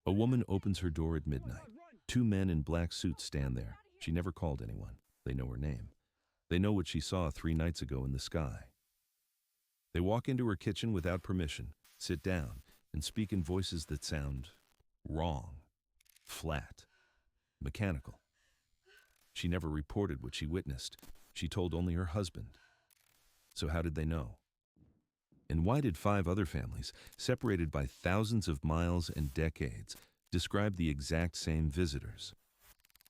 A woman opens her door at midnight. Two men in black suits stand there. She never called anyone. They know her name. They know what she saw 3 nights ago in the sky. They walk into her kitchen without permission, sit down, and speak in voices that sound wrong, flat, mechanical. She never reported what she witnessed. She told only her husband. So how did they know? And why did 5 other families, separated by thousands of miles and decades, describe the exact same visitors?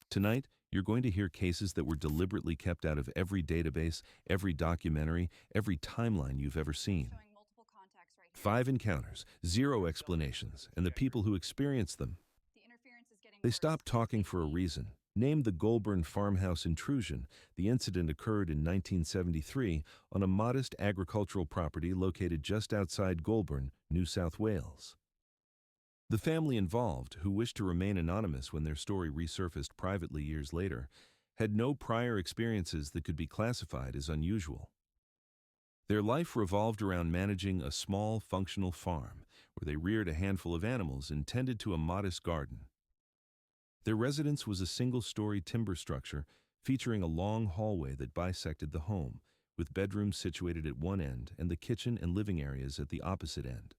Tonight, you're going to hear cases that were deliberately kept out of every database, every documentary, every timeline you've ever seen. 5 encounters, 0 explanations, and the people who experienced them. They stopped talking for a reason. Named the Goulburn Farmhouse Intrusion, the incident occurred in 1973 on a modest agricultural property located just outside Goulburn, New South Wales. The family involved, who wished to remain anonymous when their story resurfaced privately years later, had no prior experiences that could be classified as unusual. Their life revolved around managing a small, functional farm, where they reared a handful of animals and tended to a modest garden. Their residence was a single-story timber structure featuring a long hallway that bisected the home, with bedrooms situated at one end and the kitchen and living areas at the opposite end.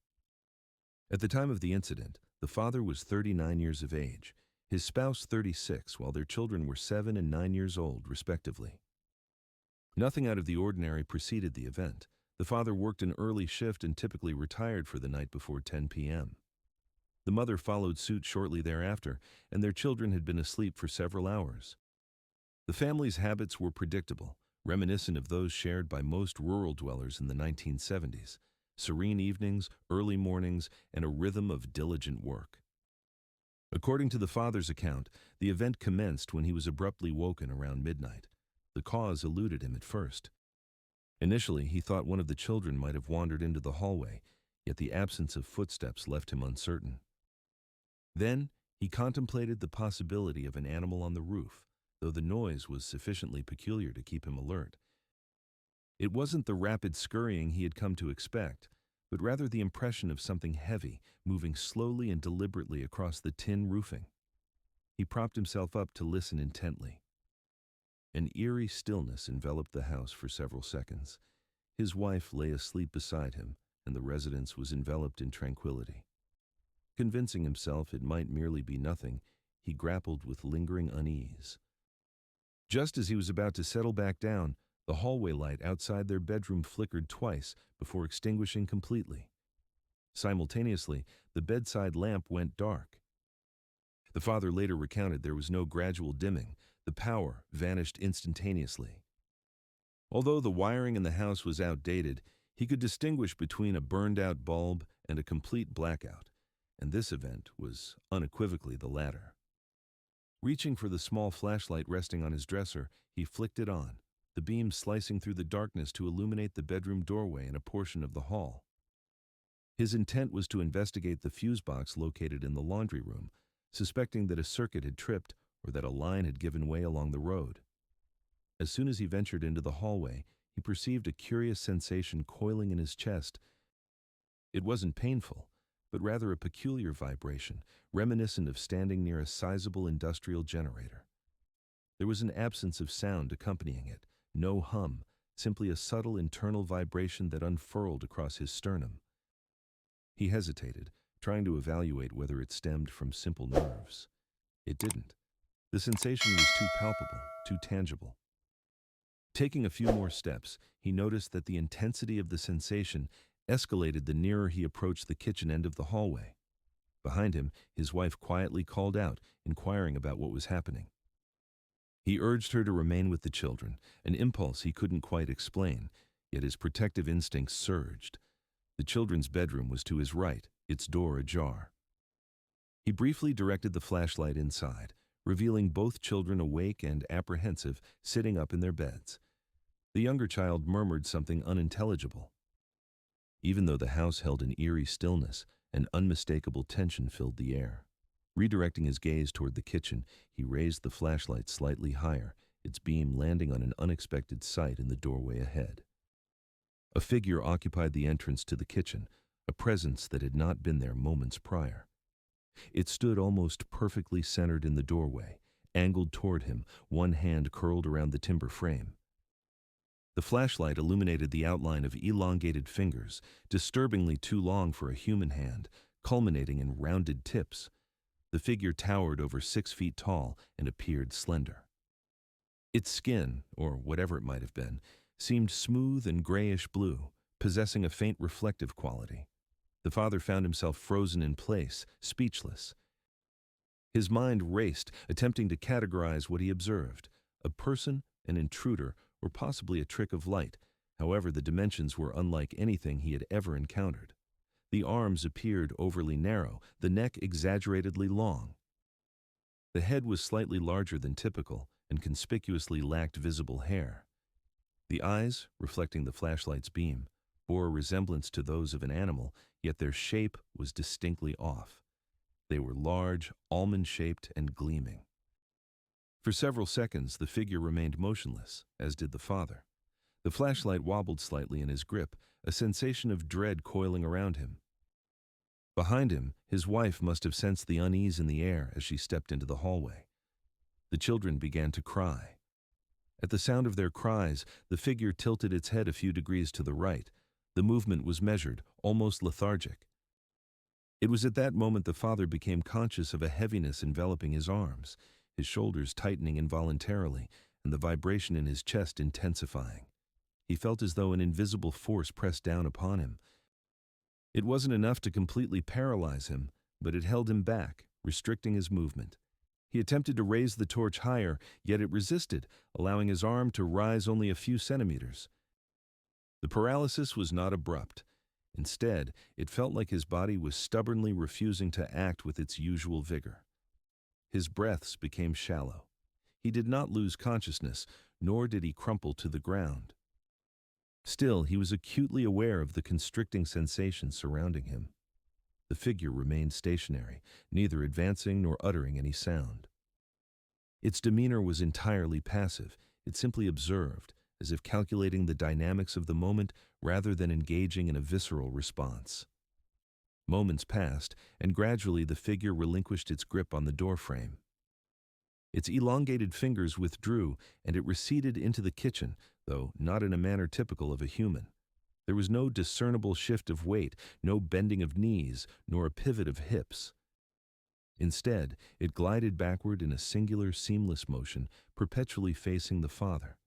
At the time of the incident, the father was 39 years of age, his spouse 36, while their children were 7 and 9 years old, respectively. Nothing out of the ordinary preceded the event. The father worked an early shift and typically retired for the night before 10 p.m. The mother followed suit shortly thereafter, and their children had been asleep for several hours. The family's habits were predictable, reminiscent of those shared by most rural dwellers in the 1970s. Serene evenings, early mornings, and a rhythm of diligent work. According to the father's account, the event commenced when he was abruptly woken around midnight. The cause eluded him at first. Initially, he thought one of the children might have wandered into the hallway, yet the absence of footsteps left him uncertain. Then, he contemplated the possibility of an animal on the roof, though the noise was sufficiently peculiar to keep him alert. It wasn't the rapid scurrying he had come to expect, but rather the impression of something heavy moving slowly and deliberately across the tin roofing. He propped himself up to listen intently. An eerie stillness enveloped the house for several seconds. His wife lay asleep beside him, and the residence was enveloped in tranquility. Convincing himself it might merely be nothing, he grappled with lingering unease. Just as he was about to settle back down, the hallway light outside their bedroom flickered twice before extinguishing completely. Simultaneously, the bedside lamp went dark. The father later recounted there was no gradual dimming. The power vanished instantaneously. Although the wiring in the house was outdated, he could distinguish between a burned-out bulb and a complete blackout, and this event was unequivocally the latter. Reaching for the small flashlight resting on his dresser, he flicked it on, the beam slicing through the darkness to illuminate the bedroom doorway and a portion of the hall. His intent was to investigate the fuse box located in the laundry room, suspecting that a circuit had tripped or that a line had given way along the road. As soon as he ventured into the hallway, he perceived a curious sensation coiling in his chest. It wasn't painful, but rather a peculiar vibration, reminiscent of standing near a sizable industrial generator. There was an absence of sound accompanying it, no hum, simply a subtle internal vibration that unfurled across his sternum. He hesitated, trying to evaluate whether it stemmed from simple nerves. It didn't. The sensation was too palpable, too tangible. Taking a few more steps, he noticed that the intensity of the sensation escalated the nearer he approached the kitchen end of the hallway. Behind him, his wife quietly called out, inquiring about what was happening. He urged her to remain with the children, an impulse he couldn't quite explain, yet his protective instincts surged. The children's bedroom was to his right, its door ajar. He briefly directed the flashlight inside, revealing both children awake and apprehensive, sitting up in their beds. The younger child murmured something unintelligible. Even though the house held an eerie stillness, an unmistakable tension filled the air. Redirecting his gaze toward the kitchen, he raised the flashlight slightly higher, its beam landing on an unexpected sight in the doorway ahead. A figure occupied the entrance to the kitchen, a presence that had not been there moments prior. It stood almost perfectly centered in the doorway, angled toward him, one hand curled around the timber frame. The flashlight illuminated the outline of elongated fingers, disturbingly too long for a human hand, culminating in rounded tips. The figure towered over 6 feet tall and appeared slender. Its skin, or whatever it might have been, seemed smooth and grayish blue, possessing a faint reflective quality. The father found himself frozen in place, speechless. His mind raced, attempting to categorize what he observed: a person, an intruder, or possibly a trick of light. However, the dimensions were unlike anything he had ever encountered. The arms appeared overly narrow, the neck exaggeratedly long. The head was slightly larger than typical and conspicuously lacked visible hair. The eyes, reflecting the flashlight's beam, bore a resemblance to those of an animal, yet their shape was distinctly off. They were large, almond-shaped, and gleaming. For several seconds, the figure remained motionless, as did the father. The flashlight wobbled slightly in his grip, a sensation of dread coiling around him. Behind him, his wife must have sensed the unease in the air as she stepped into the hallway. The children began to cry. At the sound of their cries, the figure tilted its head a few degrees to the right. The movement was measured, almost lethargic. It was at that moment the father became conscious of a heaviness enveloping his arms, his shoulders tightening involuntarily, and the vibration in his chest intensifying. He felt as though an invisible force pressed down upon him. It wasn't enough to completely paralyze him, but it held him back, restricting his movement. He attempted to raise the torch higher, yet it resisted, allowing his arm to rise only a few centimeters. The paralysis was not abrupt. Instead, it felt like his body was stubbornly refusing to act with its usual vigor. His breaths became shallow. He did not lose consciousness, nor did he crumple to the ground. Still, he was acutely aware of the constricting sensation surrounding him. The figure remained stationary, neither advancing nor uttering any sound. Its demeanor was entirely passive. It simply observed, as if calculating the dynamics of the moment rather than engaging in a visceral response. Moments passed, and gradually the figure relinquished its grip on the doorframe. Its elongated fingers withdrew, and it receded into the kitchen, though not in a manner typical of a human. There was no discernible shift of weight, no bending of knees, nor a pivot of hips. Instead, it glided backward in a singular, seamless motion, perpetually facing the father.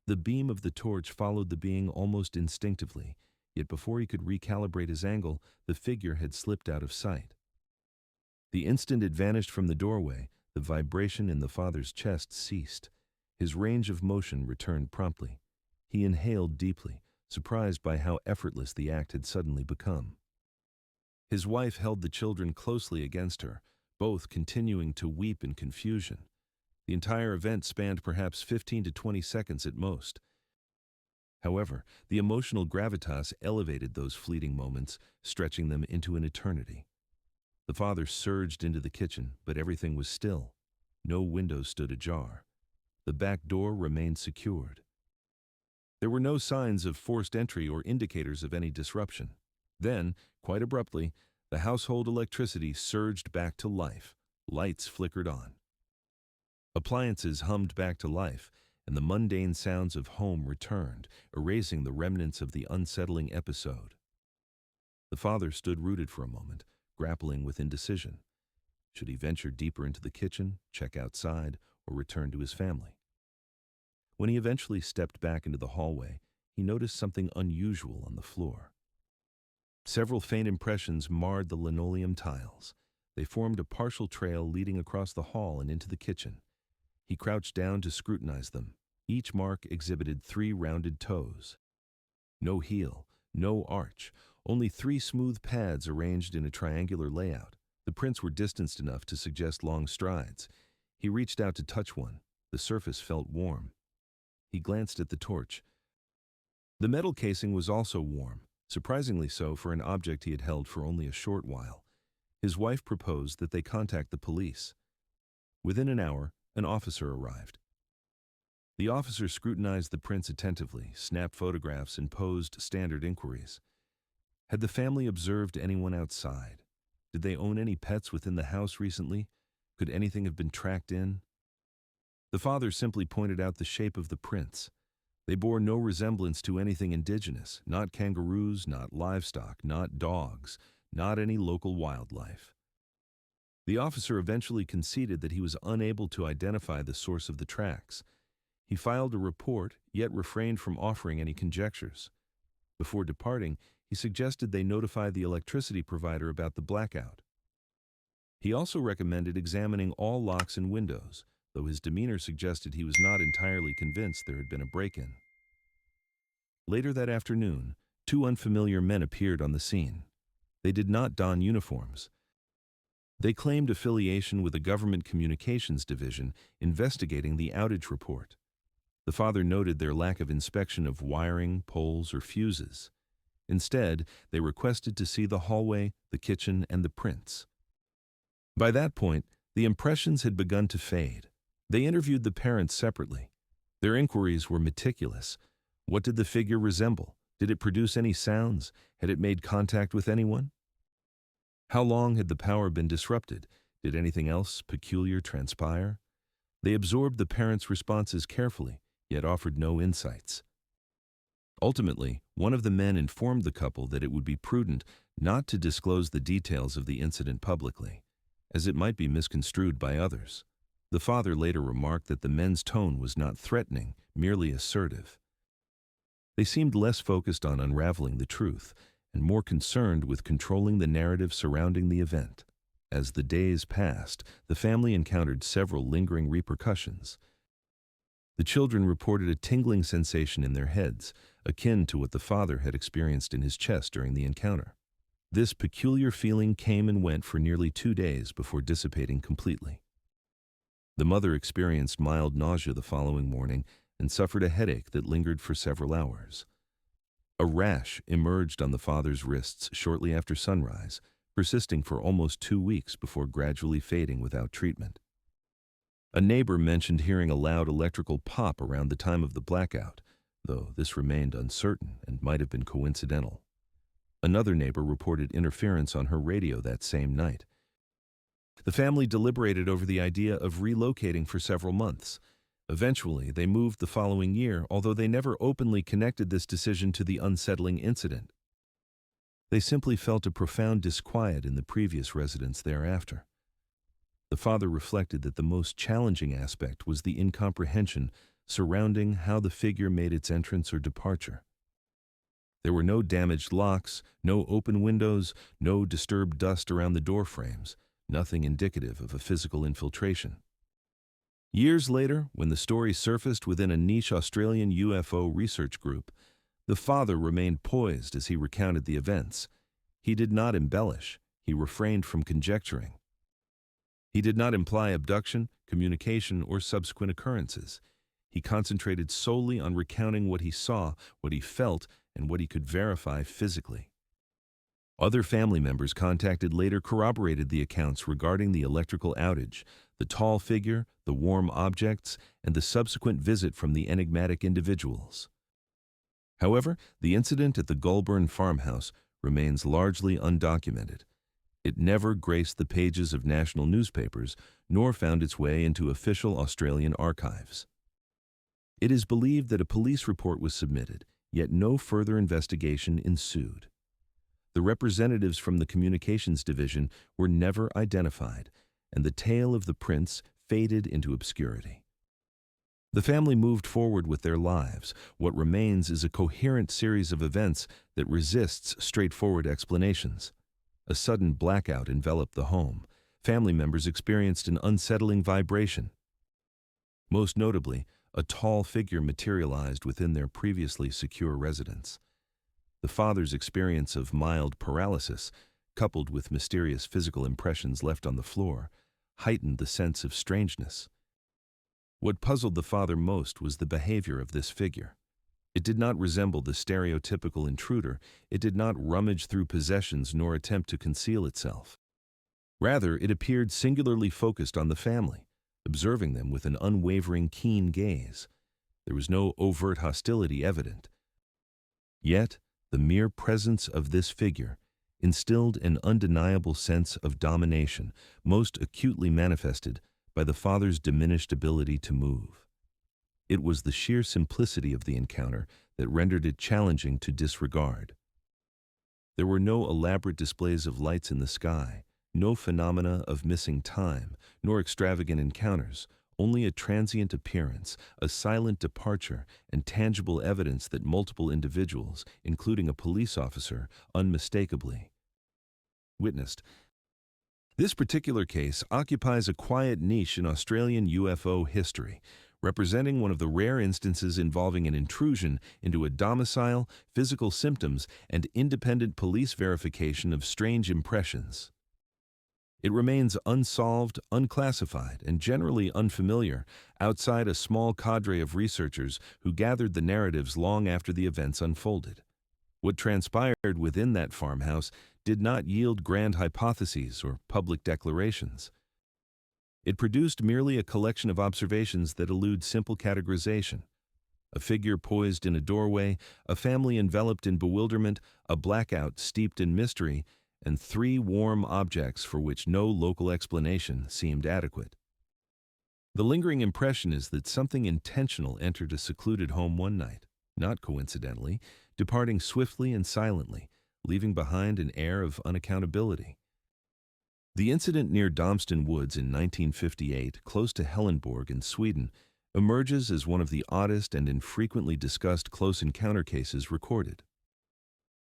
The beam of the torch followed the being almost instinctively, yet before he could recalibrate his angle, the figure had slipped out of sight. The instant it vanished from the doorway, the vibration in the father's chest ceased. His range of motion returned promptly. He inhaled deeply, surprised by how effortless the act had suddenly become. His wife held the children closely against her, both continuing to weep in confusion. The entire event spanned perhaps 15 to 20 seconds at most. However, the emotional gravitas elevated those fleeting moments, stretching them into an eternity. The father surged into the kitchen, but everything was still. No windows stood ajar. The back door remained secured. There were no signs of forced entry or indicators of any disruption. Then, quite abruptly, the household electricity surged back to life. Lights flickered on. Appliances hummed back to life, and the mundane sounds of home returned, erasing the remnants of the unsettling episode. The father stood rooted for a moment, grappling with indecision. Should he venture deeper into the kitchen, check outside, or return to his family? When he eventually stepped back into the hallway, he noticed something unusual on the floor. Several faint impressions marred the linoleum tiles. They formed a partial trail leading across the hall and into the kitchen. He crouched down to scrutinize them. Each mark exhibited 3 rounded toes. No heel, no arch, only 3 smooth pads arranged in a triangular layout. The prints were distanced enough to suggest long strides. He reached out to touch one. The surface felt warm. He glanced at the torch. The metal casing was also warm, surprisingly so for an object he had held for only a short while. His wife proposed that they contact the police. Within an hour, an officer arrived. The officer scrutinized the prints attentively, snapped photographs, and posed standard inquiries. Had the family observed anyone outside? Did they own any pets within the house recently? Could anything have been tracked in? The father simply pointed out the shape of the prints. They bore no resemblance to anything indigenous, not kangaroos, not livestock, not dogs, not any local wildlife. The officer eventually conceded that he was unable to identify the source of the tracks. He filed a report, yet refrained from offering any conjectures. Before departing, he suggested they notify the electricity provider about the blackout. He also recommended examining all locks and windows, though his demeanor suggested he was not entirely convinced there had been a break-in. Later that afternoon, two unfamiliar men appeared on the scene. They did not don uniforms. They claimed affiliation with a government communications division investigating the outage report. The father noted their lack of inspection of wiring, poles, or fuses. Instead, they requested to see the hallway, the kitchen, and the prints. By that point, the impressions had begun to fade. They interviewed the parents separately. Their inquiries were meticulous. What did the figure resemble? Did it produce any sounds? Had it made contact with anyone? How long had the power been disrupted? Did anything else peculiar transpire? They absorbed the parents' responses carefully, yet offered no insights. Ultimately, one of the men informed the couple that it would be prudent not to disclose the details of the incident publicly, as it might be misconstrued by others. The father later remarked that the men's tone was not threatening, merely assertive. They seemed less focused on unraveling the truth and more concerned with controlling the narrative surrounding the event. As the days passed, the family encountered several lingering repercussions. The children reported a tingling sensation in their heads, akin to what the father had experienced in his chest during the encounter. This peculiar feeling came and went for nearly 2 days before dissipating completely. The mother experienced mild nausea the following morning and suffered a headache that lingered for several hours. A rash emerged on the father's wrists shortly after sunrise, persisting for almost 2 weeks before gradually fading without treatment. A neighbor mentioned hearing a loud electrical pop around the time of the blackout, though this remained uncertain and might have been coincidental. Another neighbor reported interference on her radio that same night. The family deliberated over the idea of relocating for several months. Eventually, they moved the following year, although they never openly connected this decision to the unsettling incident. They simply felt a profound disquiet in the previous residence thereafter. The father reflected that the most challenging aspect was the incomprehension surrounding how the figure made its entrance or departure. There were no damaged locks, no open windows, no disturbed dust around the door frames, nothing indicative of a physical infiltration. Years later, when the story surfaced within a niche Australian UFO research group, the father remained poised as he recounted the events. He did not embellish, he refrained from conjecturing. He did not imply abduction, communication, or subsequent occurrences. He concentrated solely on recounting what he saw, what he felt, and what he could verify physically. Other family members contacted later corroborated the accounts regarding the electrical outage, the tall figure, the warm objects, and the subsequent visit from the enigmatic individuals. However, the incident at the Goulburn farmhouse remains largely undocumented. It never graced the pages of national newspapers, nor found its way into official Australian archives. It is believed that a police report was submitted, yet no further investigation ensued. The representatives from the communications division were never identified, and the tale of the prince faded into obscurity. The family moved forward with their lives. What remains is a coherent series of events that resists straightforward explanations. A sudden blackout enveloped the home. Family members experienced an unsettling vibration. Most notably, a tall figure materialized within their previously secure residence. The father's experience of mild paralysis, coupled with mysterious physical impressions left on the floor, heightened the sense of strangeness. What puzzled the father most was the behavior of this figure. It did not resemble the stereotypical intruder. It did not rummage through possessions nor attempt to conceal itself. Rather, it appeared singularly focused on the family, observing them with an unwavering, keen gaze. There was no overt hostility evident. Yet, the mere presence of this figure, instilled an undeniable sense of domination, most acutely manifested by the father's diminished ability to move. It was the sheer simplicity of the encounter that rendered it challenging to disregard. There were no elaborate displays of lights in the sky, no phenomena of missing time, nor extravagant encounters, only a transient appearance, a silent departure, and tangible evidence that multiple individuals, including a police officer, unmistakably witnessed. This particular case occupies a quiet niche in Australian UFO history, representing one of the rare instances involving an intrusion into a domicile, physical symptoms, and independent police verification of strange impressions. It remains unsolved, unclassified, and generally unfamiliar outside a small cadre of researchers who gathered the narratives long after the events unfolded. What transpired within that farmhouse did not yield grand hypotheses or public declarations. It produced merely a collection of observations that elude simple categorization. A figure poised in a doorway, a family enveloped in bewilderment, a blackout steeped in mystery, and three warm objects for which no local explanation seemed adequate. The lingering impression is that something intentional entered a secluded home one night, not coincidentally, departing swiftly and silently, leaving behind an air of unaccountability. The incident near Domston Woods in 1958, close to Hellenborg in Sweden, emerges as one of the oddest and infrequently discussed close encounter cases recorded.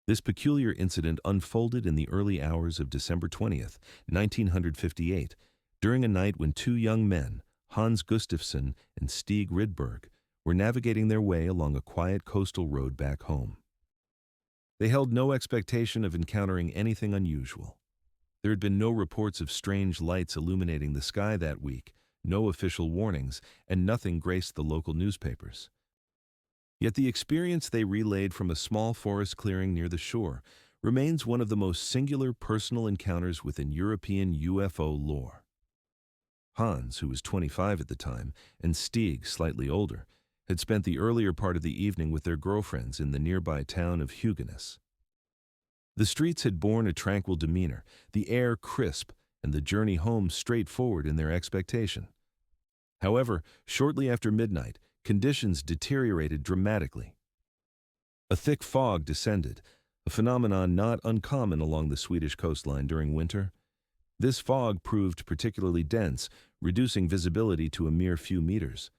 This peculiar incident unfolded in the early hours of December 20th, 1958, during a night when two young men, Hans Gustafsson and Stig Rydberg, were navigating their way along a quiet coastal road back home. They held no expectation of encountering anything unusual. There had been no reports of strange lights illuminating the sky that week, no official warnings, and nothing graced the local newspapers. Yet the experience they relayed from a small forest clearing near the shore remains one of the most singular personal encounters within European UFO lore. Hans, who was 25 at the time, and Stig, slightly older, had spent the earlier part of the evening with their girlfriends in the nearby town of Hugeness. The streets had borne a tranquil demeanor, the air crisp, and the journey home straightforward in their expectation. However, shortly after midnight, conditions deteriorated dramatically. A thick fog descended, a phenomenon not uncommon along the Swedish coastline during winter. This fog proved particularly dense, reducing visibility to a mere few meters.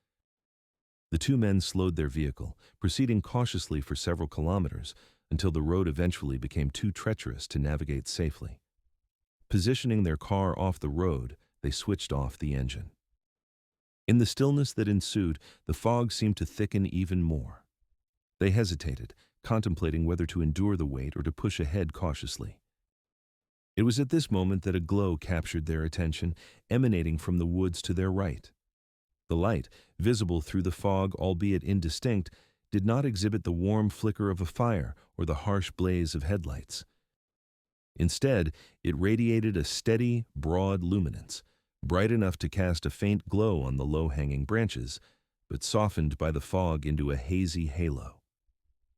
The two men slowed their vehicle, proceeding cautiously for several kilometers, until the road eventually became too treacherous to navigate safely. Positioning their car off the road, they switched off the engine. In the stillness that ensued, the fog seemed to thicken even more. They hesitated, contemplating whether to endure the wait or to push ahead cautiously. It was at this moment that a glow captured their attention, emanating from the woods to their right. The light, visible through the fog albeit indistinct, did not exhibit the warm flicker of a fire or the harsh blaze of headlights. Instead, it radiated a steady, broad luminance, bright enough to cast a faint glow on the low-hanging branches, but softened by the fog into a hazy halo.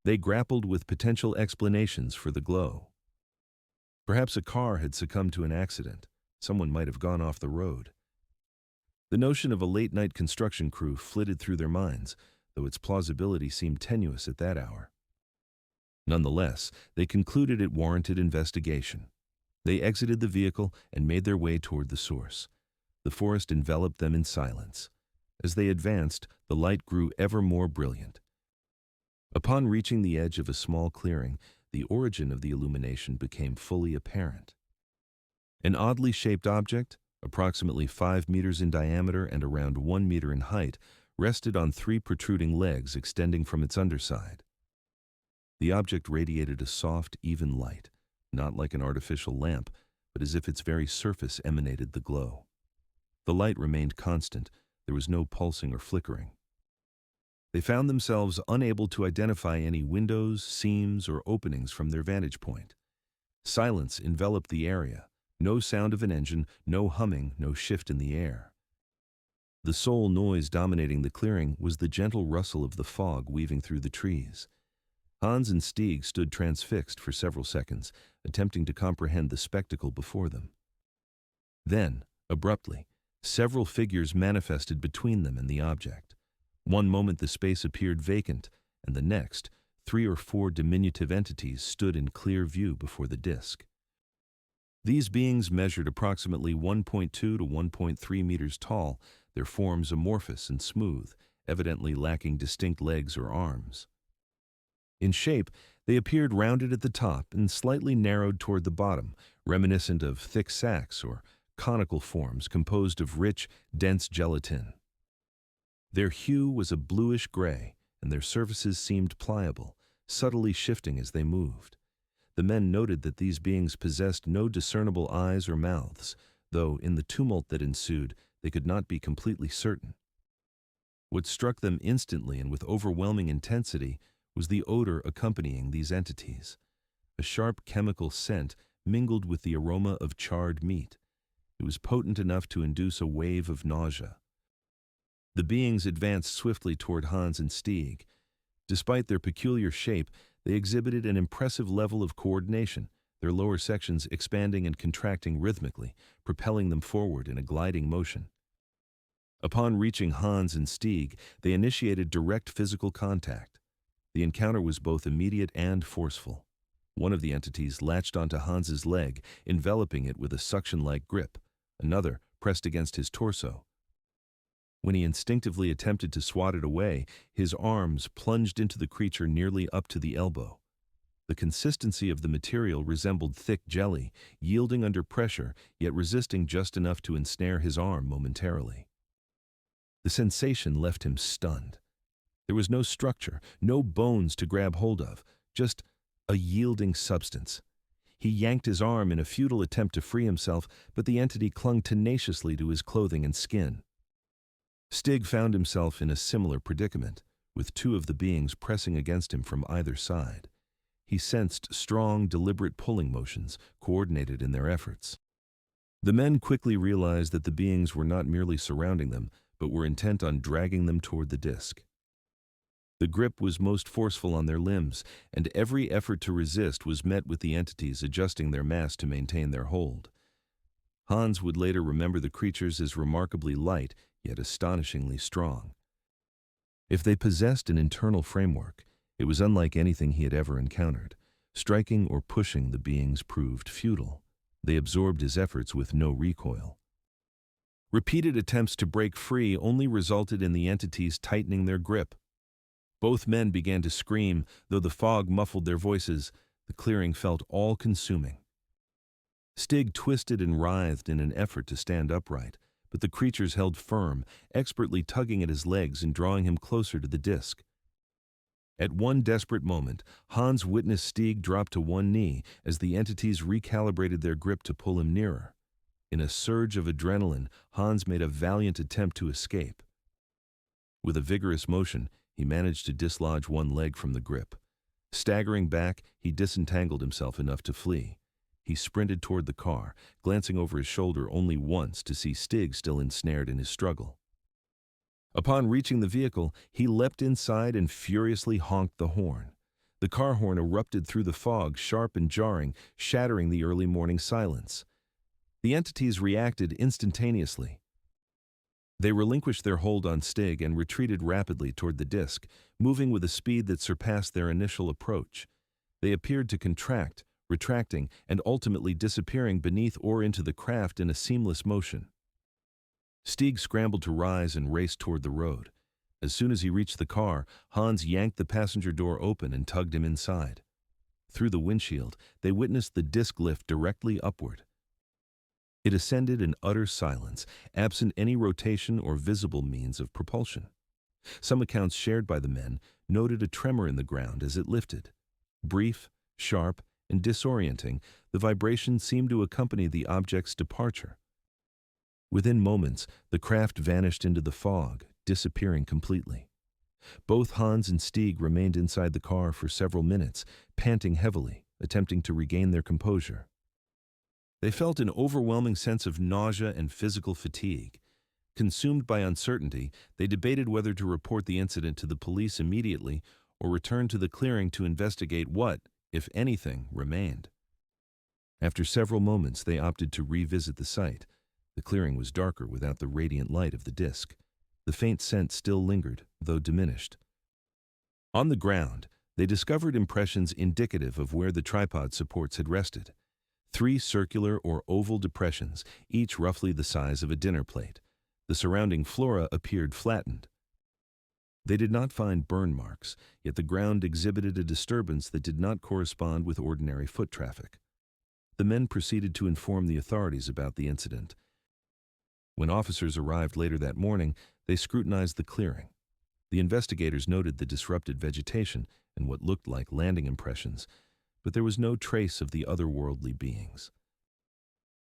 They grappled with potential explanations for the glow. Perhaps a car had succumbed to an accident. Someone might have gone off the road. The notion of a late-night construction crew flitted through their minds, though its plausibility seemed tenuous at that hour. Nonetheless, they concluded it warranted investigation. They exited the vehicle and made their way toward the source. The forest enveloped them in silence. As they advanced, the light grew ever more brilliant. Upon reaching the edge of a small clearing, the origin of the illumination became fully apparent. An oddly shaped object, approximately 5 meters in diameter and around 1 meter in height, rested on 3 protruding legs extending from its underside. The object radiated a soft, even light, not like an artificial lamp, but as if its very surface emanated the glow. The light remained constant. There was no pulsing or flickering. They found themselves unable to identify any windows, seams, or openings from their vantage point. Silence enveloped the area. No sound of an engine, no humming, no shift in the air. The sole noise dominating the clearing was the gentle rustle of the fog weaving through the trees. Hans and Stig stood transfixed for several seconds, attempting to comprehend the spectacle before them. Then, abruptly, several figures manifested between them and the object. One moment the space appeared vacant, and the next, 3 or 4 diminutive entities stood in clear view before the disk. These beings measured approximately 1.2 to 1.3 meters tall, their forms amorphous and smooth, evidently lacking distinct legs or arms. In shape, they appeared rounded at the top and slightly narrowed toward the bottom, reminiscent of thick sacs or conical forms composed of rich, dense gelatin. Their hue was a bluish gray, and their surfaces seemed pliable, subtly shifting as they moved. The men noted that these beings possessed no discernible eyes or mouths, though in the tumult that ensued, they could not be completely certain. What struck them instantly and with overwhelming intensity was the odor accompanying these entities. A sharp chemical scent mingled with the aroma of charred meat. It was potent enough to induce a wave of nausea. The beings advanced swiftly toward Hans and Stieg. Despite their peculiar shape, they exhibited an impressive level of coordination, their lower sections expanding and contracting rhythmically, propelling them forward in a gliding motion. Upon reaching Hans and Stieg, they initiated direct physical contact. The encounter was both immediate and forceful. One of the entities latched onto Hans's leg, enveloping it with a suction-like grip. Another pressed against his torso. When he instinctively attempted to swat it away, his arms plunged into the creature nearly up to the elbow. The consistency of the material resembled thick jelly, yielding under pressure, yet resisting just enough to ensnare his arm momentarily. The sensation left him stunned. There was no structure, no bones to grab hold of, just a yielding substance. He yanked his arm in a futile attempt to free himself, but the entity clung tenaciously to his clothing and skin. Stig found himself in a similar predicament, with 2 of the beings pressing against him from either side. He sensed strong, deliberate pulling motions, coordinated in their efforts. The men quickly realized that the beings were not merely surrounding them, but were intent on dragging them toward the disk. The grip was most forceful on their limbs, and every effort to resist was met with the entities adjusting their mass to maintain their hold. Hans would later remember the creatures as remarkably light, yet astonishingly strong. If they possessed an internal framework, it was unlike anything he had ever encountered. Striking or pushing the beings proved futile. They absorbed his efforts with no recoil. Repeated attempts to break free only resulted in the entities tightening their grip. Both men began to scream, though the fog muffled their voices. The clearing felt all-consuming. Stig twisted and writhed in an effort to stand upright, but the creatures held firm, expertly tugging at his legs and drawing him closer to the disk. At one desperate moment, Hans witnessed Stig drop to one knee as the entities recalibrated their grip to pull him nearer. In a surge of adrenaline, Hans made a valiant attempt to escape. With a vigorous motion, he managed to dislodge one leg from the grip. Staggering back, he disentangled himself enough to flee. He sprinted toward the car, glancing over his shoulder only once to see Stig still ensnared in his struggle. Upon reaching the vehicle, he leapt inside and furiously honked the horn. The car horn erupted through the fog, sharp and jarring, shattering the early morning silence. The entities reacted instantaneously. They relinquished their hold on Stig and retreated rapidly toward the disk, moving with a speed that surpassed their initial approach. They appeared to contract, retracting, and ultimately disappearing beneath or into the craft in a seamless motion. Stig scrambled to rise and raced toward the road. As soon as he reached the car, Hans yanked the passenger door open and tugged him inside. Through the windshield, they witnessed the disk lift directly upward. It ascended in utter silence, absent any rotation or visible means of propulsion. Some accounts shared by the men noted a tremor in the ground as it lifted. Brief, sharp, and disorienting, the vibration seemed to accompany the object's departure. Within moments, the craft vanished into the fog, disappearing completely. Both Hans and Stig remained inside the car for several minutes, panting heavily, attempting to regain their composure. They felt an overwhelming sense of nausea and physical fatigue. Consumed by uncertainty, they debated whether to report the incident to the police immediately or return to the clearing to investigate what, if anything, remained. After several moments, they opted to revisit the site. The clearing was darker without the radiant light of the disk. The faint scent still lingered, though diminished. On the ground, they discovered impressions indicative of where the tripod supports had rested. 3 circular or oval depressions, each roughly the size of a dinner plate. The surrounding flora appeared flattened. They did not find burn marks, yet the ground exhibited a disturbance that did not correspond with ordinary foot traffic. The men proceeded to inform the authorities about the incident. When officers arrived later that morning, they scrutinized the clearing. The investigators noted the disrupted vegetation and what looked like landing impressions, but there was no trace of the otherworldly beings.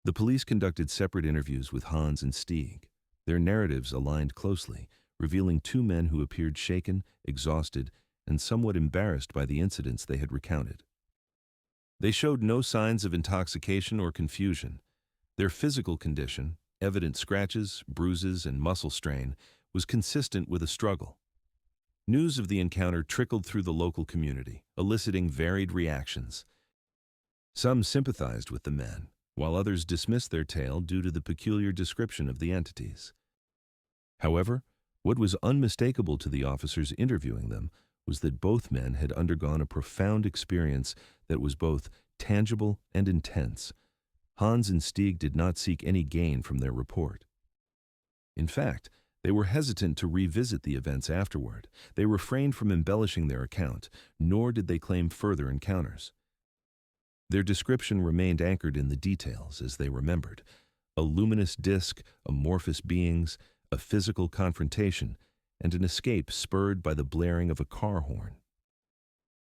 The police conducted separate interviews with Hans and Stieg. Their narratives aligned closely, revealing 2 men who appeared shaken, exhausted, and somewhat embarrassed by the incidents they had recounted. They showed no signs of intoxication or confusion. Their physical condition, evident scratches, bruises, and muscle strain, was consistent with a struggle. News of the encounter trickled through the local community, eliciting varied reactions. Some sympathized with the men, while others dismissed their tale due to the peculiar description of the entities. However, what was unmistakable to the officers interviewing them was that both men had undergone a profound experience that was both tangible and intense. Hans and Stieg did not seek any gain from their report. In fact, they were hesitant to revisit the events afterward. They refrained from embellishing their account, nor did they claim further encounters. Their description remained anchored in the details as they remembered: a luminous disk, amorphous beings, a physical confrontation, and an escape spurred by the blaring of a car horn.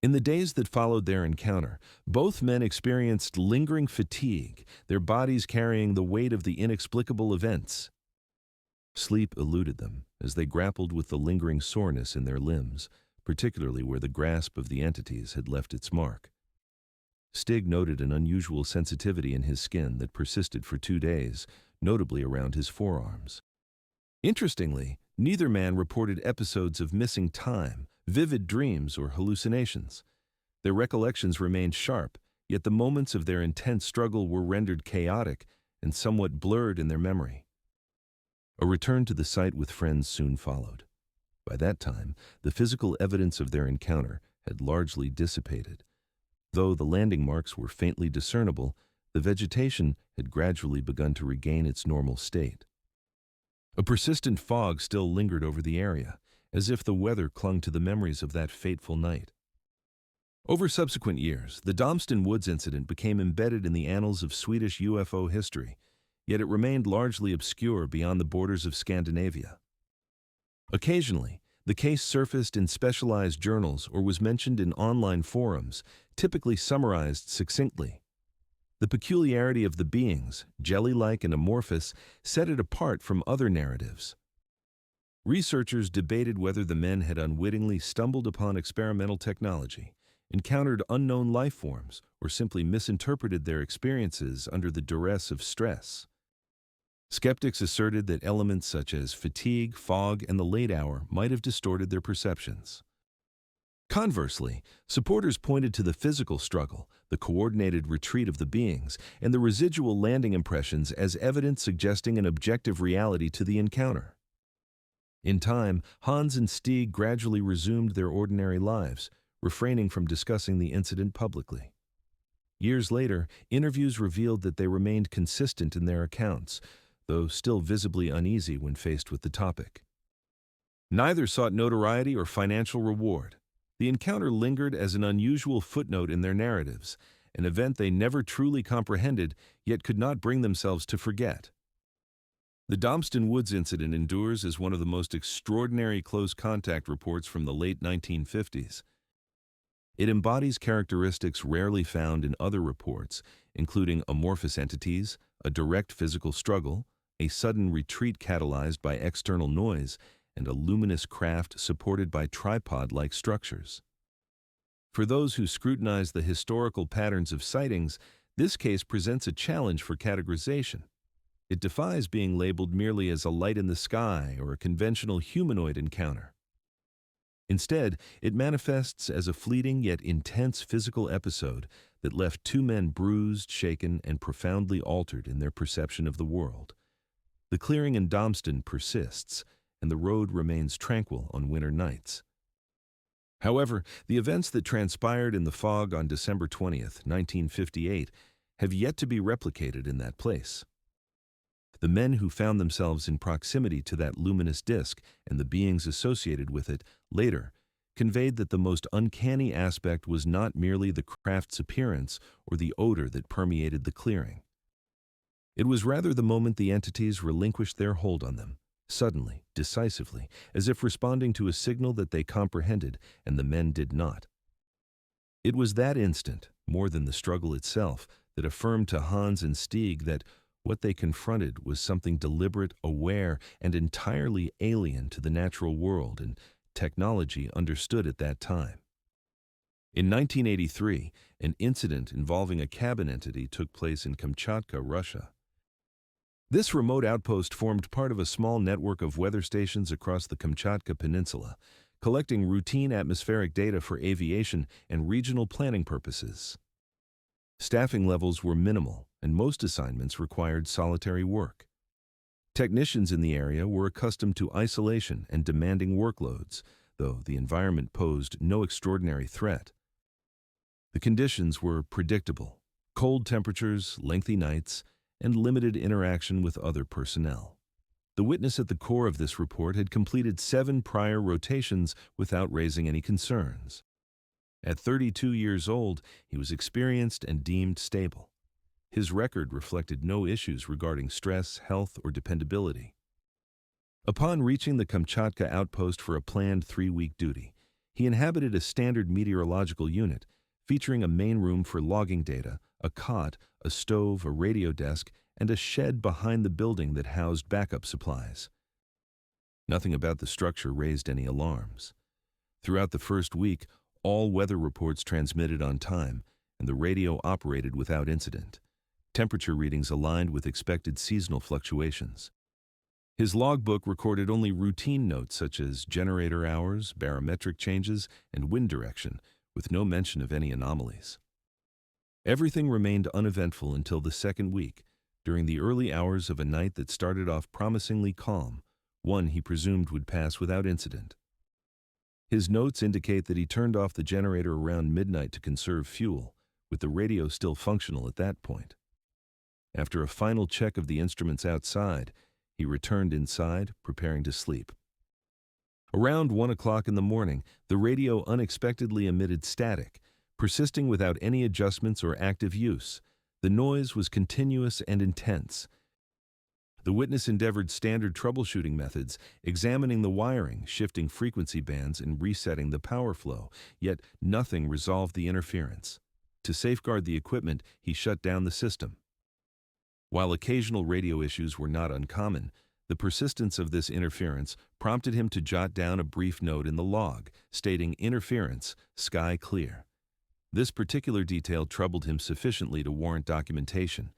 In the days that followed their encounter, both men experienced lingering fatigue, their bodies carrying the weight of the inexplicable events. Sleep eluded them as they grappled with the lingering soreness in their limbs, particularly where the grasp of the entities had left its mark. Stig noted an unusual sensitivity in his skin that persisted for 2 days, notably around his forearms. Interestingly, neither man reported episodes of missing time, vivid dreams, or hallucinations. Their recollections remained sharp, yet the moments of their intense struggle were rendered chaotic and somewhat blurred in their memory. A return to the site with friends soon followed. By that time, the physical evidence of their encounter had largely dissipated. Though the landing marks were faintly discernible, the vegetation had gradually begun to regain its normal state. A persistent fog still lingered over the area, as if the weather clung to the memories of that fateful night. Over subsequent years, the Domston Woods incident became embedded in the annals of Swedish UFO history, yet it remained largely obscure beyond the borders of Scandinavia. Occasionally, the case surfaced in specialized journals or was mentioned in online forums, typically summarized succinctly. The peculiarity of the beings, jelly-like and amorphous, set it apart from other narratives. Researchers debated whether the men had unwittingly stumbled upon experimental technology, encountered unknown life forms, or simply misinterpreted their experiences under the duress of stress. Skeptics asserted that elements such as fatigue, fog, and the late hour might have distorted their perceptions. Conversely, supporters pointed to the physical struggle, the coordinated retreat of the beings, and the residual landing impressions as evidence suggesting an objective reality to the encounter. In time, Hans and Stieg gradually resumed their ordinary lives, refraining from discussing the incident publicly. Years later, interviews revealed that they remained consistent in their accounts, though still visibly uneasy when faced with the topic. Neither sought notoriety or financial reward. The encounter lingered as an unusual footnote in their narratives, an event they never truly comprehended, yet could not bring themselves to forget. The Domston Woods incident endures as one of the most extraordinary close contact reports from the late 1950s. It embodies characteristics rarely found in other reports, including amorphous entities, a direct physical struggle, a sudden retreat catalyzed by external noise, and a luminous craft supported by tripod-like structures. For those who scrutinize the historical patterns of sightings, this case presents a challenge for categorization. It defies being labeled merely as a light in the sky or a conventional humanoid encounter. Instead, it manifests as a fleeting yet intense physical episode that left two men bruised, shaken, and profoundly altered in their perception of the world. The clearing in Domston persists, and the road remains tranquil on winter nights. However, the events that transpired in the fog on December 20th, 1958, have yet to be replicated in that place. The men who found themselves in proximity to that luminous disk and the beings associated with it later conveyed that the most uncanny aspect was not merely the craft's appearance or the odor that permeated the clearing. It was rather the moment the entities relinquished their hold on them, suddenly, decisively, as if responding to a signal that they comprehended and the men did not. It was that instant, more than the struggle itself, that affirmed to Hans and Stieg that what they confronted was something deliberate, aware, and entirely alien to the natural world and technology understood at that time. In 1983, an incident involving a cabin entity took place in Kamchatka, Russia. This remote outpost formed part of a small network of weather stations across the Kamchatka Peninsula, collecting routine atmospheric data for aviation and regional planning purposes. Staffing levels were minimal, and most assignments required solitary work. Technicians in the area were accustomed to isolation and demanding workloads, though the environment posed no extraordinary threat. The conditions were predictable: cold temperatures, lengthy nights, and limited interaction with other personnel. The witness at the core of this report had completed 7 prior rotations without raising any concerns. At 32 years old, he was experienced and deemed stable. His record reflected no issues regarding stress, health, or dependability. Upon reaching the Kamchatka outpost for a planned 3-week duty, he inhabited a standard meteorological unit, featuring a main room for logging data, a cot, a stove, a radio desk, and a shed behind the building that housed backup supplies. Nothing about the structure raised any alarms. Throughout the first week, all weather reports transmitted on time, and the radio operated without incident. Temperature readings aligned with expected seasonal fluctuations. His logbook recorded only routine notes such as generator hours, barometric changes, and wind direction, with no mention of any anomalies. Everything remained uneventful until the second week, during the early hours of a night that started off promisingly calm, one he presumed would pass without incident. His notes indicate that he turned off the generator around midnight to conserve fuel, with the radio still functional at that point. After a final check of the instruments outside, he returned inside, preparing to sleep. Around 1 o'clock in the morning, the radio unexpectedly emitted static, persisting without any adjustments or active use. The noise was continuous and intense. The witness endeavored standard troubleshooting methods, examining the wiring, shifting frequency bands, and resetting the power flow, yet nothing resolved the interference. To safeguard the equipment, he shut down the system. While occasional radio issues were not uncommon, the persistence of this interference prompted him to jot down a brief note in the log, stating interference, sky clear. This particular detail troubled him sufficiently to warrant documentation.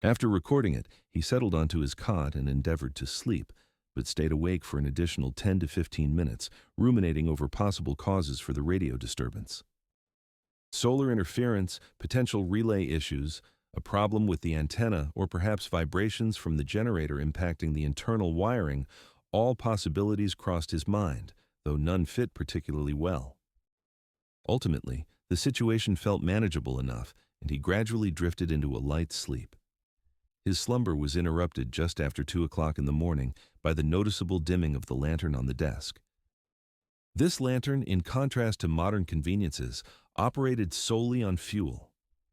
After recording it, he settled onto his cot and endeavored to sleep, but stayed awake for an additional 10 to 15 minutes, ruminating over possible causes for the radio disturbance. Solar interference, potential relay issues, a problem with the antenna, or perhaps vibrations from the generator impacting the internal wiring, all possibilities crossed his mind, though none fit particularly well. Ultimately, the situation felt manageable enough, and he gradually drifted into a light sleep. His slumber was interrupted just after 2 o'clock in the morning by the noticeable dimming of the lantern on the desk. This lantern, in contrast to modern conveniences, operated solely on fuel.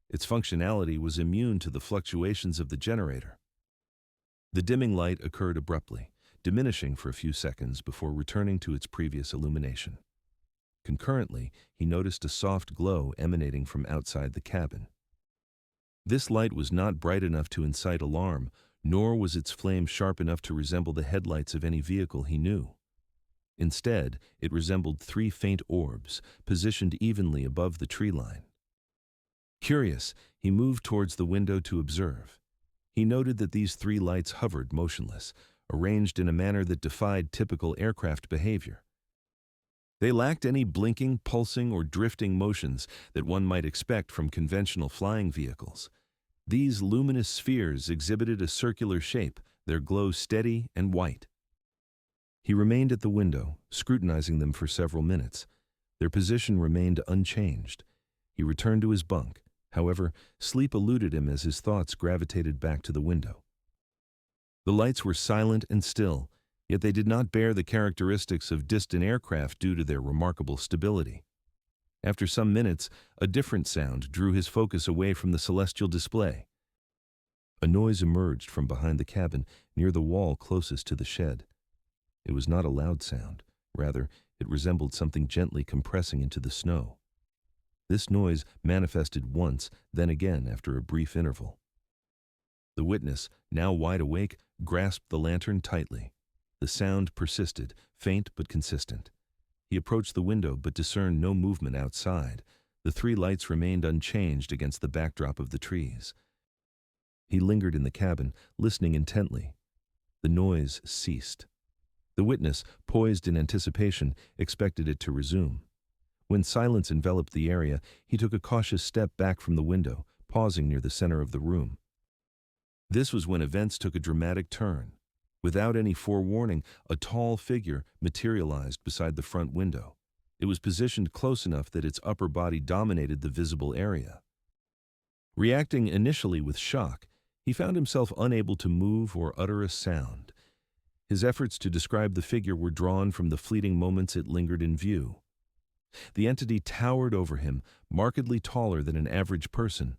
Its functionality was immune to the fluctuations of the generator. The dimming light occurred abruptly, diminishing for a few seconds before returning to its previous illumination. Concurrently, he noticed a soft glow emanating from outside the cabin. This light was not bright enough to incite alarm, nor was its flame sharp enough to resemble the headlights of any vehicle he knew. Instead, it resembled 3 faint orbs, positioned evenly above the tree line. Curious, he moved towards the window to observe. He noted that these 3 lights hovered motionless, arranged in a manner that defied typical aircraft behavior. They lacked any blinking, pulsing, or drifting motions that one might expect from conventional flying vehicles. These luminous spheres exhibited a circular shape, their glow steady and white. He remained at the window, scrutinizing them for several minutes. Their position remained unchanged. He returned to his bunk. However, sleep eluded him as his thoughts gravitated back to the window. The lights were silent and still, yet they did not bear the characteristics of distant aircraft due to their remarkable stability. After some minutes, a different sound drew his focus away from the celestial display. A noise emerged from behind the cabin near the wall closest to the shed. It was not a loud sound. Rather, it resembled something gently compressing into the snow. This noise manifested once, then again after a brief interval. The witness, now wide awake, grasped the lantern tightly. The sound persisted, faint but consistent. He approached the window but discerned no movement outside. The three lights remained unchanged against the backdrop of the trees. He lingered in the cabin, listening intently. The noise ceased. The witness, poised in anticipation, expected it to resume. When silence enveloped the area, he took a cautious step back from the window, pausing near the center of the room. This was when events took a dramatic turn. Without any forewarning, a tall figure materialized beside the front window. It was positioned close enough that its upper body dominated the visible area. Reacting initially with shock, he found himself unable to move or utter a sound. His efforts to describe the figure were drawn from the fleeting moments it lingered in view. The entity towered over him, markedly taller than an average person.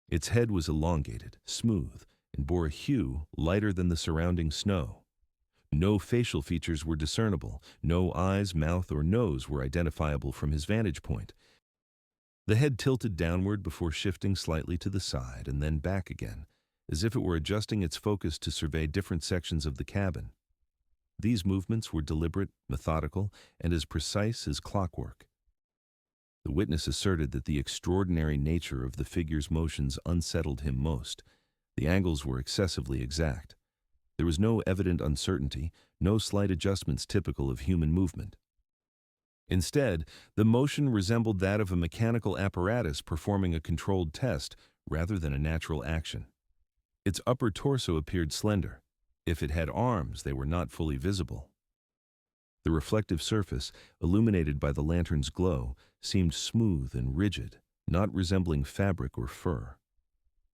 Its head was elongated, smooth, and bore a hue lighter than the surrounding snow. No facial features were discernible. No eyes, mouth, or nose were identifiable from his vantage point. The head tilted downward before shifting slightly to the side and then back again, as if it were adjusting its focus to survey different sections of the cabin. These movements were deliberate, methodical, and as precise as clockwork. The witness asserted that the extraordinary nature of the figure's motions unsettled him most. The angles were excessively exact. There was no evident uncertainty, no slight adjustments typical of human movement. Instead, the motion resembled that of a mechanical apparatus performing a controlled test rather than a natural action. Its upper torso appeared slender. If it had arms, they were not fully visible. The reflective surface, illuminated by the lantern's glow, seemed smooth and rigid, not resembling fabric or fur.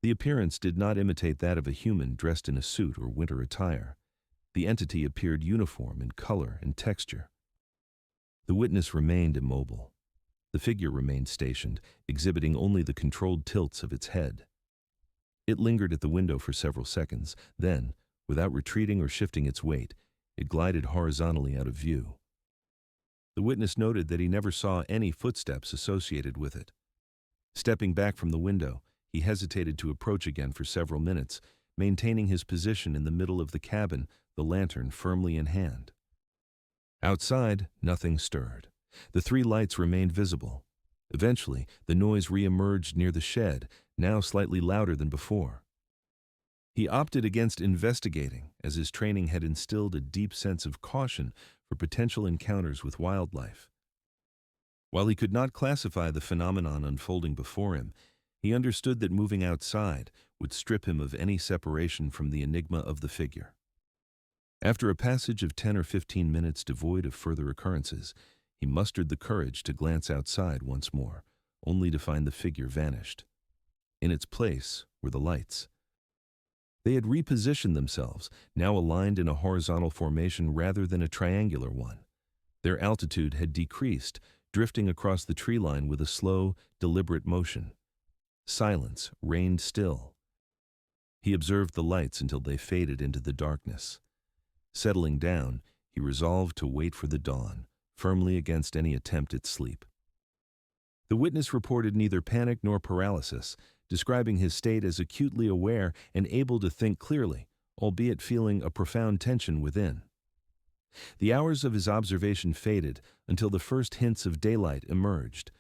The appearance did not imitate that of a human dressed in a suit or winter attire. The entity appeared uniform in color and texture. The witness remained immobile. The figure remained stationed, exhibiting only the controlled tilts of its head. It lingered at the window for several seconds. Then, without retreating or shifting its weight, it glided horizontally out of view. The witness noted that he never saw any footsteps associated with it. Stepping back from the window, he hesitated to approach again for several minutes, maintaining his position in the middle of the cabin, the lantern firmly in hand. Outside, nothing stirred. The three lights remained visible. Eventually, the noise re-emerged near the shed, now slightly louder than before. He opted against investigating, as his training had instilled a deep sense of caution for potential encounters with wildlife. While he could not classify the phenomenon unfolding before him, he understood that moving outside would strip him of any separation from the enigma of the figure. After a passage of 10 or 15 minutes devoid of further occurrences, he mustered the courage to glance outside once more, only to find the figure vanished. In its place were the lights. They had repositioned themselves, now aligned in a horizontal formation rather than a triangular one. Their altitude had decreased, drifting across the tree line with a slow, deliberate motion. Silence reigned still. He observed the lights until they faded into the darkness. Settling down, he resolved to wait for the dawn, firmly against any attempt at sleep. The witness reported neither panic nor paralysis, describing his state as acutely aware and able to think clearly, albeit feeling a profound tension within. The hours of his observation faded until the first hints of daylight emerged.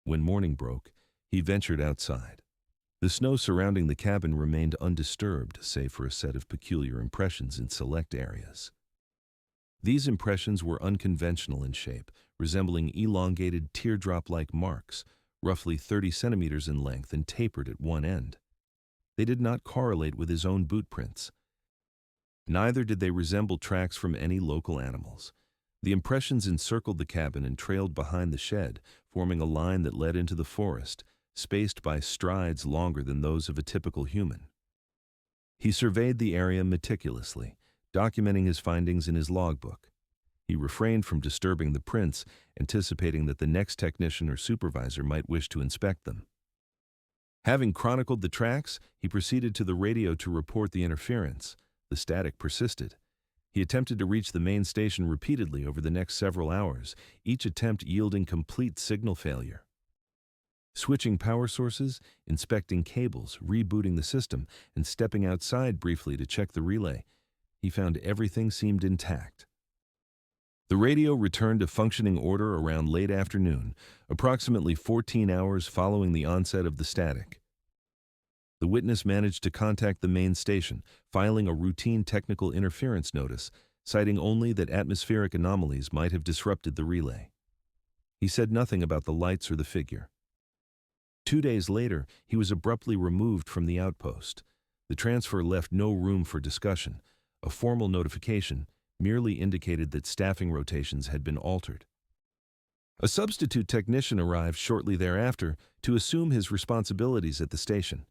When morning broke, he ventured outside. The snow surrounding the cabin remained undisturbed, save for a set of peculiar impressions in select areas. These impressions were unconventional in shape, resembling elongated teardrop-like marks, roughly 30 centimeters in length and tapered at one end. They did not correlate with his own boot prints. Neither did they resemble tracks from any local animals. The impressions encircled the cabin and trailed behind the shed, forming a line that led into the forest, spaced by strides longer than those of a typical human. He surveyed the area meticulously, documenting his findings in his logbook. He refrained from disturbing the prints, anticipating that the next technician or supervisor might wish to inspect them. Having chronicled the tracks, he proceeded to the radio to report the interference. The static persisted. He attempted to reach the main station repeatedly over the next several hours, each attempt yielding complete signal failure. Switching power sources, inspecting cables, rebooting the system, and stepping outside briefly to check the relay, he found everything seemed intact. The radio returned to functioning order around late afternoon, approximately 14 hours following the onset of the static. The witness managed to contact the main station, filing a routine technical interference notice, citing only that atmospheric anomalies might have disrupted the relay. He said nothing about the lights or the figure. 2 days later, he was abruptly removed from the outpost. The transfer left no room for discussion. A formal notification merely indicated that staffing rotations had been altered. A substitute technician arrived shortly thereafter to assume his responsibilities at the station.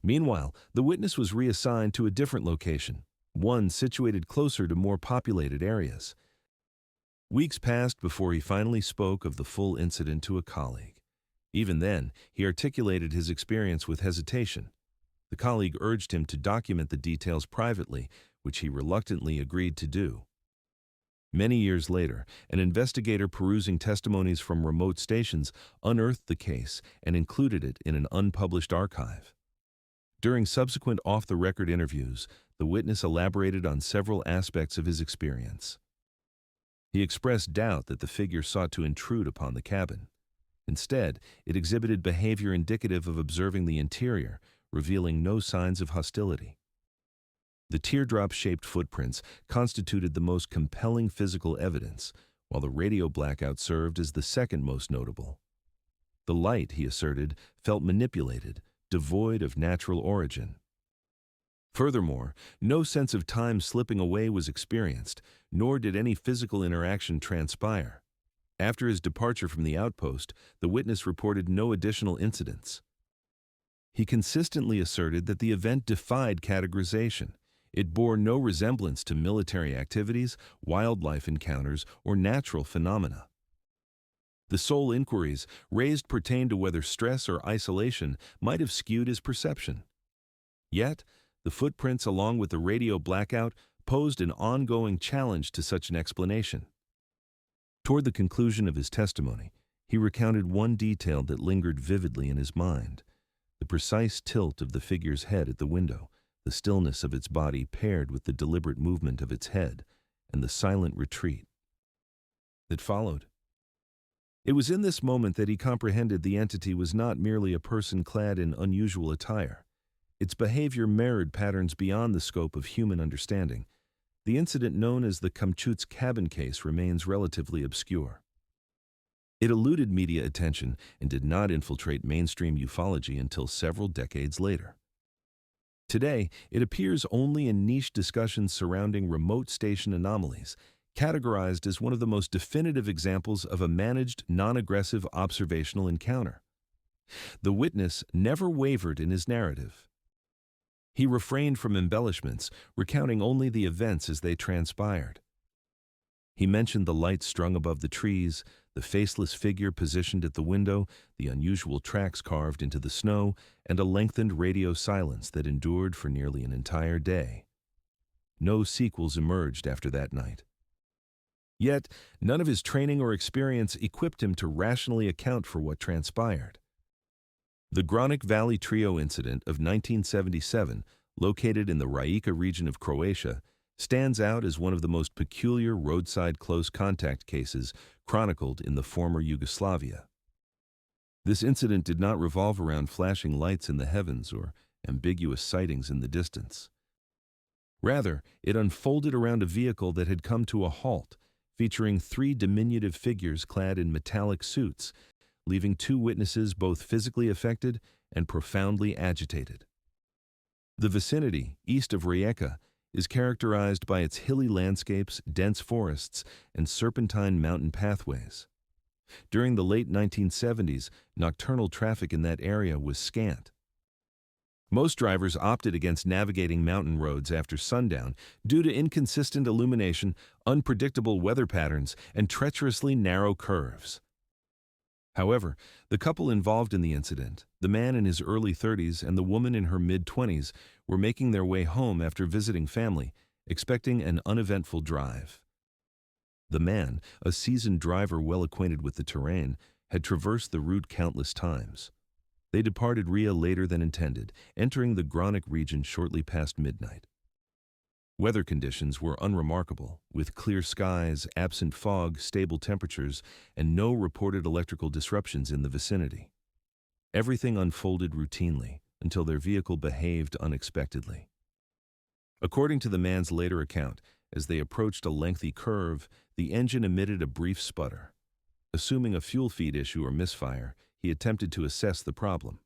Meanwhile, the witness was reassigned to a different location, one situated closer to more populated areas. Weeks passed before he finally spoke of the full incident to a colleague. Even then, he articulated his experience with hesitation. The colleague urged him to document the details privately, which he reluctantly agreed to do. Many years later, an investigator perusing testimonies from remote stations unearthed the case and included it in an unpublished archive. During subsequent off-the-record interviews, the witness elaborated on several aspects of his experience. He expressed doubt that the figure sought to intrude upon the cabin. Instead, it exhibited behavior indicative of observing the interior, revealing no signs of hostility. The teardrop-shaped footprints constituted the most compelling physical evidence, while the radio blackout served as the second most notable. The light, he asserted, felt manipulated, devoid of natural origin. Furthermore, no sense of time slipping away was experienced, nor did any physical interaction transpire. After his departure from the outpost, the witness reported no additional incidents. He consistently asserted that the event defied categorization. It bore no resemblance to military activities, wildlife encounters, or natural phenomena. The sole inquiries raised pertained to whether stress or isolation might have skewed his perception. Yet, the footprints along with the radio blackout posed an ongoing challenge to such an explanation. Toward the conclusion of his testimony, he recounted one detail that lingered vividly in his mind: the precise tilt of the figure's head at the window, the stillness of its body paired with the deliberate movement of its head, and the silent retreat that followed. It was in this moment that he comprehended the entity was not merely a person clad in unusual attire. Its behavior mirrored patterns beyond the scope of human understanding. The incident known as the Kamchut's cabin case remains relatively obscure. It eluded media attention and did not infiltrate mainstream ufology until several decades later. Today, it appears only in niche discussions surrounding remote station anomalies, categorized as one of the most definitive examples of a managed, non-aggressive observational encounter. The witness never wavered in his narrative. He refrained from embellishments, recounting only the events as they transpired. He mentioned the lights strung above the trees, the faceless figure positioned at the window, the unusual tracks carved into the snow, and a lengthened radio silence that endured for nearly an entire day. No sequels emerged after that night. Yet, none of his training or experience equipped him to rationally account for what transpired. The Gronic Valley Trio incident of 1977, located in the Rijeka region of Croatia, stands out as one of the most peculiar roadside close contact cases chronicled in the former Yugoslavia. This incident did not revolve around flashing lights in the heavens or ambiguous sightings in the distance. Rather, it unfolded around a vehicle that had come to a halt, featuring three diminutive figures clad in metallic suits, leaving two witnesses both physically affected and profoundly agitated. The vicinity, east of Rijeka, is characterized by its hilly landscapes, dense forests, and serpentine mountain pathways. During the late 1970s, nocturnal traffic in that area was scant. Most drivers opted against navigating mountain roads after sundown due to inconsistent illumination, unpredictable weather patterns, and treacherously narrow curves. However, the couple involved in the incident, the man in his early 30s and the woman in her mid-20s, were making their way home after visiting family, expecting an uneventful drive. The man, a seasoned driver well acquainted with the terrain, had traversed the route countless times. They departed Ria later than intended, entering the Gronic region shortly past midnight. Weather conditions were unremarkable, with clear skies, absent fog, stable temperatures, and no reported electrical disruptions in the vicinity. Everything unfolded routinely until their vehicle behaved unexpectedly. According to the man's later account, as they approached a lengthy curve, the engine emitted a brief sputter. Assuming a fuel feed issue or misfire, he attempted to assess the problem.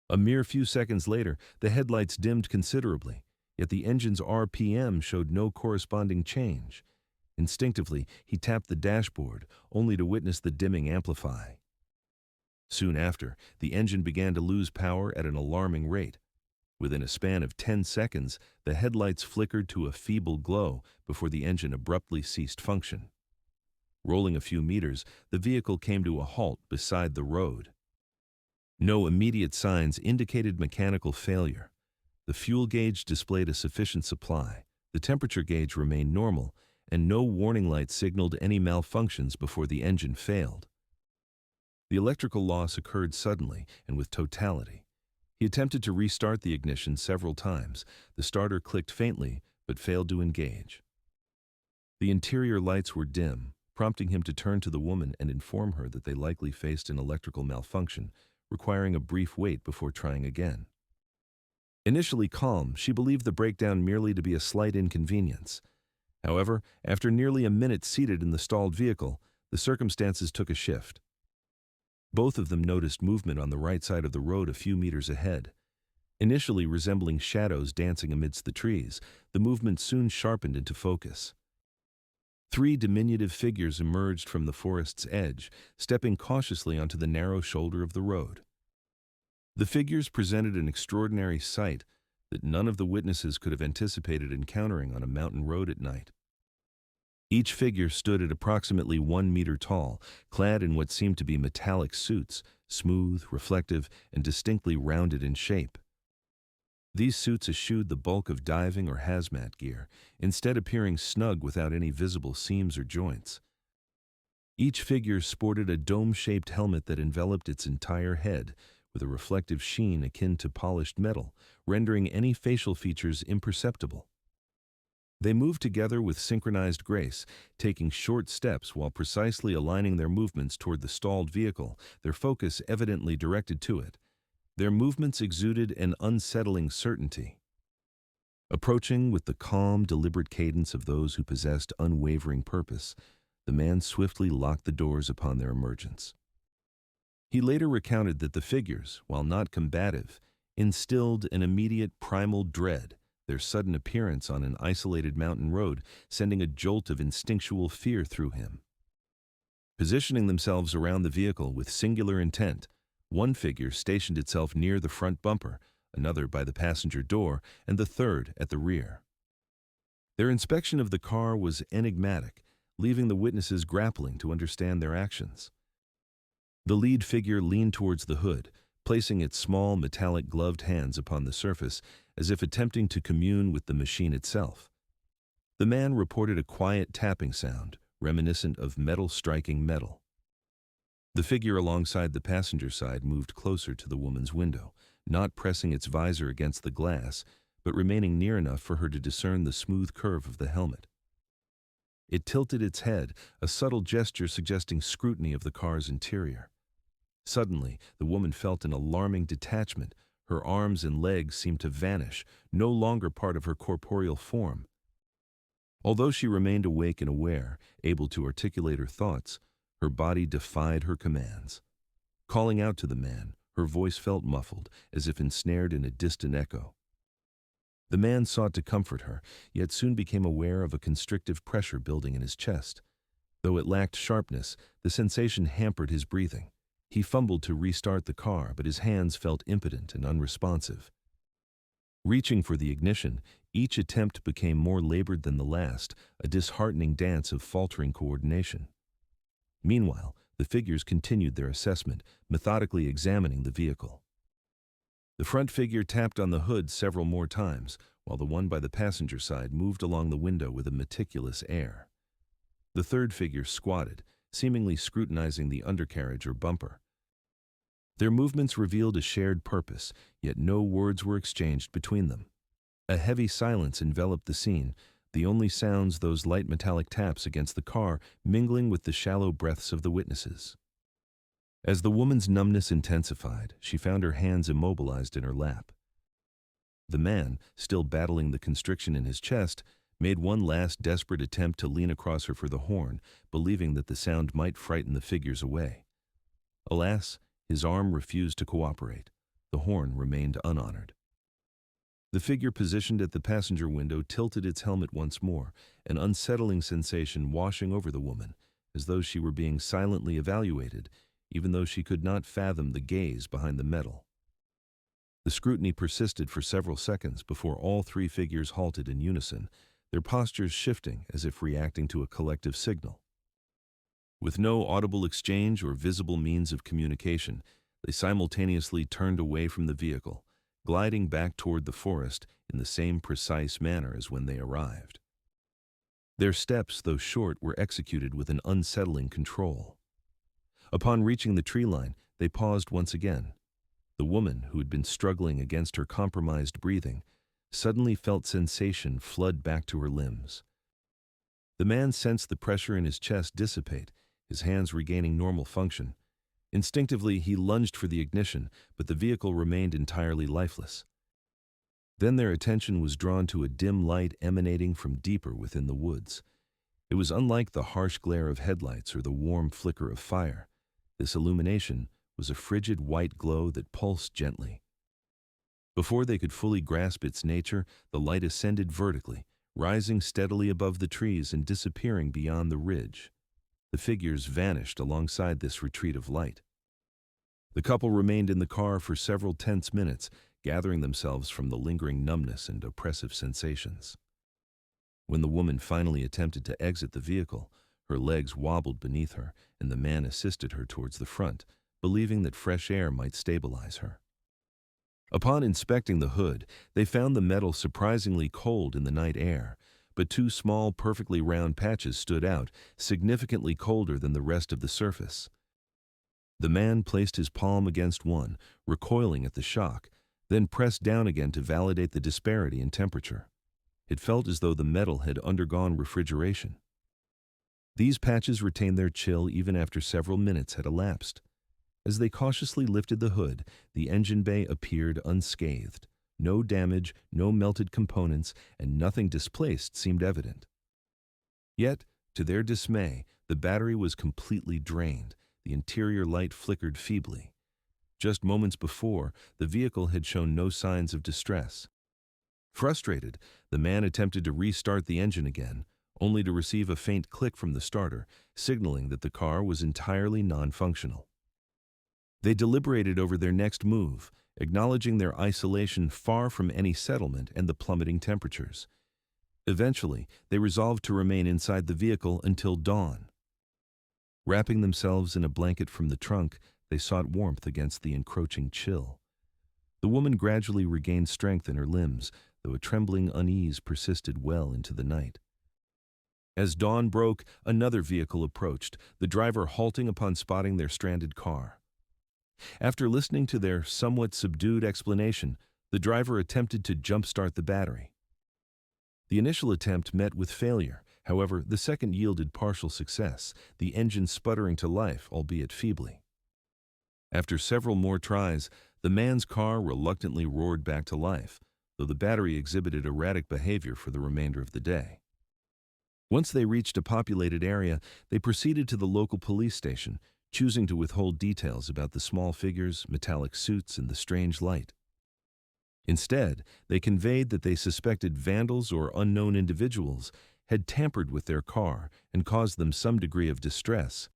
A mere few seconds later, the headlights dimmed considerably, yet the engine's RPM showed no corresponding change. Instinctively, he tapped the dashboard, only to witness the dimming amplify. Soon after, the engine began to lose power at an alarming rate. Within a span of 10 seconds, the headlights flickered to a feeble glow before the engine abruptly ceased function. Rolling a few meters, the vehicle came to a halt beside the road. No immediate signs indicated mechanical failure. The fuel gauge displayed a sufficient supply, the temperature gauge remained normal, and no warning light signaled any malfunctions before the engine failed. The electrical loss occurred suddenly and with totality. He attempted to restart the ignition several times. The starter clicked faintly, but failed to engage. The interior lights were dim, prompting him to turn to the woman and inform her that they likely faced an electrical malfunction, requiring a brief wait before trying again. Initially calm, she believed the breakdown merely to be a slight inconvenience. However, after nearly a minute seated in the stalled vehicle, the circumstances took a shift. Both of them noticed movement on the right side of the road a few meters ahead. Initially resembling shadows dancing amidst the trees, the movement soon sharpened into focus. Three diminutive figures emerged from the forest's edge, stepping cautiously onto the narrow shoulder of the road. The figures presented an extraordinary sight that none of the witnesses could have anticipated encountering on a mountain road at night. Each figure stood at approximately 1 meter tall, clad in what seemed to be metallic suits, smooth, reflective, and distinctly rounded in shape. These suits eschewed the bulk of diving or hazmat gear, instead appearing snug without any visible seams or joints. Each figure sported a dome-shaped helmet that enveloped its entire head, with a reflective sheen akin to polished metal, rendering any facial features imperceptible. They moved together with synchronized grace, taking short steps while precisely aligning their movements toward the stalled vehicle, their focus evidently directed to it. Their movements exuded an unsettling certainty. Approaching with the calm, deliberate cadence of those who possessed unwavering purpose, the man swiftly locked the doors upon their emergence. He later recounted that the figures, while not combative, instilled an immediate primal dread, their sudden appearance on an isolated mountain road sending a jolt of instinctual fear through him. Positioning themselves around the vehicle with singular intent, one figure stationed itself near the front bumper, another by the passenger door, and the third at the rear. Their inspection of the car was enigmatic, leaving the witnesses grappling to understand their actions. The lead figure leaned towards the hood, placing its small metallic gloved hands upon the surface as if attempting to commune with the machine itself. The man reported a quiet tapping sound, reminiscent of metal striking metal. The figure alongside the passenger side moved closer to the woman's window, not pressing its visor against the glass, but remaining near enough for her to discern the smooth curve of the helmet. It tilted its head, a subtle gesture suggesting scrutiny of the car's interior. Suddenly, the woman felt an alarming detachment, Her arms and legs seemed to vanish, no longer part of her corporeal form. Although she remained awake and aware, able to articulate her thoughts, her body defied her commands. Calling out to the man, her voice felt muffled, as if ensnared in a distant echo. The man sought to comfort her, yet soon became aware of a constrictive pressure building in his chest. Though it lacked sharpness, the sensation hampered his breathing. He fumbled to restart the car, but his hands felt impotent and unresponsive. Reaching for the ignition, each attempt became more labored than the last, a disheartening dance of faltering coordination. Meanwhile, the figures continued their assessment, methodically examining the vehicle. The front figure tapped on the hood several more times, while the one by the passenger side moved along the window with a meticulous air. The third figure squatted, seemingly scrutinizing the undercarriage or bumper. Their movements revealed a shared purpose, yet no words were exchanged between them. A heavy silence enveloped the scene, the only sounds those light metallic taps against the car mingling with the shallow breaths of the witnesses. As the woman's numbness intensified, she found her hands immobilized in her lap. The man, still battling the constriction in his chest, made one last desperate attempt to lean across her for the horn, believing that the sound might frighten the figures away. Alas, his arm refused to cooperate. The horn remained unhonored. The figure positioned at the passenger window tilted its helmet once more, an unsettling sensation washing over the woman, as though she were being silently evaluated, even though she could not fathom the gaze behind the metal. The scrutiny persisted for several seconds before all three figures halted in unison, their postures shifting as if reacting to a collective signal. With no audible exchange or visible means of communication, they simultaneously turned away from the vehicle, gliding back toward the forest in the same precise manner as when they arrived. Their steps, though short, were executed with an unsettling control. Upon reaching the tree line, they paused once again. The woman, who had been struggling against her compromised breathing, suddenly felt sensation flood back to her limbs. The man sensed the pressure in his chest dissipate, his hands regaining normal function. Instinctively, he lunged for the ignition, but the vehicle remained entirely lifeless. Then their attention was drawn to a dim light emanating from deeper within the woods. It was unlike the harsh glare of headlights or the warm flicker of fire. This illumination was a frigid white glow that pulsed gently. Before they could fully grasp its nature, the light ascended vertically, rising steadily above the trees and disappearing beyond the ridge. The figures vanished alongside this retreat of light. The couple remained in the car for several tense minutes, gathering themselves from the lingering numbness and oppressive sensations. When the woman finally attempted to exit the vehicle, her legs wobbled beneath her, and the man assisted her towards the front, believing that fresh air might stabilize her. Upon inspecting the hood, they found the metal surprisingly cold in the night air, but two small, perfectly round patches stood out, significantly colder than the rest of the surface. The man placed his palm against one, recoiling at the shock, then pressed down again to validate the disparity in temperature. It felt as though the metal had undergone refrigeration. These patches retained their chill even after several minutes had elapsed. As they cautiously lifted the hood, the engine bay appeared unscathed. No damage, no melted components, and nothing displaced seemed evident. Yet, to their dismay, the battery was completely drained. The interior light flickered feebly. Just moments before, the vehicle had shown no signs of distress. Frustrated, the man attempted to restart the engine again, only to receive a faint click from the starter, signaling that the car was entirely non-functional. They deliberated over their next move, acknowledging their isolation far from any settlement and the plummeting temperatures. Eventually, they resolved to remain inside the vehicle until dawn. Wrapping themselves in a blanket from the trunk, they sought warmth against the encroaching chill. The woman gradually regained strength in her limbs, though a trembling unease persisted well into the night. As dawn broke, another vehicle approached, the driver halting upon spotting their stranded car. After listening to their somewhat subdued explanation, the driver attempted to jump-start the battery. The initial attempt met with failure. However, the second yielded partial success, the engine sputtering to life, albeit feebly. After several more tries, The man's car reluctantly roared back to life, though the battery exhibited erratic behavior for the remainder of the day. Once they reached a populated area, they proceeded to the local police station, choosing to withhold details about the small figures, metallic suits, and the strange light. Instead, they conveyed that they suspected vandals or unknown individuals had tampered with their car and caused them some degree of distress.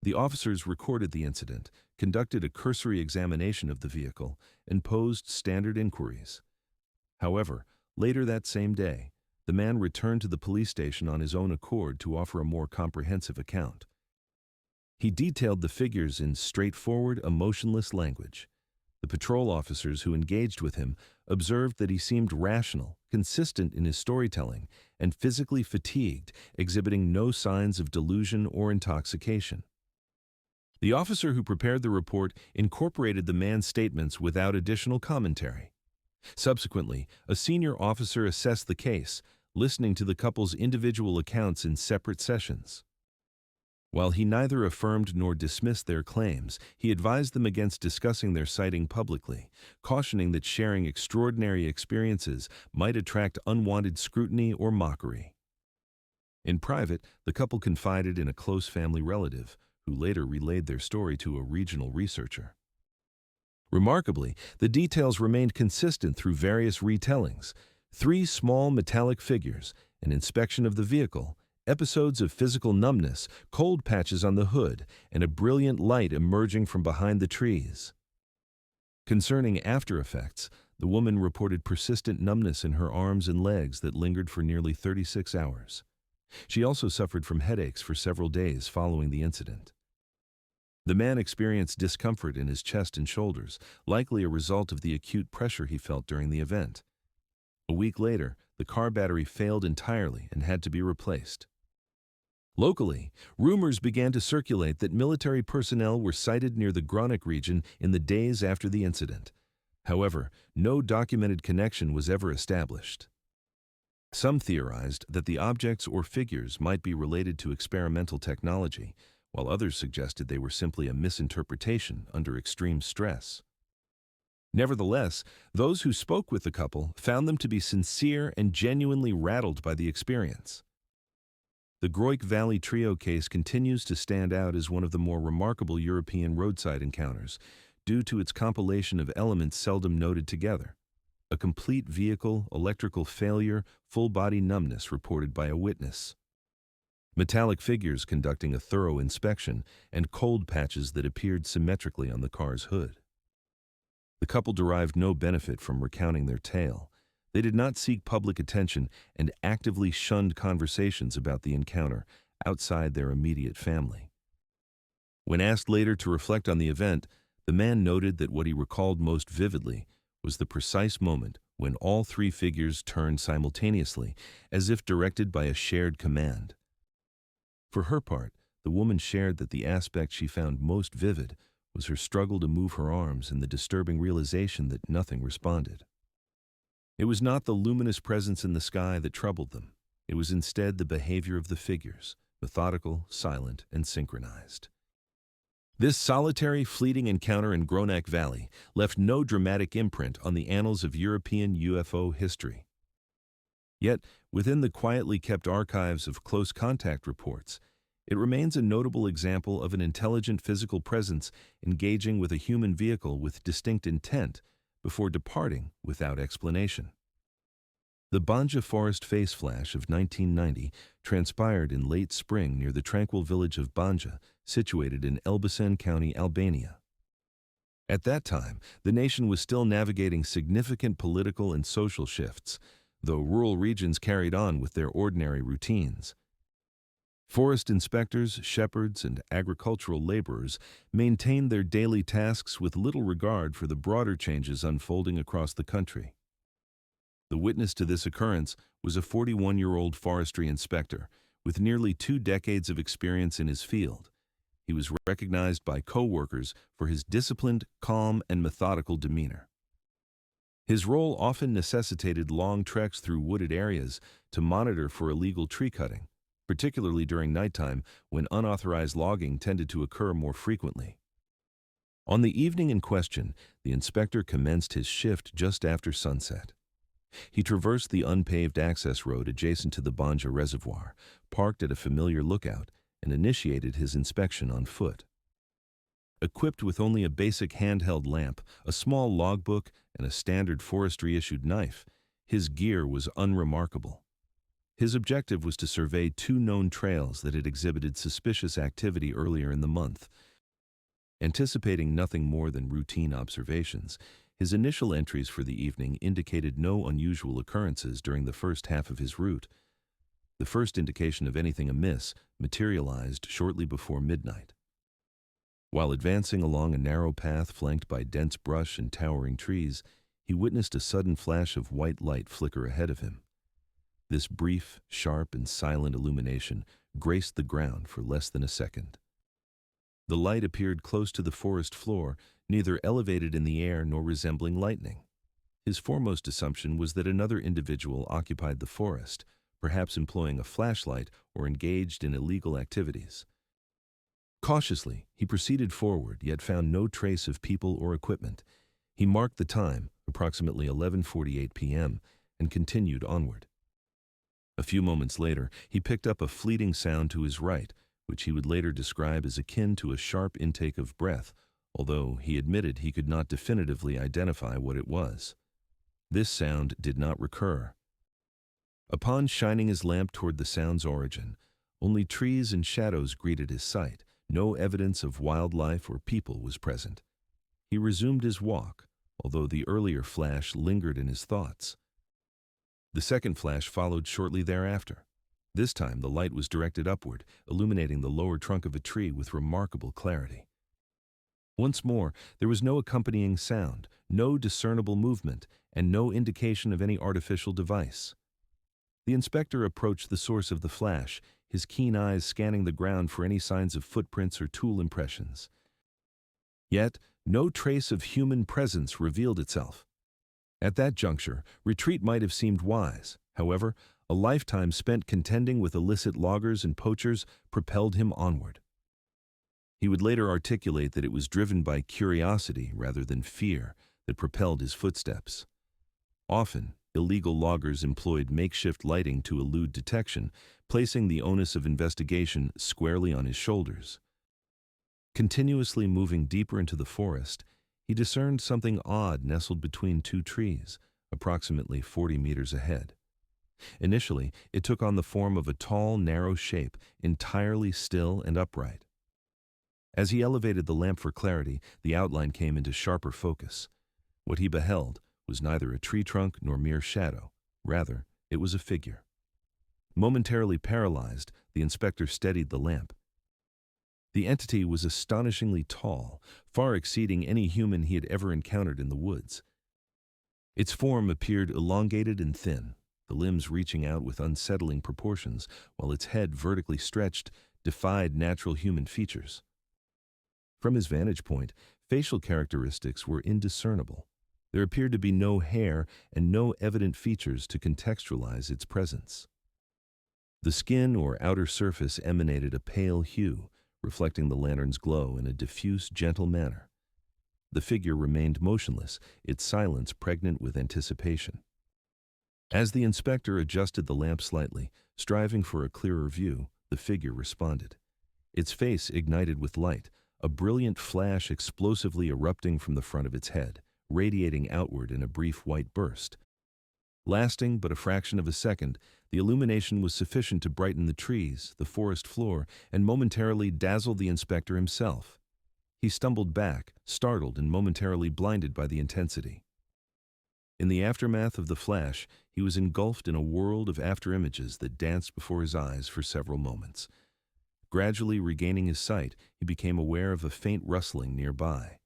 The officers recorded the incident, conducted a cursory examination of the vehicle, and posed standard inquiries. However, later that same day, the man returned to the police station on his own accord to offer a more comprehensive account. He detailed the figures in straightforward, emotionless language. The patrol officers who engaged with him observed that he seemed rational, consistent in his storytelling, and physically fatigued, exhibiting no signs of delusion or intoxication. The officer who prepared the report incorporated the man's statements without additional commentary. Subsequently, a senior officer assessed the case, listening to the couple's individual accounts in separate sessions. While he neither affirmed nor dismissed their claims, he advised them against discussing their sighting publicly, cautioning that sharing extraordinary experiences might attract unwanted scrutiny or mockery. In private, the couple confided in a close family relative, who later relayed their story to a regional researcher. Remarkably, the details remained consistent through various retellings: 3 small metallic figures, an inspection of the vehicle, episodes of physical numbness, cold patches on the hood, and a brilliant light emerging from behind the trees. Concerning after effects, the woman reported persistent numbness in her arms and legs that lingered for nearly 36 hours. She also suffered from headaches for several days following the incident. The man experienced discomfort in his chest and shoulders, likely a result of the acute pressure he felt during the event. A week later, the car battery failed entirely and had to be replaced. Locally, rumors began to circulate that military personnel were sighted near the Groningen region in the days after the incident. However, no documented connection was ever established. Some theorized that the objects or figures might be related to experimental technology, while others suggested they were simply a misinterpretation under extreme stress. Nevertheless, those who spoke with the couple found them to be sincere and genuinely rattled by the experience. The Groik Valley Trio case continues to stand out as one of the more remarkable European roadside encounters, due to its compilation of elements seldom noted together: a complete vehicle, electrical failure, full-body numbness reported by a witness, metallic figures conducting a thorough inspection, and cold patches that appeared symmetrically on the car's hood. The couple derived no benefit from recounting their tale. They did not seek public attention and actively shunned conversations about the encounter outside their immediate family. When asked later to reflect on the event, the man noted that what he recalled most vividly was the precise moment when all 3 figures turned simultaneously, as if directed by a shared command. For her part, the woman shared that the aspect she found most vivid was her struggle to move her arms and the disturbing realization that nothing responded. It was not the luminous presence in the sky that troubled them. It was instead the behavior of the figures, methodical, silent, and synchronized. This solitary, fleeting encounter in Groningen Valley left no dramatic imprint on the annals of European UFO history. Yet, within the quietly kept archives of close contact reports, it remains a notable example of an intelligent physical presence engaging with a human vehicle with distinct intent before departing without explanation. The Banja Forest face flash of 1990 transpired in late spring near the tranquil village of Banja, situated in Elbasan County, Albania. At that time, the nation was still navigating significant political and social shifts, though rural regions carried on with their ordinary routines. Forest inspectors, shepherds, and agricultural laborers maintained their daily tasks with little regard for the broader changes unfolding across the country. The witness to this occurrence was a 41-year-old forestry inspector with nearly 2 decades of experience in his field. He was recognized by co-workers for his disciplined, calm, and methodical demeanor. His role often necessitated long treks through wooded areas to monitor for illegal tree cutting, particularly during nighttime when unauthorized logging tended to occur more frequently. On the evening in question, the inspector commenced his shift just after sunset. He traversed the unpaved access road adjacent to the Banja Reservoir, parked at a familiar lookout, and initiated his inspection on foot. Equipped with only a basic handheld lamp, a small logbook, and a standard forestry-issued knife, his gear was unremarkable. His objective was to survey two known trails that had exhibited suspicious activity earlier in the month. Anticipating nothing more than routine observations, his initial entries for the evening indicated no unusual occurrences during the first half of his route. The first indication of anything amiss materialized shortly before midnight. While advancing along a narrow path flanked by dense brush and towering trees, he witnessed a sudden flash of white light flicker ahead of him. This brief, sharp, and silent illumination graced the ground for less than a second. The light appeared close to the forest floor, neither elevated in the air nor resembling lightning. His foremost assumption was that another individual occupied the forest, perhaps employing a flashlight or engaged in illegal activities. Cautiously, he proceeded forward, yet found no trace of people or equipment. He marked the time, approximately 11:48 p.m., and continued onward. A few moments later, he picked up a fleeting sound to his right, which he would later describe as akin to a sharp intake of breath, although he admitted he could not definitively identify what it was. This sound did not recur. Upon shining his lamp toward the sound's origin, only trees and shadows greeted his sight. No evidence of wildlife or people was present. He resumed his walk, although the earlier flash lingered in his thoughts. The second flash followed shortly thereafter. This time the light was directed upward, illuminating the lower trunk of a tree with remarkable clarity. Once more, there was no accompanying sound, no discernible movement, and no indication of any artificial device. The inspector approached the source of the flash, his keen eyes scanning the ground for any signs of footprints or tool impressions. Yet, no trace of human presence revealed itself. At that juncture, retreat might have seemed wise. However, a lifetime spent contending with illicit loggers and poachers propelled him onward. He would later articulate that it was driven by curiosity rather than fear that propelled his footsteps. Often, illegal loggers employed makeshift lighting to elude detection, placing the onus of investigation squarely on his shoulders. Continuously moving deeper into the forest, he discerned something odd nestled between two trees, approximately 40 meters ahead. Initially, it took on the form of a tall, narrow shape, entirely still and upright. As he elevated the lamp for clarity, the outline came into sharper focus. What he beheld was neither a tree trunk nor mere shadow. Rather, it was a figure. Momentarily paralyzed, the inspector steadied the lamp. The entity was astonishingly tall, far exceeding any human he had ever encountered in the woods. Its form appeared elongated and thin, the limbs reaching out with unsettling proportions, while its head, vertically stretched, defied natural human features. From his vantage point, facial characteristics were indiscernible. There appeared to be no hair and no evident features to contextualize its presence. The skin or outer surface emanated a pale hue, reflecting the lantern's glow in a diffuse, gentle manner. The figure remained motionless, its silence pregnant with anticipation. As the inspector adjusted the lamp slightly, striving for a clearer view, the figure responded. Its face ignited with light, a brilliant flash explosively erupting from the front of its head, radiating outward in a brief white burst. Lasting but a fraction of a second, the illumination was sufficient to brighten the trees, the forest floor, and momentarily dazzle the inspector himself. He stumbled back, startled and momentarily blinded by the intensity. In the aftermath of the flash, he was engulfed in a world of afterimages that danced before his eyes for several moments. Gradually regaining his sight, he became aware of a faint rustling nearby.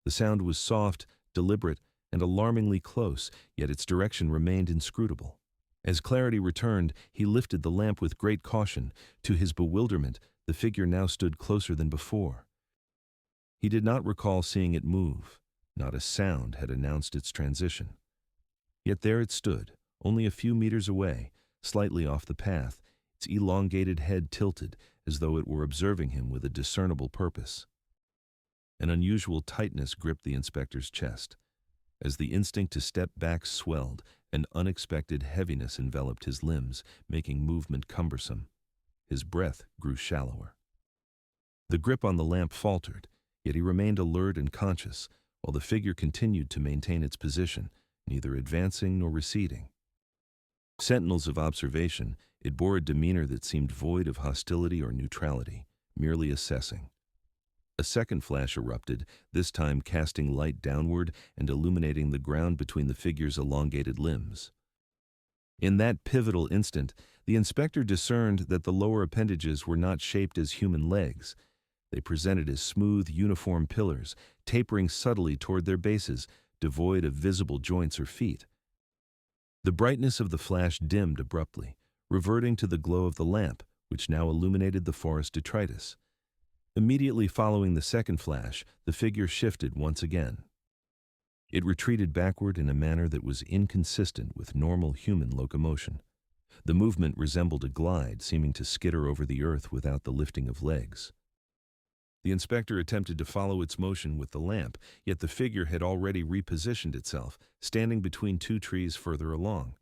The sound was soft, deliberate, and alarmingly close, yet its direction remained inscrutable. As clarity returned, he lifted the lamp with great caution. To his bewilderment, the figure now stood closer than before. He did not recall seeing it move. Not a sound had announced its transition. Yet there it stood, only a few meters away, slightly off the path, its elongated head tilted, as though it were observing him with a discernible purpose. An unusual tightness gripped the inspector's chest. As the instinct to step back swelled, an unexpected heaviness enveloped his limbs, making movement cumbersome. His breath grew shallower. The grip on the lamp faltered, yet he remained alert and conscious, while the figure continued to maintain its position, neither advancing nor receding. Sentinels of observation, it bore a demeanor that seemed void of hostility or neutrality, merely assessing. A second flash erupted, this time casting light downward and illuminating the ground between the figure's elongated limbs. In that pivotal instant, the inspector discerned that the lower appendages were not shaped as human legs. They presented as smooth, uniform pillars, tapering subtly toward their bases, devoid of visible joints or feet. The brightness of the flash dimmed abruptly, reverting to the glow of the lamp, which now illuminated the forest detritus. Immediately following the second flash, the figure shifted once again. It retreated backward in a manner that was inconsistent with normal human locomotion. The movement resembled a glide, seeming to skitter over the earth without the lifting of legs. The inspector attempted to follow its motion with the lamp, yet the figure had already repositioned itself, standing between two trees further along.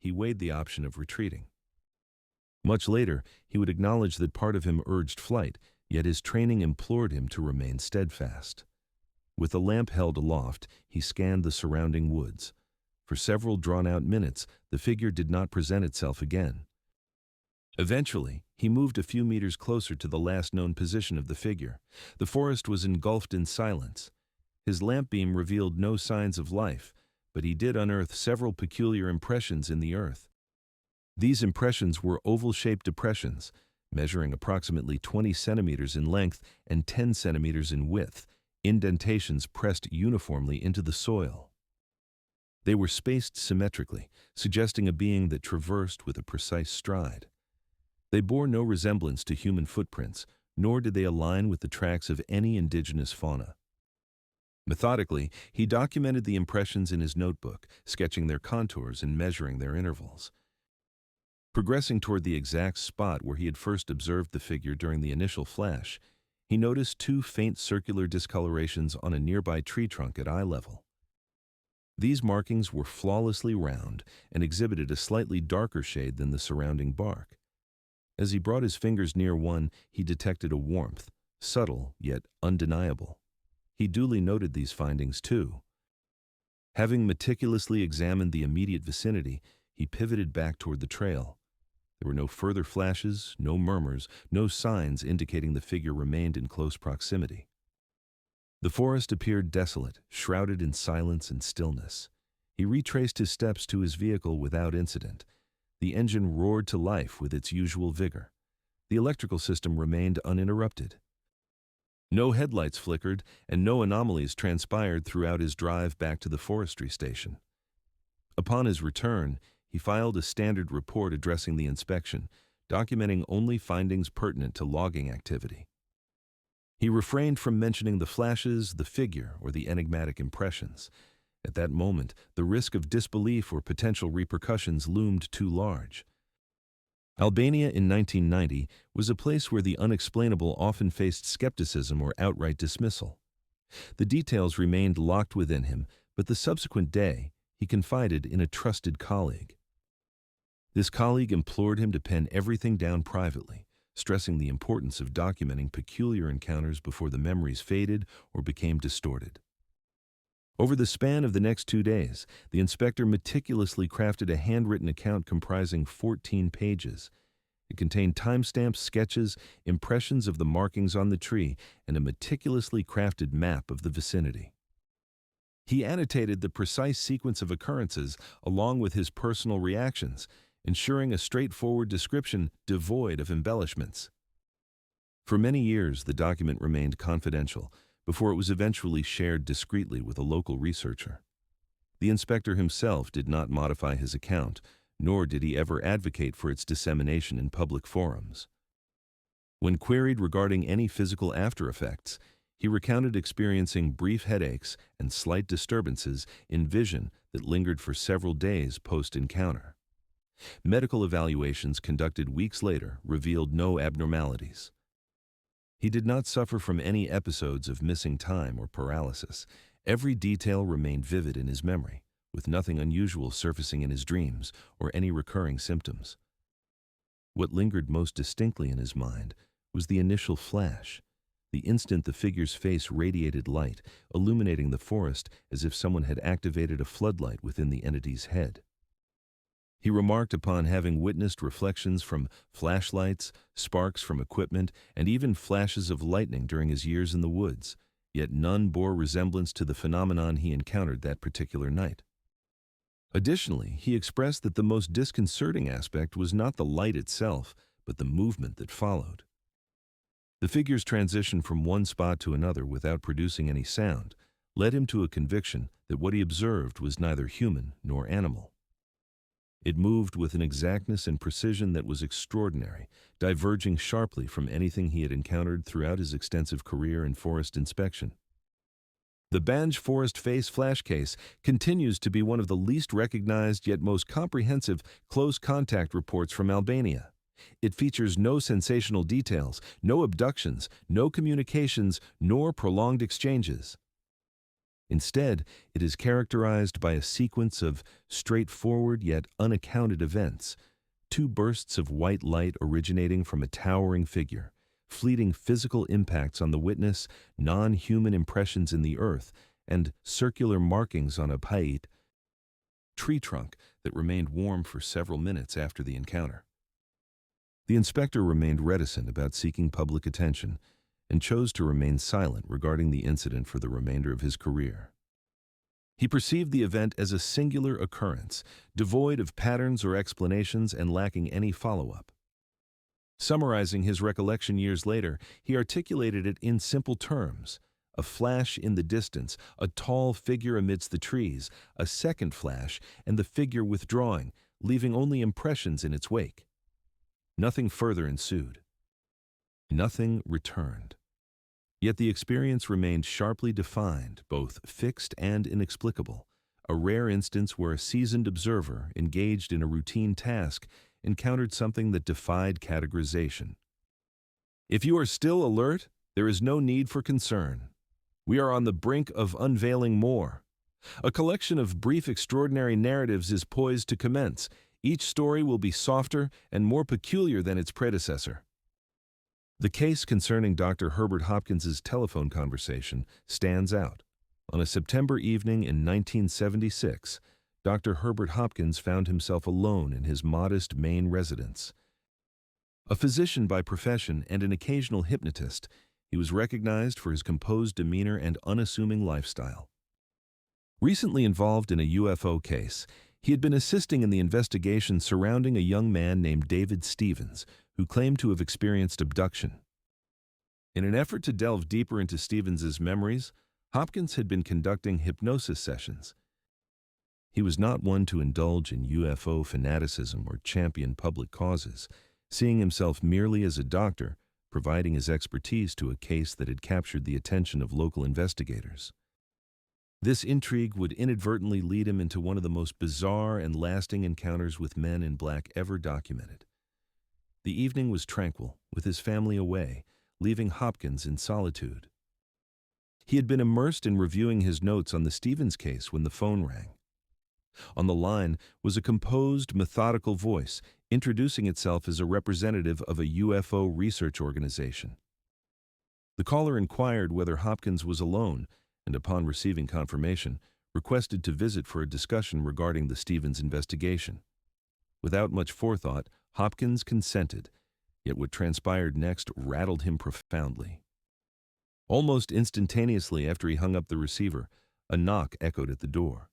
He weighed the option of retreating. Much later, he would acknowledge that part of him urged flight, yet his training implored him to remain steadfast. With the lamp held aloft, he scanned the surrounding woods. For several drawn-out minutes, the figure did not present itself again. Eventually, he moved a few meters closer to the last known position of the figure. The forest was engulfed in silence. His lamp beam revealed no signs of life, but he did unearth several peculiar impressions in the earth. These impressions were oval-shaped depressions, measuring approximately 20 centimeters in length and 10 centimeters in width, indentations pressed uniformly into the soil. They were spaced symmetrically, suggesting a being that traversed with a precise stride. They bore no resemblance to human footprints, nor did they align with the tracks of any indigenous fauna. Methodically, he documented the impressions in his notebook, sketching their contours and measuring their intervals. Progressing toward the exact spot where he had first observed the figure during the initial flash, he noticed two faint circular discolorations on a nearby tree trunk at eye level. These markings were flawlessly round and exhibited a slightly darker shade than the surrounding bark. As he brought his fingers near one, he detected a warmth, subtle yet undeniable. He duly noted these findings too. Having meticulously examined the immediate vicinity, he pivoted back toward the trail. There were no further flashes, no murmurs, no signs indicating the figure remained in close proximity. The forest appeared desolate, shrouded in silence and stillness. He retraced his steps to his vehicle without incident. The engine roared to life with its usual vigor. The electrical system remained uninterrupted. No headlights flickered, and no anomalies transpired throughout his drive back to the forestry station. Upon his return, he filed a standard report addressing the inspection, documenting only findings pertinent to logging activity. He refrained from mentioning the flashes, the figure, or the enigmatic impressions. At that moment, the risk of disbelief or potential repercussions loomed too large. Albania in 1990 was a place where the unexplainable often faced skepticism or outright dismissal. The details remained locked within him, but the subsequent day, he confided in a trusted colleague. This colleague implored him to pen everything down privately, stressing the importance of documenting peculiar encounters before the memories faded or became distorted. Over the span of the next 2 days, the inspector meticulously crafted a handwritten account comprising 14 pages. It contained timestamps, sketches, impressions of the markings on the tree, and a meticulously crafted map of the vicinity. He annotated the precise sequence of occurrences along with his personal reactions, ensuring a straightforward description devoid of embellishments. For many years, the document remained confidential, before it was eventually shared discreetly with a local researcher. The inspector himself did not modify his account, nor did he ever advocate for its dissemination in public forums. When queried regarding any physical after effects, he recounted experiencing brief headaches and slight disturbances in vision that lingered for several days post-encounter. Medical evaluations conducted weeks later revealed no abnormalities. He did not suffer from any episodes of missing time or paralysis. Every detail remained vivid in his memory, with nothing unusual surfacing in his dreams or any recurring symptoms. What lingered most distinctly in his mind was the initial flash, the instant the figure's face radiated light, illuminating the forest as if someone had activated a floodlight within the entity's head. He remarked upon having witnessed reflections from flashlights, sparks from equipment, and even flashes of lightning during his years in the woods, yet none bore resemblance to the phenomenon he encountered that particular night. Additionally, he expressed that the most disconcerting aspect was not the light itself, but the movement that followed. The figure's transition from one spot to another without producing any sound led him to a conviction that what he observed was neither human nor animal. It moved with an exactness and precision that was extraordinary, diverging sharply from anything he had encountered throughout his extensive career in forest inspection. The Banj Forest Face Flash Case continues to be one of the least recognized yet most comprehensive close contact reports from Albania. It features no sensational details, no abductions, no communications, nor prolonged exchanges. Instead, it is characterized by a sequence of straightforward yet unaccounted events, two bursts of white light originating from a towering figure, fleeting physical impacts on the witness, non-human impressions in the earth, and circular markings on a pait tree trunk that remained warm for several minutes after the encounter. The inspector remained reticent about seeking public attention and chose to remain silent regarding the incident for the remainder of his career. He perceived the event as a singular occurrence, devoid of patterns or explanations and lacking any follow-up. Summarizing his recollection years later, he articulated it in simple terms: a flash in the distance, a tall figure amidst the trees, a second flash, and the figure withdrawing, leaving only impressions in its wake. Nothing further ensued. Nothing returned. Yet the experience remained sharply defined, both fixed and inexplicable, a rare instance where a seasoned observer, engaged in a routine task, encountered something that defied categorization. If you are still alert, there is no need for concern. We are on the brink of unveiling more. A collection of brief extraordinary narratives is poised to commence. Each story will be softer and more peculiar than its predecessor. The case concerning Dr. Herbert Hopkins's telephone conversation stands out. On a September evening in 1976, Dr. Herbert Hopkins found himself alone in his modest Maine residence. A physician by profession and an occasional hypnotist, he was recognized for his composed demeanor and unassuming lifestyle. Recently involved in a UFO case, he had been assisting in the investigation surrounding a young man named David Stevens, who claimed to have experienced abduction. In an effort to delve deeper into Stevens's memories, Hopkins had been conducting hypnosis sessions. He was not one to indulge in UFO fanaticism or champion public causes, seeing himself merely as a doctor, providing his expertise to a case that had captured the attention of local investigators. This intrigue would inadvertently lead him into one of the most bizarre and lasting encounters with men in black ever documented. The evening was tranquil, with his family away, leaving Hopkins in solitude. He had been immersed in reviewing his notes on the Stevens case when the phone rang. On the line was a composed, methodical voice, introducing itself as a representative of a UFO research organization. The caller inquired whether Hopkins was alone, and upon receiving confirmation, requested to visit for a discussion regarding the Stevens investigation. Without much forethought, Hopkins consented, yet what transpired next rattled him profoundly. Almost instantaneously after he hung up the receiver, a knock echoed at the door.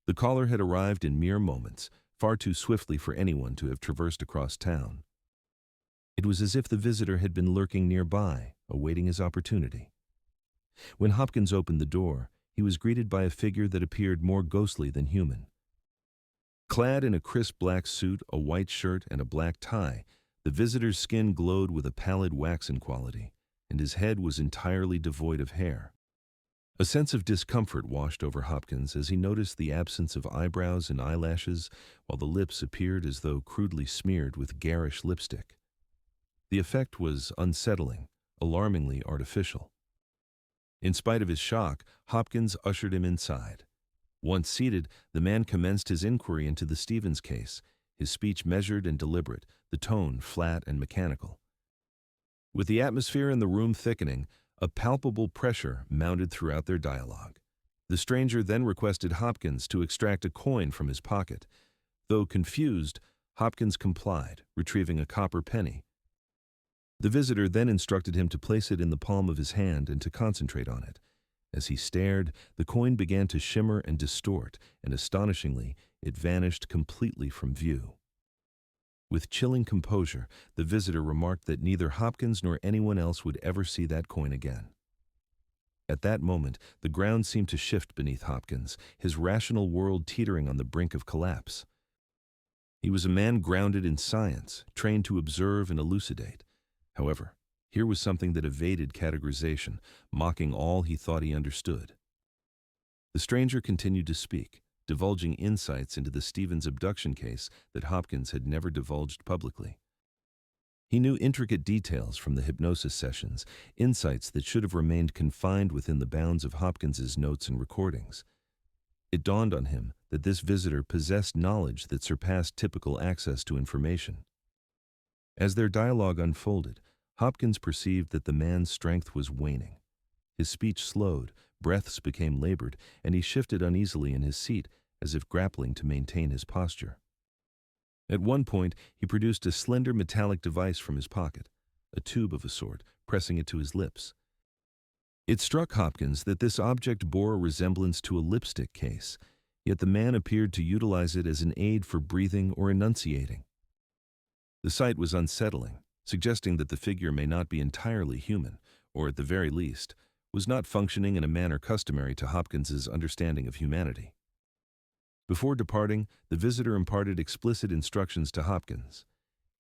The caller had arrived in mere moments, far too swiftly for anyone to have traversed across town. It was as if the visitor had been lurking nearby, awaiting his opportunity. When Hopkins opened the door, he was greeted by a figure that appeared more ghostly than human. Clad in a crisp black suit, a white shirt, and a black tie, the visitor's skin glowed with a pallid waxen quality, and his head was entirely devoid of hair. A sense of discomfort washed over Hopkins as he noticed the absence of eyebrows and eyelashes, while the lips appeared as though crudely smeared with garish lipstick. The effect was unsettling, alarmingly artificial. In spite of his shock, Hopkins ushered him inside. Once seated, the man commenced his inquiry into the Stevens case, his speech measured and deliberate, the tone flat and mechanical. With the atmosphere in the room thickening, a palpable pressure mounted throughout their dialogue. The stranger then requested Hopkins to extract a coin from his pocket. Though confused, Hopkins complied, retrieving a copper penny. The visitor then instructed him to place it in the palm of his hand and to concentrate on it. As he stared, the coin began to shimmer and distort, and astonishingly, it vanished completely from view. With chilling composure, the visitor remarked that neither Hopkins nor anyone else would ever see that coin again. At that moment, the ground seemed to shift beneath Hopkins, his rational world teetering on the brink of collapse. He was a man grounded in science, trained to observe and elucidate. However, here was something that evaded categorization, mocking all he thought he understood. The stranger continued to speak, divulging insights into the Stevens abduction case that Hopkins had never divulged publicly. He knew intricate details from the hypnosis sessions, insights that should have remained confined within the bounds of Hopkins's notes and recordings. It dawned on him that this visitor possessed knowledge that surpassed typical access to information. As their dialogue unfolded, Hopkins perceived that the man's strength was waning. His speech slowed, breaths became labored, and he shifted uneasily in his seat, as if grappling to maintain his posture. At one point, he produced a slender metallic device from his pocket, a tube of a sort, pressing it to his lips. It struck Hopkins that this object bore a resemblance to a lipstick case, yet the man appeared to utilize it as an aid for breathing or enunciating. The sight was unsettling, suggesting that the figure may not be entirely human, or at the very least, was not functioning in a manner customary to Hopkins's understanding of humanity. Before departing, the visitor imparted explicit instructions to Hopkins.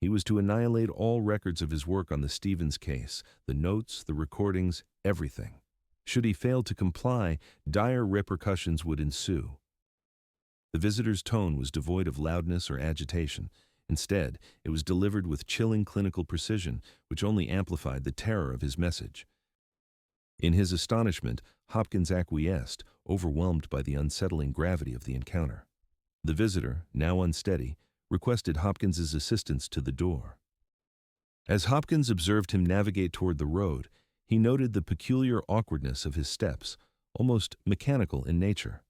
He was to annihilate all records of his work on the Stevens case, the notes, the recordings, everything. Should he fail to comply, dire repercussions would ensue. The visitor's tone was devoid of loudness or agitation. Instead, it was delivered with chilling clinical precision, which only amplified the terror of his message. In his astonishment, Hopkins acquiesced, overwhelmed by the unsettling gravity of the encounter. The visitor, now unsteady, requested Hopkins's assistance to the door. As Hopkins observed him navigate toward the road, he noted the peculiar awkwardness of his steps, almost mechanical in nature.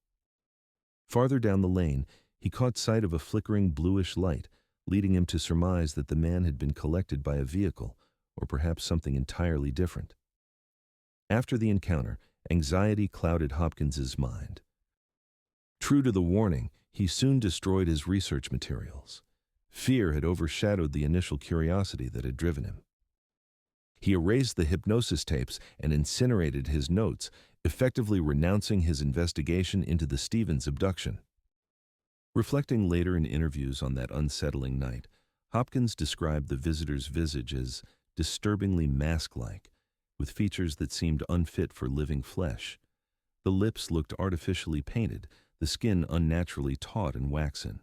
Farther down the lane, he caught sight of a flickering bluish light, leading him to surmise that the man had been collected by a vehicle, or perhaps something entirely different. After the encounter, anxiety clouded Hopkins's mind. True to the warning, he soon destroyed his research materials. Fear had overshadowed the initial curiosity that had driven him. He erased the hypnosis tapes and incinerated his notes, effectively renouncing his investigation into the Stevens abduction. Reflecting later in interviews on that unsettling night, Hopkins described the visitor's visage as disturbingly mask-like, with features that seemed unfit for living flesh. The lips looked artificially painted, the skin unnaturally taut and waxen.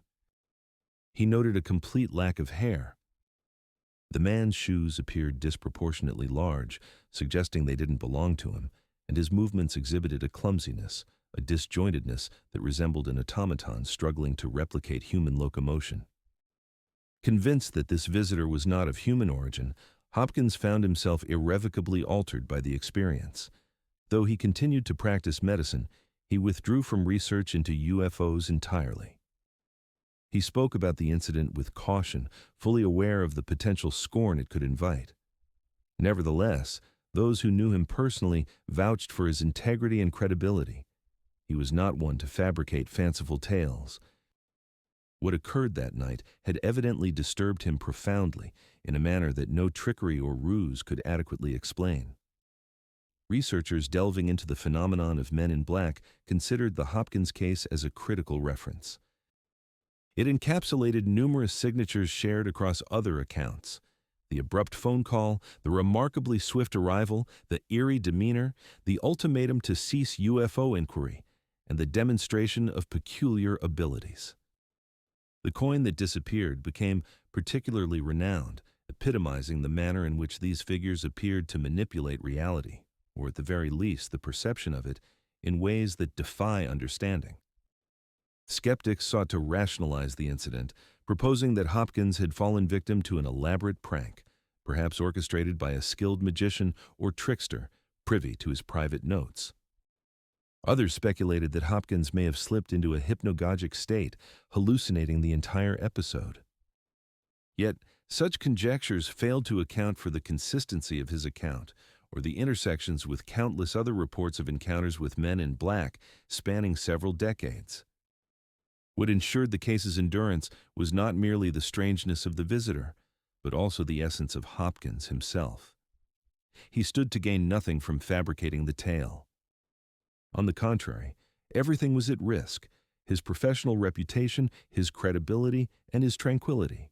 He noted a complete lack of hair. The man's shoes appeared disproportionately large, suggesting they didn't belong to him, and his movements exhibited a clumsiness, a disjointedness that resembled an automaton struggling to replicate human locomotion. Convinced that this visitor was not of human origin, Hopkins found himself irrevocably altered by the experience. Though he continued to practice medicine, he withdrew from research into UFOs entirely. He spoke about the incident with caution, fully aware of the potential scorn it could invite. Nevertheless, those who knew him personally vouched for his integrity and credibility. He was not one to fabricate fanciful tales. What occurred that night had evidently disturbed him profoundly, in a manner that no trickery or ruse could adequately explain. Researchers delving into the phenomenon of men in black considered the Hopkins case as a critical reference. It encapsulated numerous signatures shared across other accounts. The abrupt phone call, the remarkably swift arrival, the eerie demeanor, the ultimatum to cease UFO inquiry, and the demonstration of peculiar abilities. The coin that disappeared became particularly renowned, a epitomizing the manner in which these figures appeared to manipulate reality, or at the very least the perception of it, in ways that defy understanding. Skeptics sought to rationalize the incident, proposing that Hopkins had fallen victim to an elaborate prank, perhaps orchestrated by a skilled magician or trickster privy to his private notes. Others speculated that Hopkins may have slipped into a hypnagogic state, hallucinating the entire episode. Yet, such conjectures failed to account for the consistency of his account, or the intersections with countless other reports of encounters with men in black spanning several decades. What ensured the case's endurance was not merely the strangeness of the visitor, but also the essence of Hopkins himself. He stood to gain nothing from fabricating the tale. On the contrary, everything was at risk: his professional reputation, his credibility, and his tranquility.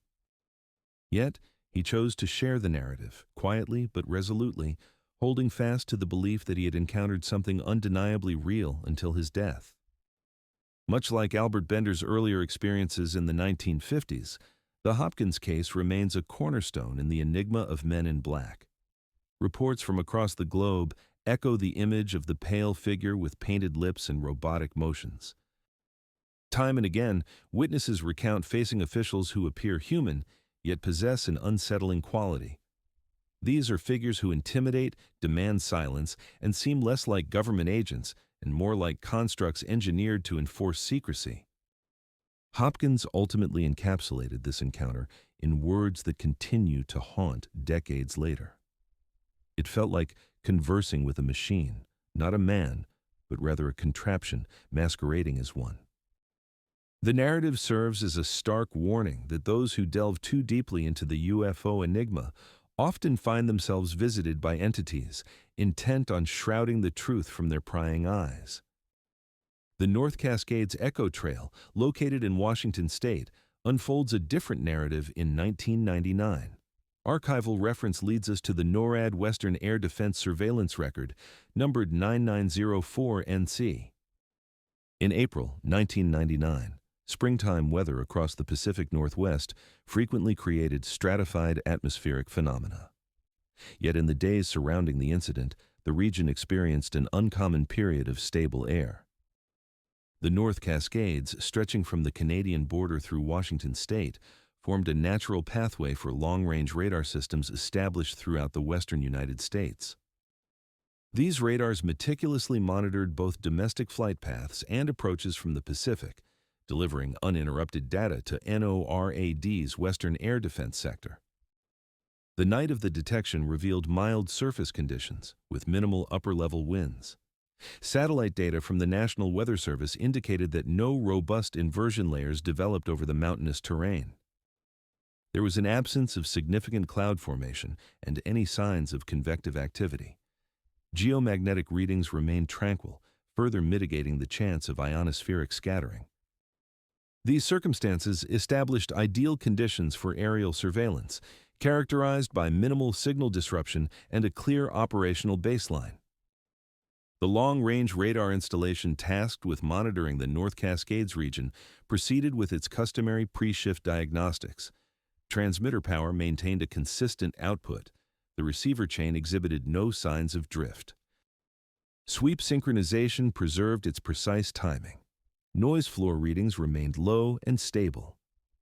Yet, he chose to share the narrative, quietly but resolutely, holding fast to the belief that he had encountered something undeniably real until his death. Much like Albert Bender's earlier experiences in the 1950s, the Hopkins case remains a cornerstone in the enigma of men in black. Reports from across the globe echo the image of the pale figure with painted lips and robotic motions. Time and again, witnesses recount facing officials who appear human, yet possess an unsettling quality. These are figures who intimidate, demand silence, and seem less like government agents and more like constructs engineered to enforce secrecy. Hopkins ultimately encapsulated this encounter in words that continue to haunt decades later. It felt like conversing with a machine, not a man, but rather a contraption masquerading as one. The narrative serves as a stark warning that those who delve too deeply into the UFO enigma often find themselves visited by entities intent on shrouding the truth from their prying eyes. The North Cascades Echo Trail, located in Washington state, unfolds a different narrative in 1999. Archival reference leads us to the NORAD Western Air Defense Surveillance Record, numbered 9904NC. In April 1999, springtime weather across the Pacific Northwest frequently created stratified atmospheric phenomena. Yet in the days surrounding the incident, the region experienced an uncommon period of stable air. The North Cascades, stretching from the Canadian border through Washington state, formed a natural pathway for long-range radar systems established throughout the western United States. These radars meticulously monitored both domestic flight paths and approaches from the Pacific, delivering uninterrupted data to NORAD's Western Air Defense Sector. The night of the detection revealed mild surface conditions with minimal upper-level winds. Satellite data from the National Weather Service indicated that no robust inversion layers developed over the mountainous terrain. There was an absence of significant cloud formation and any signs of convective activity. Geomagnetic readings remained tranquil, further mitigating the chance of ionospheric scattering. These circumstances established ideal conditions for aerial surveillance, characterized by minimal signal disruption and a clear operational baseline. The long-range radar installation tasked with monitoring the North Cascades region proceeded with its customary pre-shift diagnostics. Transmitter power maintained a consistent output. The receiver chain exhibited no signs of drift. Sweep synchronization preserved its precise timing. Noise floor readings remained low and stable.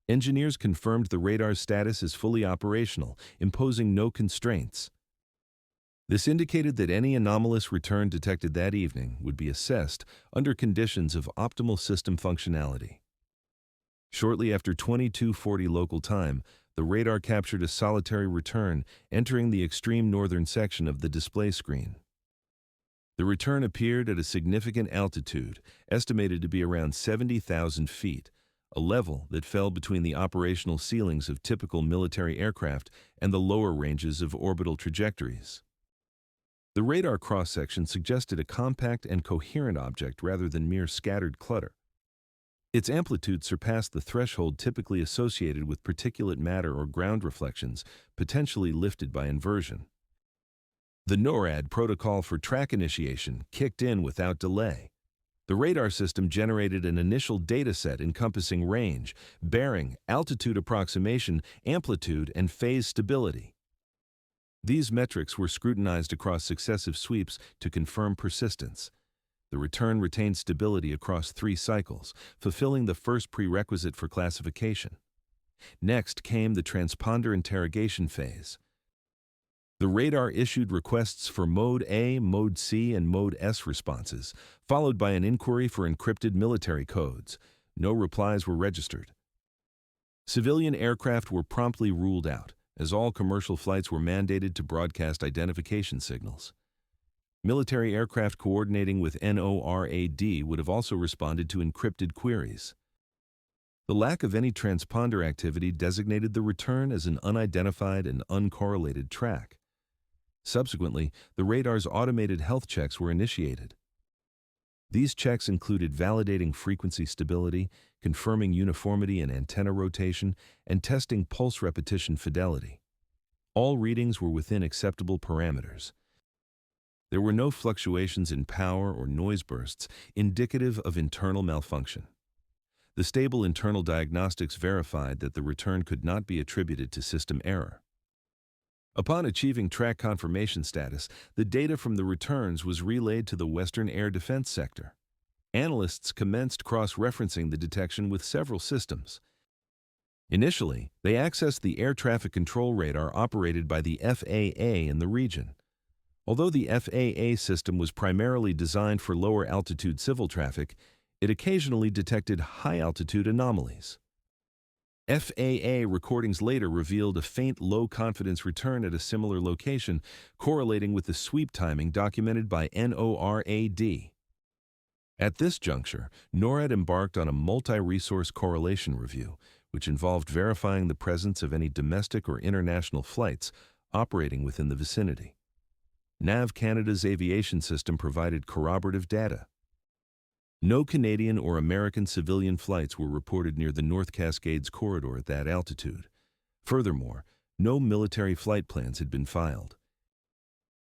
Engineers confirmed the radar's status as fully operational, imposing no constraints. This indicated that any anomalous return detected that evening would be assessed under conditions of optimal system functionality. Shortly after 22:40 local time, the radar captured a solitary return entering the extreme northern section of the display screen. The return appeared at a significant altitude, estimated to be around 70,000 feet, a level that fell between the operational ceilings of typical military aircraft and the lower ranges of orbital trajectories. The radar cross-section suggested a compact and coherent object rather than mere scattered clutter. Its amplitude surpassed the threshold typically associated with particulate matter or ground reflections, potentially lifted by inversion. The NORAD protocol for track initiation kicked in without delay. The radar system generated an initial dataset encompassing range, bearing, altitude approximation, amplitude, and phase stability. These metrics were scrutinized across successive sweeps to confirm persistence. The return retained stability across 3 cycles, fulfilling the first prerequisite for classification. Next came the transponder interrogation phase. The radar issued requests for Mode A, Mode C, and Mode S responses, followed by an inquiry for encrypted military codes. No replies were registered. Civilian aircraft were promptly ruled out, as all commercial flights were mandated to broadcast identification signals. Military aircraft coordinating with NORAD would have also responded to encrypted queries. The lack of any transponder activity designated the return as an unidentified and uncorrelated track. Subsequently, the radar's automated health checks were initiated. These checks included validating frequency stability, confirming uniformity in antenna rotation, and testing pulse repetition fidelity. All readings were within acceptable parameters. There were no fluctuations in power or noise bursts indicative of internal malfunction. The stable internal diagnostics verified that the return could not be attributed to system error. Upon achieving track confirmation status, the data from the returns was relayed to the Western Air Defense Sector. Analysts commenced cross-referencing the detection with several systems. Initially, they accessed the air traffic control radar operated by the FAA in the region. Although the FAA system was primarily designed for lower-altitude civil traffic, it occasionally detected high-altitude anomalies. FAA recordings later revealed a faint low-confidence return at a similar location, correlating with the sweep timing documented by NORAD. At this juncture, NORAD embarked on a multi-resource correlation review, which involved verifying the presence of any domestic or international flights operating within the vicinity. NAV Canada's aviation system provided corroborative data. No Canadian or American civilian flights were reported near the North Cascades corridor at that altitude. Furthermore, no military flight plans had been filed.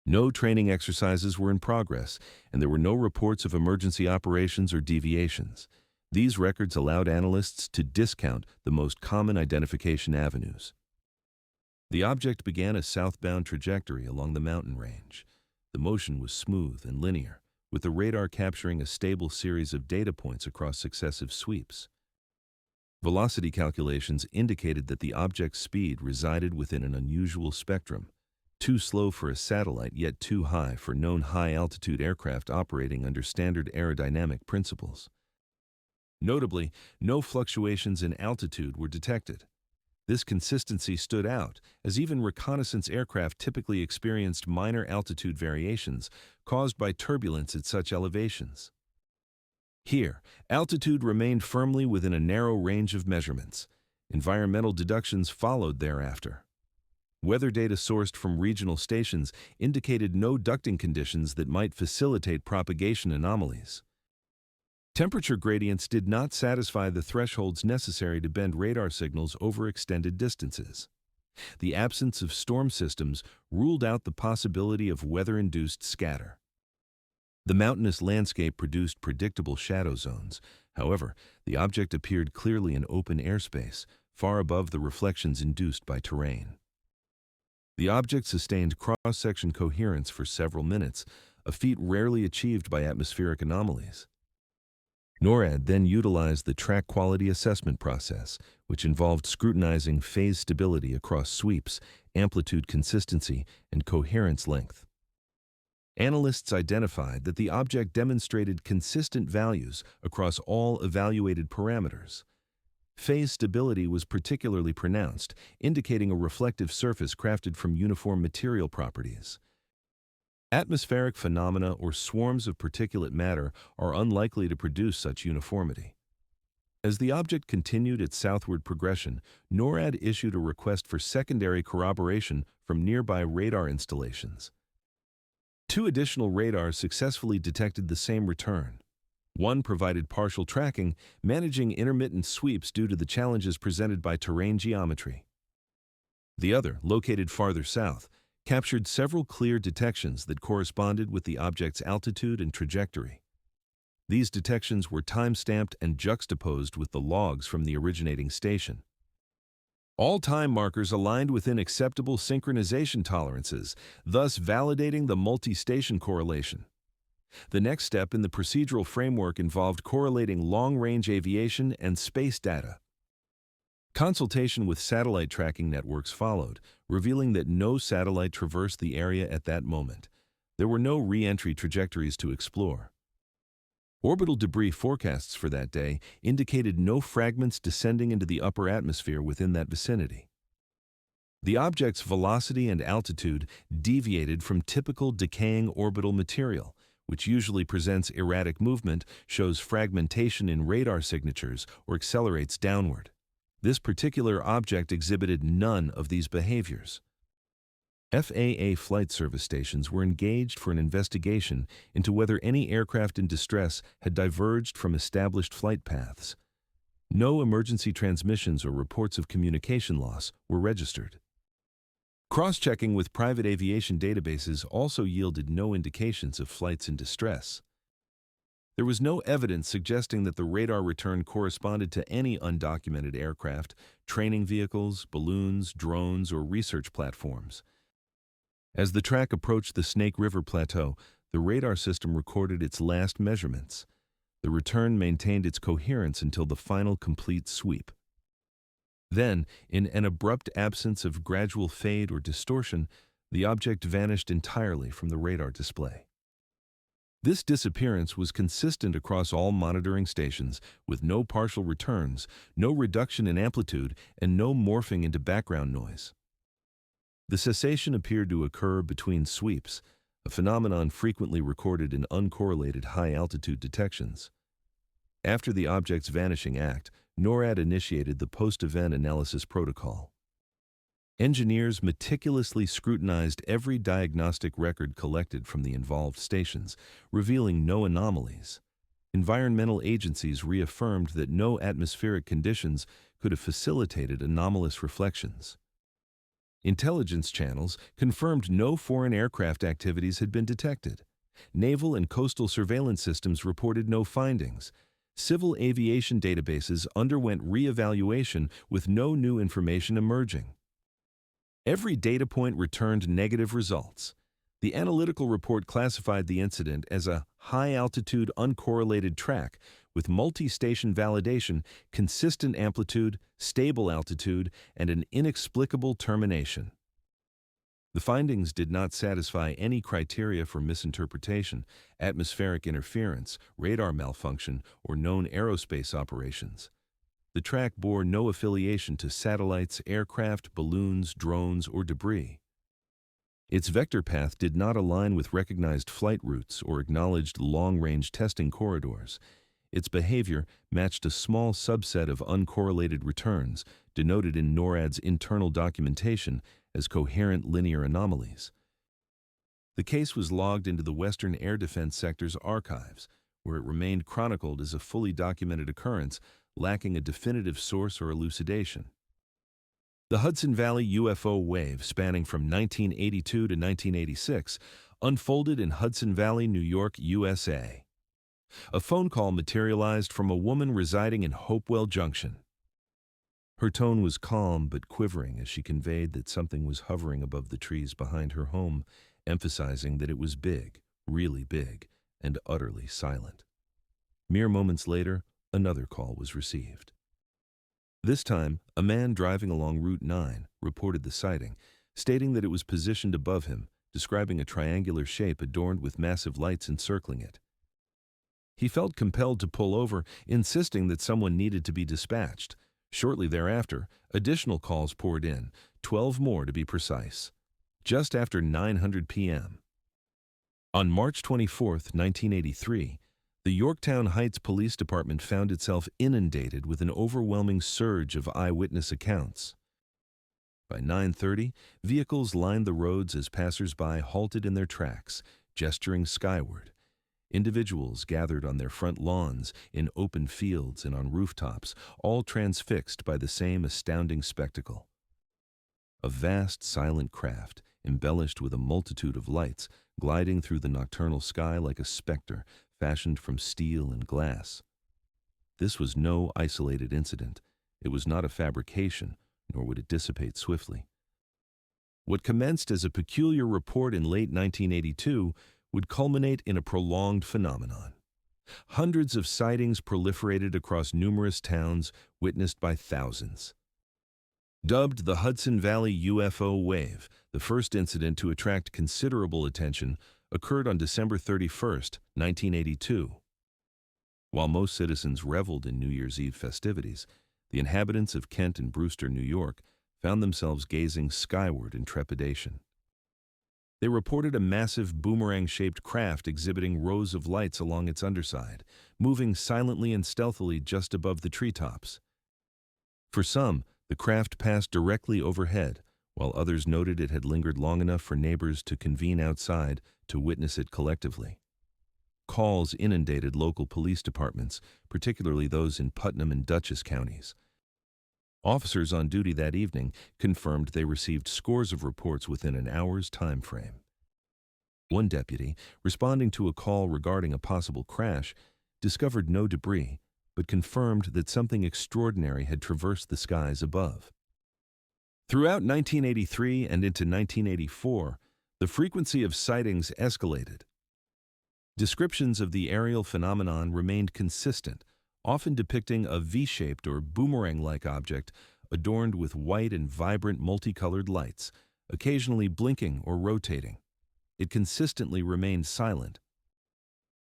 No training exercises were in progress, and there were no reports of emergency operations or deviations. These records allowed analysts to discount the most common identification avenues. The object began a southbound trajectory along the mountain range. The motion was smooth and linear, with the radar capturing a stable series of data points across successive sweeps. Velocity calculations indicated that the object's speed resided within an unusual spectrum, too slow for a satellite yet too high for known high-altitude aircraft operating under standard aerodynamic principles. Notably, no fluctuations in altitude were detected. This consistency stood out, as even reconnaissance aircraft typically experienced minor altitude variations caused by turbulence at such elevations. Here, altitude remained firmly within a narrow range of measurements. Environmental deductions followed thereafter. Weather data sourced from regional stations indicated no ducting conditions that might facilitate propagation anomalies. Temperature gradients did not satisfy the thresholds necessary to bend radar signals over extended distances. The absence of storm systems ruled out the possibility of weather-induced scatter. The mountainous landscape produced predictable shadow zones. However, the object appeared clearly in open airspace, far above the reflections induced by terrain. The object sustained cross-section coherence for several minutes, a feat rarely achieved by atmospheric anomalies. NORAD then utilized the track quality assessment process, which involved scrutinizing phase stability across sweeps, amplitude consistency, and coherence length. Analysts identified that the object demonstrated consistent values across all evaluated parameters. Phase stability was particularly pronounced, indicating a reflective surface crafted from uniform material properties. Atmospheric phenomena or swarms of particulate matter are unlikely to produce such uniformity. As the object continued its southward progression, NORAD issued a request for secondary corroboration from nearby radar installations. 2 additional radars successfully detected the same return. One provided partial tracking, managing intermittent sweeps due to the challenges presented by terrain geometry. The other, located farther south, captured several clear detections that corresponded with the object's altitude and trajectory. These detections were time-stamped and juxtaposed with the logs from the originating station. All time markers aligned within acceptable synchronization tolerances, thus validating the multi-station correlation. The next step in the procedural framework involved correlating long-range aviation and space data. Consultation with satellite tracking networks followed, revealing that no satellite traversed the area at that moment. There were no re-entry trajectories to explore. Orbital debris forecasts for that day indicated no fragments descending into the upper atmosphere within that vicinity. The object's velocity and altitude deviated from typical decaying orbital material, which usually presents erratic movement, shows fragmentation in radar signatures, or accelerates downward. This particular object exhibited none of these behaviors. FAA flight service stations were engaged for an investigation into whether any aircraft in distress had diverged from established flight paths. No emergency transmissions or reports of communication loss were registered. Cross-checking with private aviation databases also yielded no indications of flights in distress. There was no evidence suggesting that the radar return corresponded to any undocumented aircraft, training vehicles, balloons, drones, or research platforms. As the track approached the Snake River Plateau, the radar system recorded its last measurements. The return maintained its coherence until the final complete sweep. Then, in an abrupt absence of gradual fade or distortion, the object vanished entirely from the radar display. This disappearance was consistent across all monitoring stations, with no partial returns, no reduction in amplitude, and no morphing into background noise. The cessation appeared to occur between sweeps, a phenomenon frequently recorded in uncorrelated high-altitude detections. After the object's vanishing act, NORAD initiated the post-event analysis protocol. Engineers meticulously scrutinized every diagnostic record collected from the involved stations, revealing no anomalies. Environmental agencies reaffirmed that no atmospheric conditions could have facilitated anomalous reflections. Intelligence channels confirmed no foreign aircraft activities had been detected. Naval and coastal surveillance systems reported no findings. Civil aviation databases underwent re-evaluation with no new information emerging. Every data point returned negative results. The analytical report classified the incident as a high-altitude uncorrelated track with multi-station validation, consistent amplitude, stable altitude, and an inexplicable termination. The findings did not satisfy any criteria for misinterpretation, atmospheric interference, radar malfunction, or known aerospace operations. The track bore no affiliation to satellites, aircraft, balloons, drones, or debris. Its vector path did not align with recognized flight routes or acknowledged long-range testing corridors. Its behavior matched a small subset of uncorrelated returns, denoted in NORAD's internal documentation as coherent linear anomalies. The case was logged into the Western Air Defense Sector's archives, where it remained chronicled as a fully documented occurrence, lacking a definitive source or elucidation. The Hudson Valley UFO wave, spanning from 1982 to 1986, unfolded in Hudson Valley, New York, USA. A phone call materialized from a woman residing in Hopewell Junction. Her tone was calm but quivering as she conveyed that something was hovering above the trees behind her home, emphasizing that it was big, really big, and utterly silent. Mere moments later, another call was received. This time, a man driving along Route 9 reported the sighting, stating that it was positioned above him, describing a triangular shape adorned with massive lights encircling it. He felt compelled to pull over, insisting that someone needed to be dispatched. Shortly thereafter, additional calls poured in, 12 more to be precise, just after 9:00 p.m. On March 24, 1983, the Yorktown Heights Police Department found itself inundated with an overwhelming surge of eyewitness accounts. By 9:30, vehicles lined the roads as passers-by halted in their tracks, gesturing skyward. Individuals gathered on their front lawns, in open fields, and on rooftops, all transfixed by the same astounding spectacle. A vast, silent craft, embellished with a multitude of lights, gliding through the nocturnal sky like a specter, fashioned from steel and glass. This was no isolated incident. It was not a fabrication, nor would it dissipate swiftly. What commenced as a peculiar report in late 1982 would culminate in a prolonged phenomenon. Hundreds of sightings proliferated across numerous towns, witnessed by thousands. Dubbed the Hudson Valley UFO Wave, the first incident to attract considerable attention occurred on December 31, 1982. While most citizens reveled in New Year's Eve festivities, the inhabitants of Kent and Brewster, New York, found themselves gazing skyward in trepidation. They reported a massive boomerang-shaped craft exhibiting rows of lights along its underside, moving silently and stealthily just above the treetops. For some, the craft passed directly overhead, while others noted it had lingered long enough for neighbors to convene outside to witness it collectively. Calls inundated local police departments, particularly those in Putnam and Dutchess counties. Officers on duty that evening confirmed they received scores of reports within an hour's time frame. One deputy, responding to a call regarding a possible crash, discovered no debris, but confirmed that something extraordinary had traversed the skies above. Throughout 1983 and into 1984, the frequency of sightings escalated. Descriptions of the aerial phenomenon remained consistent, often depicting a V-shaped or boomerang-like object adorned with white and vibrant multicolored lights, occasionally blinking or rotating. It consistently remained silent.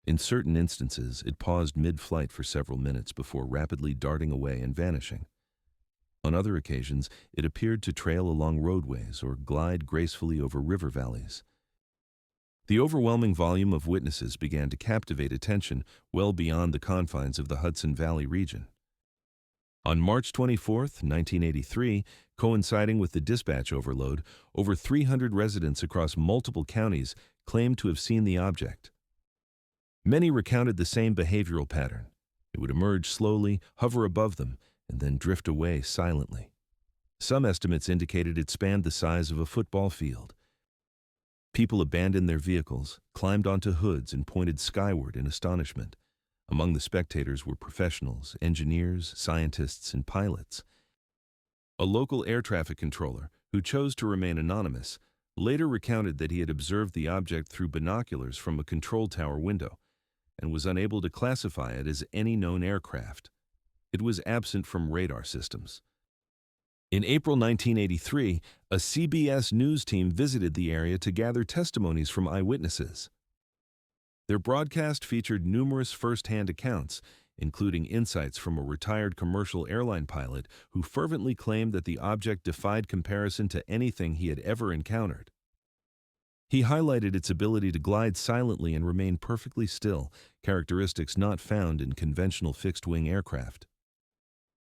In certain instances, it paused mid-flight for several minutes before rapidly darting away and vanishing. On other occasions, it appeared to trail along roadways or glide gracefully over river valleys. The overwhelming volume of witnesses began to captivate attention well beyond the confines of the Hudson Valley region. On March 24, 1983, coinciding with the dispatch overload, over 300 residents across multiple counties claimed to have seen the object. Many recounted the same behavioral pattern. It would emerge slowly, hover above them, and then drift away silently. Some estimates indicated it spanned the size of a football field. People abandoned their vehicles, climbed onto hoods, and pointed skyward in astonishment. Among the spectators were professionals, engineers, scientists, and pilots. A local air traffic controller, who chose to remain anonymous, later recounted that he had observed the object through binoculars from a control tower window and was unable to classify it as any known aircraft. It was absent from radar systems. In April 1983, a CBS News team visited the area to gather testimonies from eyewitnesses. Their broadcast featured numerous first-hand accounts, including insights from a retired commercial airline pilot who fervently claimed that the object defied comparison to anything he had ever encountered. He highlighted its ability to glide silently and remain perfectly still, characteristics not found in conventional fixed-wing aircraft.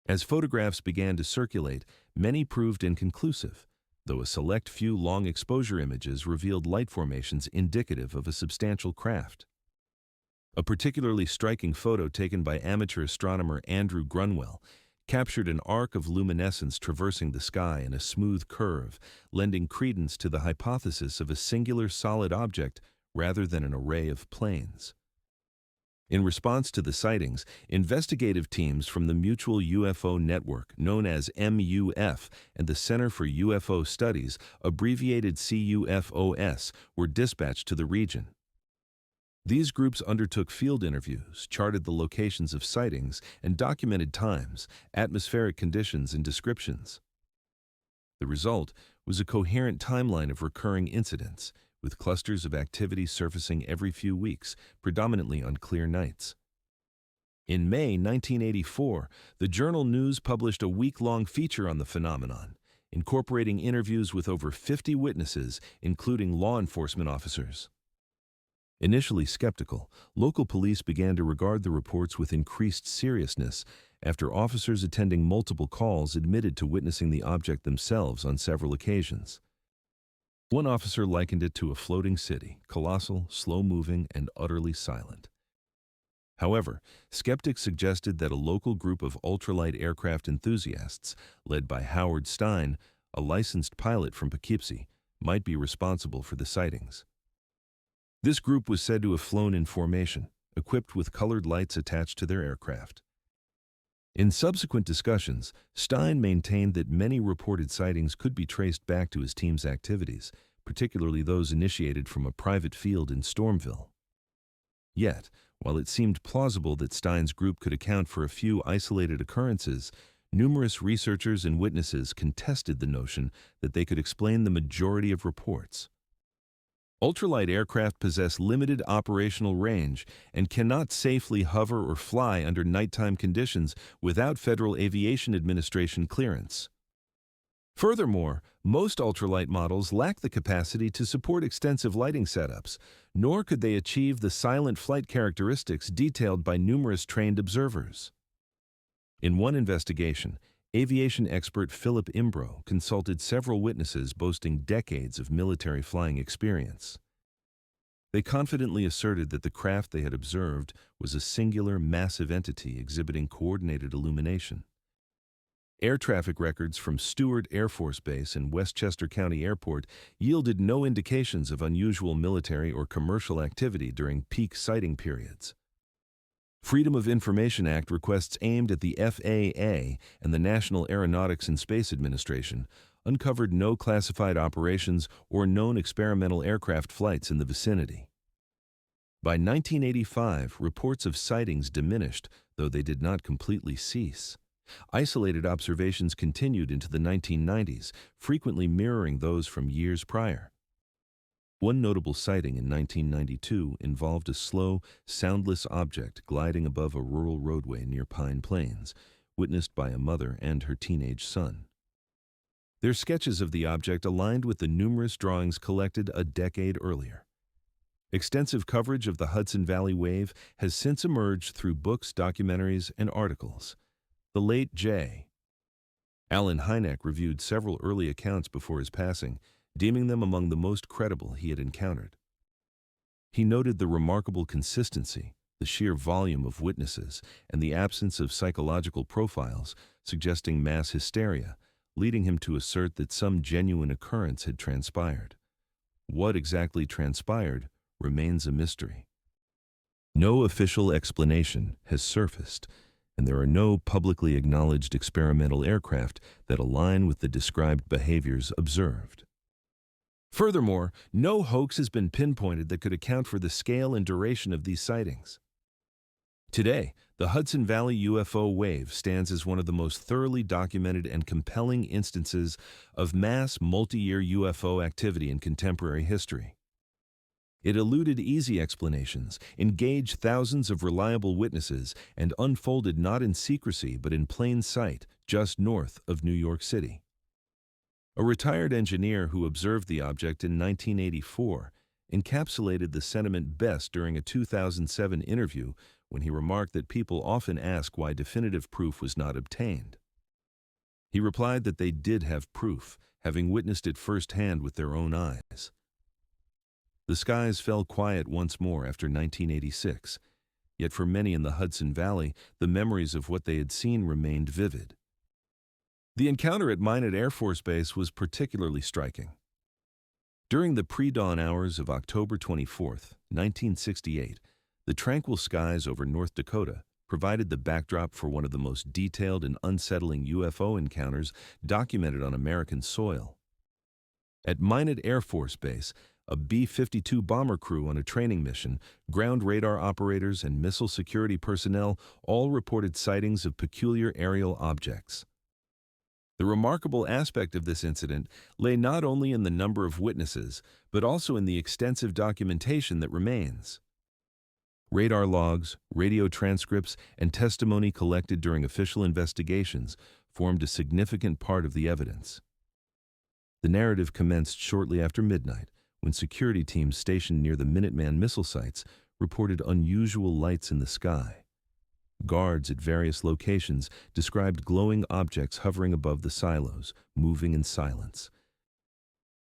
As photographs began to circulate, many proved inconclusive, though a select few long-exposure images revealed light formations indicative of a substantial craft. A particularly striking photo taken by amateur astronomer Andrew Grunwell captured an arc of luminescence traversing the sky in a smooth curve, lending credence to the hypothesis of a singular solid object rather than an array of planes. In response to the sightings, investigative teams from the Mutual UFO Network, known as MUF, and the Center for UFO Studies, abbreviated CUFOS, were dispatched to the region. These groups undertook field interviews, charted the locations of sightings, and documented times, atmospheric conditions, and descriptions. The result was a coherent timeline of recurring incidents, with clusters of activity surfacing every few weeks, predominantly on clear nights. In May 1984, the journal News published a week-long feature on the phenomenon, incorporating interviews with over 50 witnesses, including law enforcement officers. Initially skeptical, local police began to regard the reports with increased seriousness after officers attending multiple calls admitted to witnessing the object themselves on several occasions. One officer likened it to a floating city, colossal, slow-moving, and utterly silent. However, skeptics suggested that a local group of ultralight aircraft enthusiasts, led by Howard Stein, a licensed pilot from Poughkeepsie, might be responsible for the sightings. This group was said to have flown in formation, equipped with colored lights attached to their aircraft. In subsequent discussions, Stein maintained that many reported sightings could be traced back to his team's activities, particularly those initiated from a private field in Stormville. Yet, while it seemed plausible that Stein's group could account for a few isolated occurrences, numerous researchers and witnesses contested the notion that they could explain the majority of reports. Ultralight aircraft possess limited operational range and cannot safely hover or fly under nighttime conditions without Federal Aviation Administration clearance. Furthermore, most ultralight models lack the capacity to support extensive lighting setups, nor could they achieve the silent flight characteristics detailed by numerous trained observers. In one investigation, aviation expert Philip Imbro consulted several witnesses boasting decades of military flying experience. They confidently asserted that the craft they had observed was a singular, massive entity exhibiting coordinated illumination. Air traffic records from Stewart Air Force Base and Westchester County Airport yielded no indications of unusual military or commercial activity during peak sighting periods. Freedom of Information Act requests aimed at the FAA and the National Aeronautics and Space Administration uncovered no classified operations or known experimental aircraft flights in the vicinity. By 1985, reports of sightings diminished, though they did not completely cease. Isolated observations continued into the 1990s, frequently mirroring those from years prior. One notable sighting in 1992 involved a slow, soundless object gliding above a rural roadway near Pine Plains, witnessed by a mother and her teenage son. Their sketches of the object aligned with the numerous drawings collected a decade earlier. Extensive coverage of the Hudson Valley Wave has since emerged through books, documentaries, and articles. The late J. Allen Hynek reviewed several early accounts before his passing, deeming them among the most credible he had encountered. He noted the remarkable consistency, the sheer volume of witnesses, and the absence of psychological profiles, suggesting mass hysteria, leading him to assert that some genuine occurrence had transpired. What exactly transpired remains a mystery. No official explanation has surfaced, and there are no publicly acknowledged experimental aircraft that align with the described behaviors observed. Furthermore, no hoax has been pinpointed that could account for the scale and duration of these sightings. Today, the Hudson Valley UFO wave stands as one of the most thoroughly documented and compelling instances of mass multi-year UFO activity in contemporary history. It eluded easy explanations, engaged thousands of reliable witnesses, and unfolded not in secrecy but in plain sight just north of New York City. A retired engineer who observed the object in 1984 encapsulated the sentiment best during a 2007 interview when he remarked that people often ask why definitive proof was not obtained. He replied that they did have proof, having witnessed it firsthand with their own eyes. The skies fell quiet once more after 1986, yet for many in the Hudson Valley, the memories of what they had seen remained vivid. The encounter at Minot Air Force Base was particularly striking. During the pre-dawn hours of October 24, 1968, the tranquil skies over North Dakota provided the backdrop for one of the most detailed and unsettling UFO encounters documented on American soil. At Minot Air Force Base, a B-52 bomber crew on a training mission, ground radar operators, and missile security personnel all reported sightings of peculiar aerial objects. The remarkable aspect of this incident lay not only in the number of witnesses, but also in the extensive documentation that remains. Radar logs, radio transcripts, and testimony collected during official investigations formed a significant part of the evidence. The narrative commenced shortly after midnight, when security teams stationed near the Minuteman missile sites reported unusual lights in the sky. Guards at various locations described glowing objects hovering above the silos, moving in silence.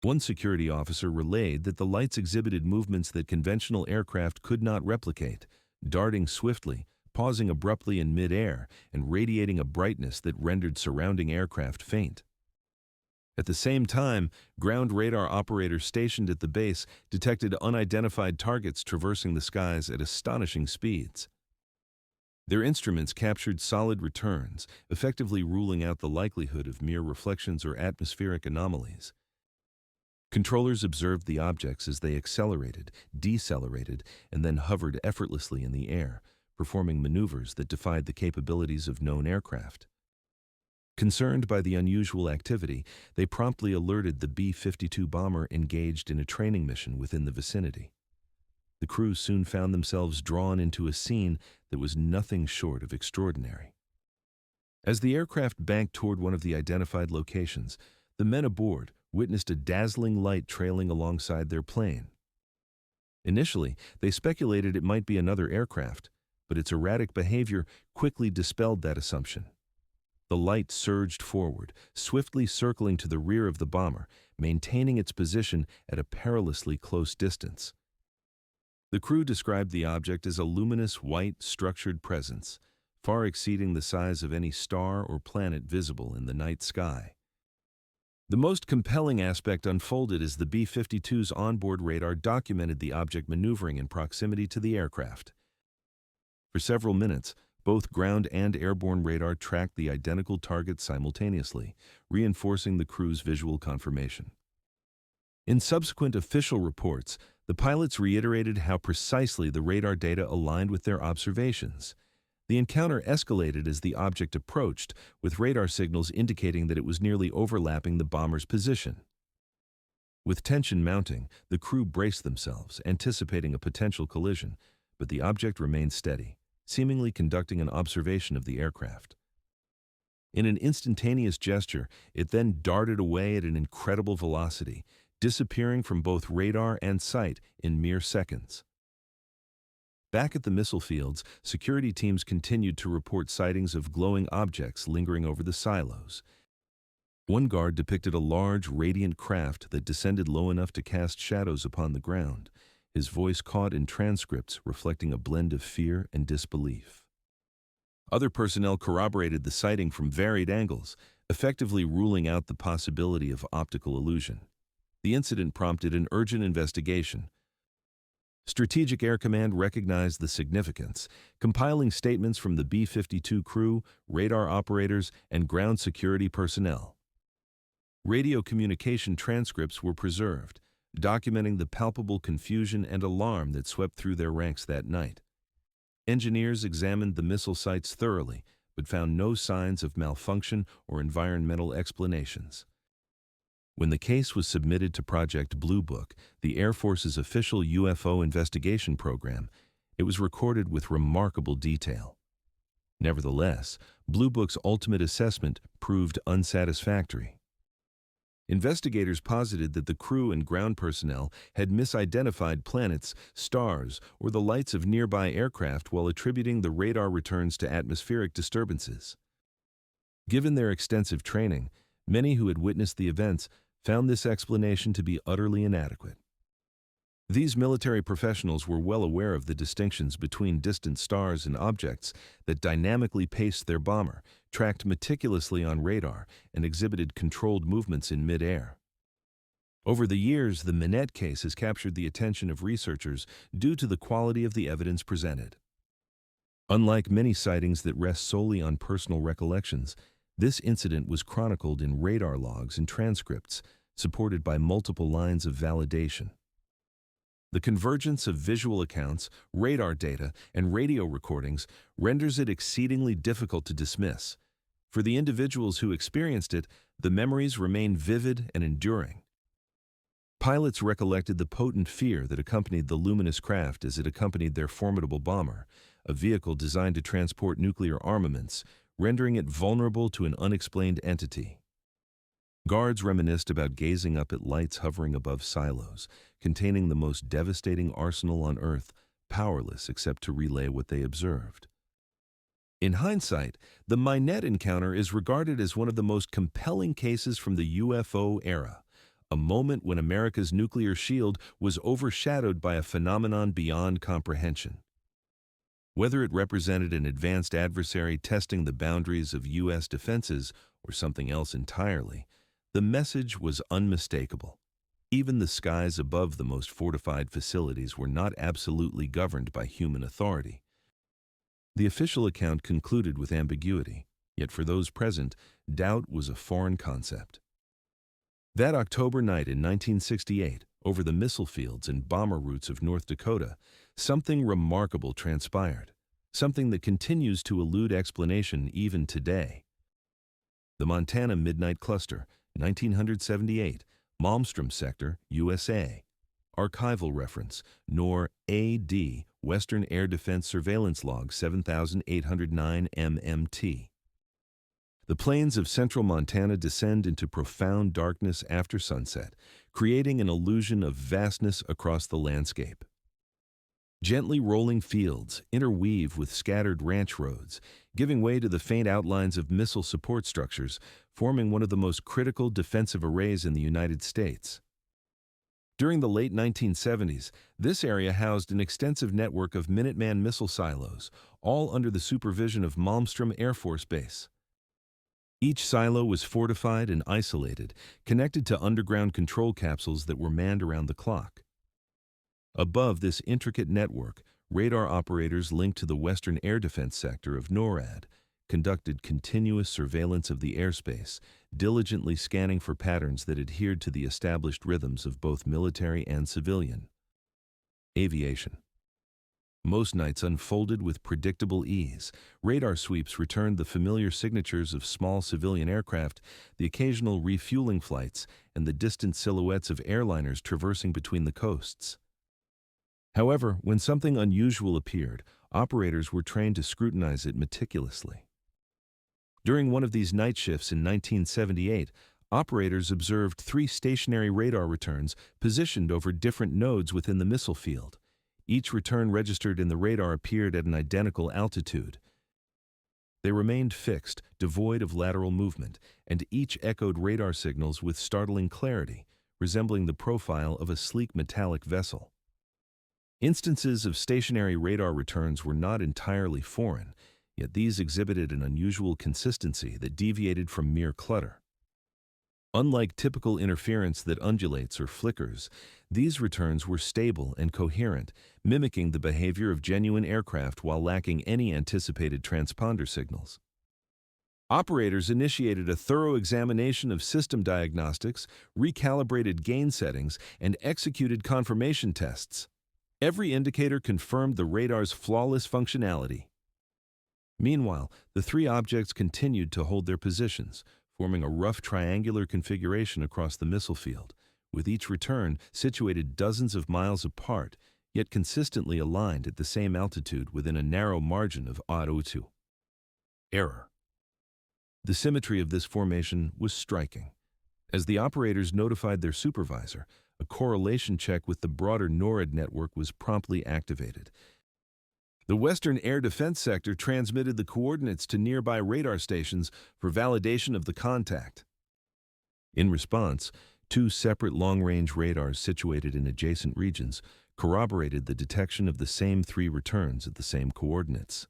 One security officer relayed that the lights exhibited movements that conventional aircraft could not replicate, darting swiftly, pausing abruptly in mid-air, and radiating a brightness that rendered surrounding aircraft faint. At the same time, ground radar operators stationed at the base detected unidentified targets traversing the skies at astonishing speeds. Their instruments captured solid returns, effectively ruling out the likelihood of mere reflections or atmospheric anomalies. Controllers observed the objects as they accelerated, decelerated, and then hovered effortlessly in the air, performing maneuvers that defied the capabilities of known aircraft. Concerned by the unusual activity, they promptly alerted the B-52 bomber engaged in a training mission within the vicinity. The crew soon found themselves drawn into a scene that was nothing short of extraordinary. As the aircraft banked toward one of the identified locations, the men aboard witnessed a dazzling light trailing alongside their plane. Initially, they speculated it might be another aircraft, but its erratic behavior quickly dispelled that assumption. The light surged forward, swiftly circling to the rear of the bomber, maintaining its position at a perilously close distance. The crew described the object as a luminous, white, structured presence, far exceeding the size of any star or planet visible in the night sky. The most compelling aspect unfolded as the B-52's onboard radar documented the object maneuvering in proximity to the aircraft. For several minutes, both ground and airborne radar tracked the identical target simultaneously, reinforcing the crew's visual confirmation. In subsequent official reports, the pilots reiterated how precisely the radar data aligned with their observations. The encounter escalated as the object approached, with radar signals indicating that it was nearly overlapping the bomber's position. With tension mounting, the crew braced themselves, anticipating a potential collision, but the object remained steady, seemingly conducting an observation of the aircraft. In an instantaneous gesture, it then darted away at an incredible velocity, disappearing from both radar and sight in mere seconds. Back at the missile fields, security teams continued to report sightings of glowing objects lingering over the silos. One guard depicted a large, radiant craft that descended low enough to cast shadows upon the ground, his voice caught in transcripts reflecting a blend of fear and disbelief. Other personnel corroborated the sighting from varied angles, effectively ruling out the possibility of optical illusion. The incident prompted an urgent investigation. Strategic Air Command recognized the significance, compiling statements from the B-52 crew, radar operators, and ground security personnel. Radio communication transcripts were preserved, documenting the palpable confusion and alarm that swept through their ranks that night. Engineers examined the missile sites thoroughly, but found no signs of malfunction or environmental explanations. When the case was submitted to Project Blue Book, the Air Force's official UFO investigation program, it was recorded with remarkable detail. Nevertheless, Blue Book's ultimate assessment proved unsatisfactory. Investigators posited that the crew and ground personnel had misidentified planets, stars, or the lights of nearby aircraft while attributing the radar returns to atmospheric disturbances. Given their extensive training, many who had witnessed the events found this explanation to be utterly inadequate. These military professionals were well aware of the distinctions between distant stars and objects that dynamically paced their bomber, tracked meticulously on radar, and exhibited controlled movements in mid-air. Over the years, the Minette case has captured the attention of researchers due to the quality of the evidence presented. Unlike many sightings that rest solely on personal recollections, this incident was chronicled in radar logs and transcripts, supported by multiple lines of validation. The convergence of visual accounts, radar data, and radio recordings renders it exceedingly difficult to dismiss. For the individuals who experienced it, the memories remain vivid and enduring. Pilots recollected the potent fear that accompanied the luminous craft as it accompanied their formidable bomber, a vehicle designed to transport nuclear armaments, rendering it vulnerable to an unexplained entity. Guards reminisced about gazing up at lights hovering above silos, containing the most devastating arsenal on Earth, powerless except to relay what they observed. In hindsight, the Minette encounter is regarded as one of the most compelling cases from the UFO era, a moment when America's nuclear shield was overshadowed by a phenomenon beyond comprehension. Whether it represented an advanced adversary testing the boundaries of U.S. defenses or something else entirely, The message was unmistakable. Even the skies above the most fortified facilities were not absolutely governed by human authority. The official account concluded with ambiguity, yet for those present, doubt was a foreign concept. That October night in 1968, over the missile fields and bomber routes of North Dakota, something remarkable transpired, something that continues to elude explanation even today. The Montana Midnight Cluster, 1978, Malmstrom Sector, USA. Archival reference, NOR AD, Western Air Defense Surveillance Log 7809 MMT. The plains of central Montana descend into profound darkness after sunset, creating an illusion of vastness across the landscape. Gently rolling fields interweave with scattered ranch roads, giving way to the faint outlines of missile support structures, forming one of the most critical defensive arrays in the United States. During the late 1970s, this area housed an extensive network of Minuteman missile silos, all under the supervision of Malmstrom Air Force Base. Each silo was fortified and isolated, connected to underground control capsules that were manned around the clock. Above this intricate network, radar operators linked to the Western Air Defense Sector of NORAD conducted continuous surveillance of the airspace, diligently scanning for patterns that adhered to the established rhythms of both military and civilian aviation. Most nights unfolded with predictable ease. Radar sweeps returned the familiar signatures of small civilian aircraft, the occasional refueling flights, and the distant silhouettes of airliners traversing between the coasts. However, when something unusual appeared, operators were trained to scrutinize it meticulously. During one of these night shifts in 1978, operators observed 3 stationary radar returns positioned over different nodes within the missile field. Each return registered in the radar appeared at an identical altitude. They remained fixed, devoid of lateral movement, and each echoed radar signals with startling clarity, resembling the profile of a sleek metallic vessel. Instances of stationary radar returns were not entirely foreign, yet these exhibited an unusual consistency that deviated from mere clutter. Unlike typical interference that undulates or flickers, these returns were stable and coherent, mimicking the behavior of genuine aircraft while lacking any anticipated transponder signals. Operators initiated a thorough examination of system diagnostics, recalibrated gain settings, and executed confirmation tests. Every indicator confirmed the radar's flawless functionality. Meanwhile, the 3 objects continued to hold their positions, forming a rough triangular configuration across the missile field, with each return situated dozens of miles apart, yet consistently aligned at the same altitude within a narrow margin of odd error. The symmetry of this formation was striking. As the operators notified their supervisor, a correlation check with the broader NORAD network was promptly activated. The Western Air Defense Sector transmitted the coordinates to nearby radar stations for validation of the contact. In response, 2 separate long-range radars situated in adjacent regions corroborated the detection of the same 3 returns at the same coordinates.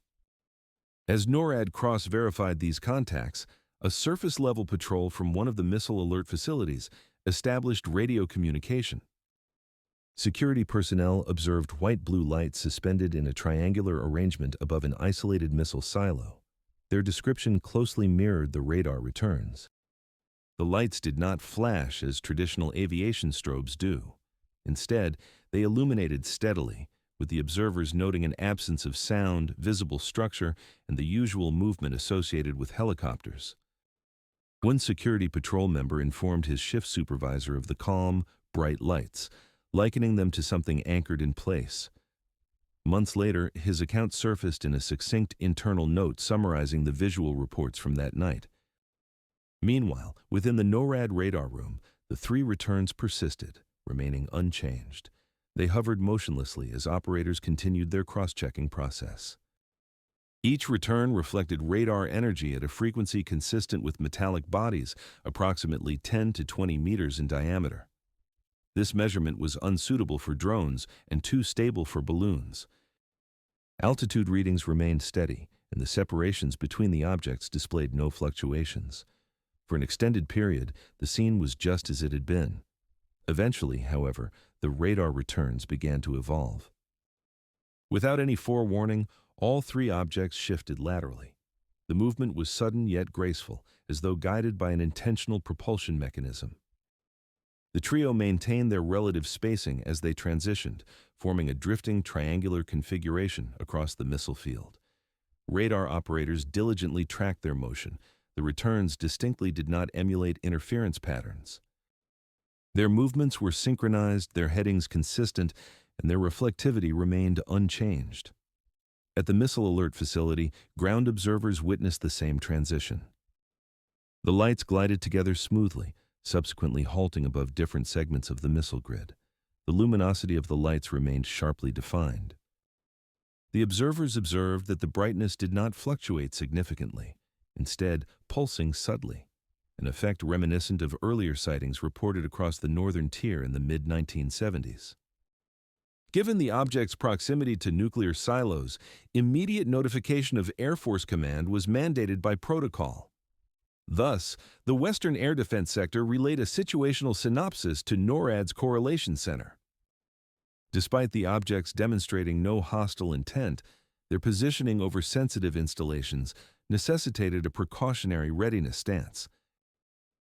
As NORAD cross-verified these contacts, a surface-level patrol from one of the missile alert facilities established radio communication. Security personnel observed white-blue lights suspended in a triangular arrangement above an isolated missile silo. Their description closely mirrored the radar returns. The lights did not flash as traditional aviation strobes do. Instead, they illuminated steadily, with the observers noting an absence of sound, visible structure, and the usual movement associated with helicopters. One security patrol member informed his shift supervisor of the calm, bright lights, likening them to something anchored in place. Months later, his account surfaced in a succinct internal note summarizing the visual reports from that night. Meanwhile, within the NORAD radar room, the 3 returns persisted, remaining unchanged. They hovered motionlessly as operators continued their cross-checking process. Each return reflected radar energy at a frequency consistent with metallic bodies, approximately 10 to 20 meters in diameter. This measurement was unsuitable for drones and too stable for balloons. Altitude readings remained steady, and the separations between the objects displayed no fluctuations. For an extended period, the scene was just as it had been. Eventually, however, the radar returns began to evolve. Without any forewarning, all three objects shifted laterally. The movement was sudden yet graceful, as though guided by an intentional propulsion mechanism. The trio maintained their relative spacing as they transitioned, forming a drifting triangular configuration across the missile field. Radar operators diligently tracked their motion. The returns distinctly did not emulate interference patterns. Their movements were synchronized, their headings consistent, and their reflectivity remained unchanged. At the Missile Alert Facility, ground observers witnessed the same transition. The lights glided together smoothly, subsequently halting above different segments of the missile grid. The luminosity of the lights remained sharply defined. The observers observed that the brightness did not fluctuate significantly, instead pulsing subtly, an effect reminiscent of earlier sightings reported across the northern tier in the mid-1970s. Given the object's proximity to nuclear silos, immediate notification of Air Force Command was mandated by protocol. Thus, the Western Air Defense Sector relayed a situational synopsis to NORAD's Correlation Center. Despite the objects demonstrating no hostile intent, their positioning over sensitive installations necessitated a precautionary readiness stance.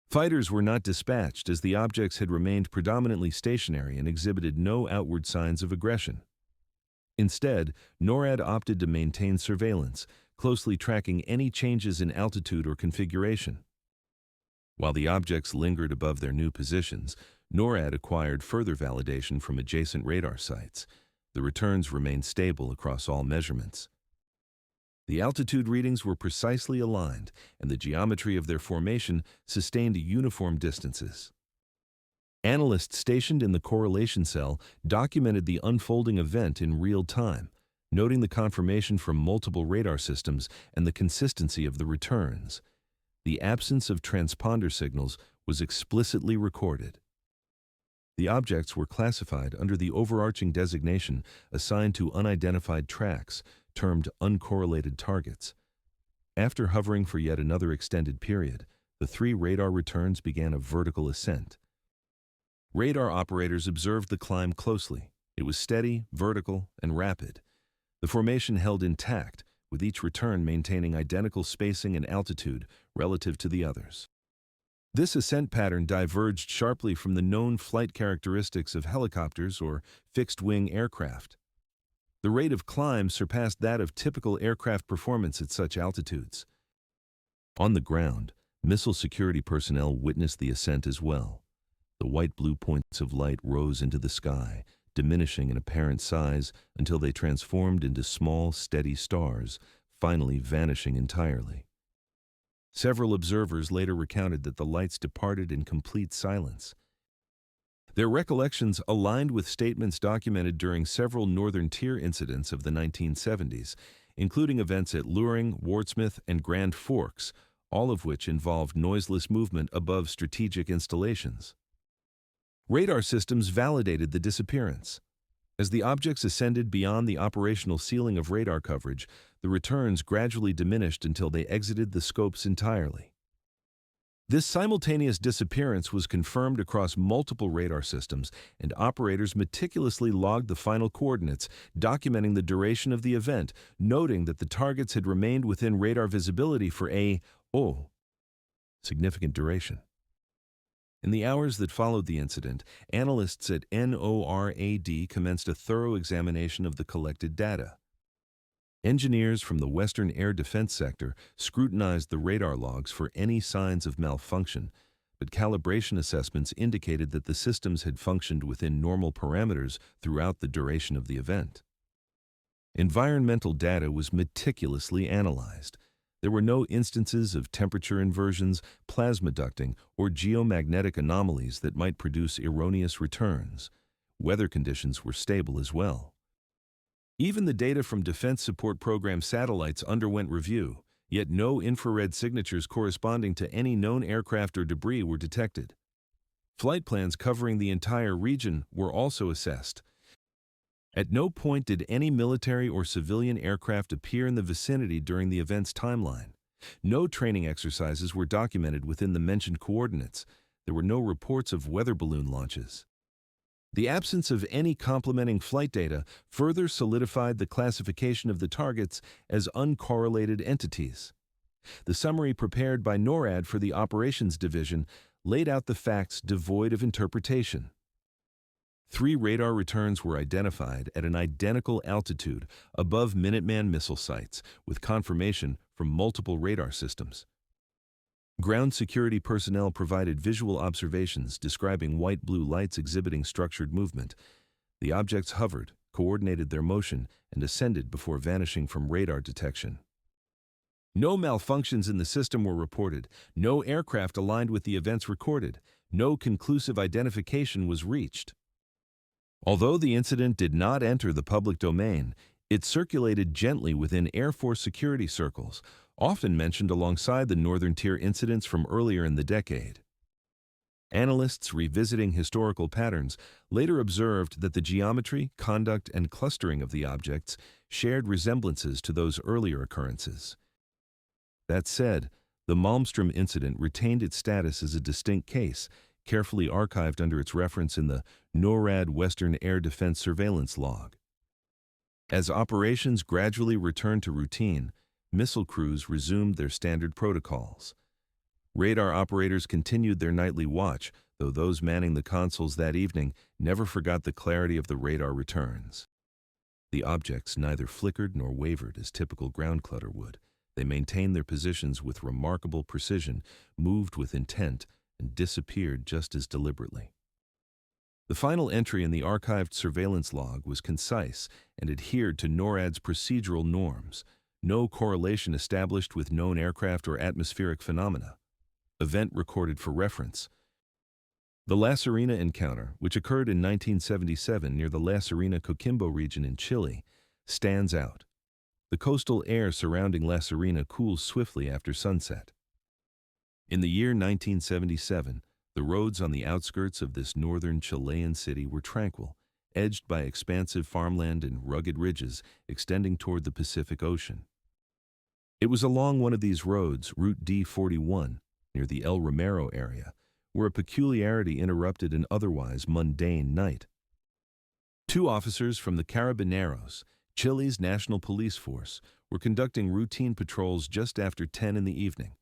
Fighters were not dispatched as the objects had remained predominantly stationary and exhibited no outward signs of aggression. Instead, NORAD opted to maintain surveillance, closely tracking any changes in altitude or configuration. While the objects lingered above their new positions, NORAD acquired further validation from adjacent radar sites. The returns remained stable across all measurements. The altitude readings were precisely aligned, and the geometry of their formation sustained uniform distances. Analysts stationed in the correlation cell documented the unfolding event in real time, noting the confirmation from multiple radar systems and the consistency of the returns. The absence of transponder signals was explicitly recorded. The objects were classified under the overarching designation assigned to unidentified tracks, termed uncorrelated targets. After hovering for yet another extended period, the three radar returns began a vertical ascent. Radar operators observed the climb closely. It was steady, vertical, and rapid. The formation held intact, with each return maintaining identical spacing and altitude relative to the others. This ascent pattern diverged sharply from the known flight characteristics of helicopters or fixed-wing aircraft. The rate of climb surpassed that of typical aircraft performance at such altitudes. On the ground, missile security personnel witnessed the ascent as well. The white-blue points of light rose into the sky, diminishing in apparent size until they transformed into small, steady stars, finally vanishing entirely. Several observers later recounted that the lights departed in complete silence. Their recollections aligned with statements documented during several Northern Tier incidents of the 1970s, including events at Luring, Wartsmith, and Grand Forks, all of which involved noiseless movement above strategic installations. Radar systems validated the disappearance. As the objects ascended beyond the operational ceiling of radar coverage, the returns gradually diminished until they exited the scopes entirely. This simultaneous disappearance was confirmed across multiple radar systems, and operators meticulously logged the final coordinates, documenting the duration of the event, noting that the targets had remained within radar visibility for a significant duration. In the hours that followed the incident, analysts at NORAD commenced a thorough examination of the collected data. Engineers from the Western Air Defense Sector scrutinized the radar logs for any signs of malfunction, but calibration assessments indicated that the systems had functioned within normal parameters throughout the duration of the event. Environmental data was meticulously analyzed. There were no instances of temperature inversions, plasma ducting, or geomagnetic anomalies that might produce erroneous returns. Weather conditions were stable as well. Even the data from Defense Support Program satellites underwent review, yet no infrared signatures corresponding to any known aircraft or debris were detected. Flight plans covering the entire region were also assessed. At no point did any military or civilian aircraft appear in the vicinity during the event's timeline. No training exercises were documented within the mentioned coordinates. There were no reports of weather balloon launches. The absence of any complementing flight data further solidified the classification of the targets as uncorrelated entities. The summary prepared by NORAD for the Operations Division laid out the facts devoid of interpretation. 3 radar returns were identified at an identical altitude above Minuteman missile sites, with confirmation from multiple radar systems. Ground security personnel provided visual observations describing white-blue lights exhibiting structured movement. The objects hovered, coordinated their motion, and ascended before vanishing from radar detection. No malfunctions in the system were reported. No aircraft aligned with the events recorded. No conclusive identification was reached. Although the incident did not enter the public domain, it circulated gently within Air Force security circles, often mentioned alongside the Northern Tier incidents from earlier in the decade. Analysts revisiting historical patterns later observed that the geometry, conduct, and clustering of the objects shared resemblances to those earlier occurrences. That said, the Malmstrom incident retained its status as a distinct case, carefully archived under its reference in the NORAD Western Air Defense Surveillance Log. As operations gradually returned to routine, missile crews resumed their standard protocols. Radar operators continued their nightly watch, though those manning the consoles that evening never forgot the clarity of the radar returns. The objects neither flickered nor wavered as typical ground clutter would. They maintained their positions with remarkable precision, moved with intent, and disappeared just as deliberately. The final entry in the archived surveillance log was concise and adhered to NORAD's procedural norms. No correlation established with known aircraft or atmospheric phenomena. Event recorded for reference. The La Serena encounter, which occurred in 1977 near the La Serena-Coquimbo region in Chile, stands out. The coastal air surrounding La Serena cools swiftly after sunset. In the year 1977, the roads on the outskirts of this northern Chilean city were tranquil, edged by expansive farmland and rugged ridges extending toward the Pacific Ocean. It was along one of these roads, Route D41, near the El Romero area, where a peculiarity interrupted an otherwise mundane night. 2 officers from the Carabineros, Chile's national police force, were conducting routine patrols just after 10 in the evening.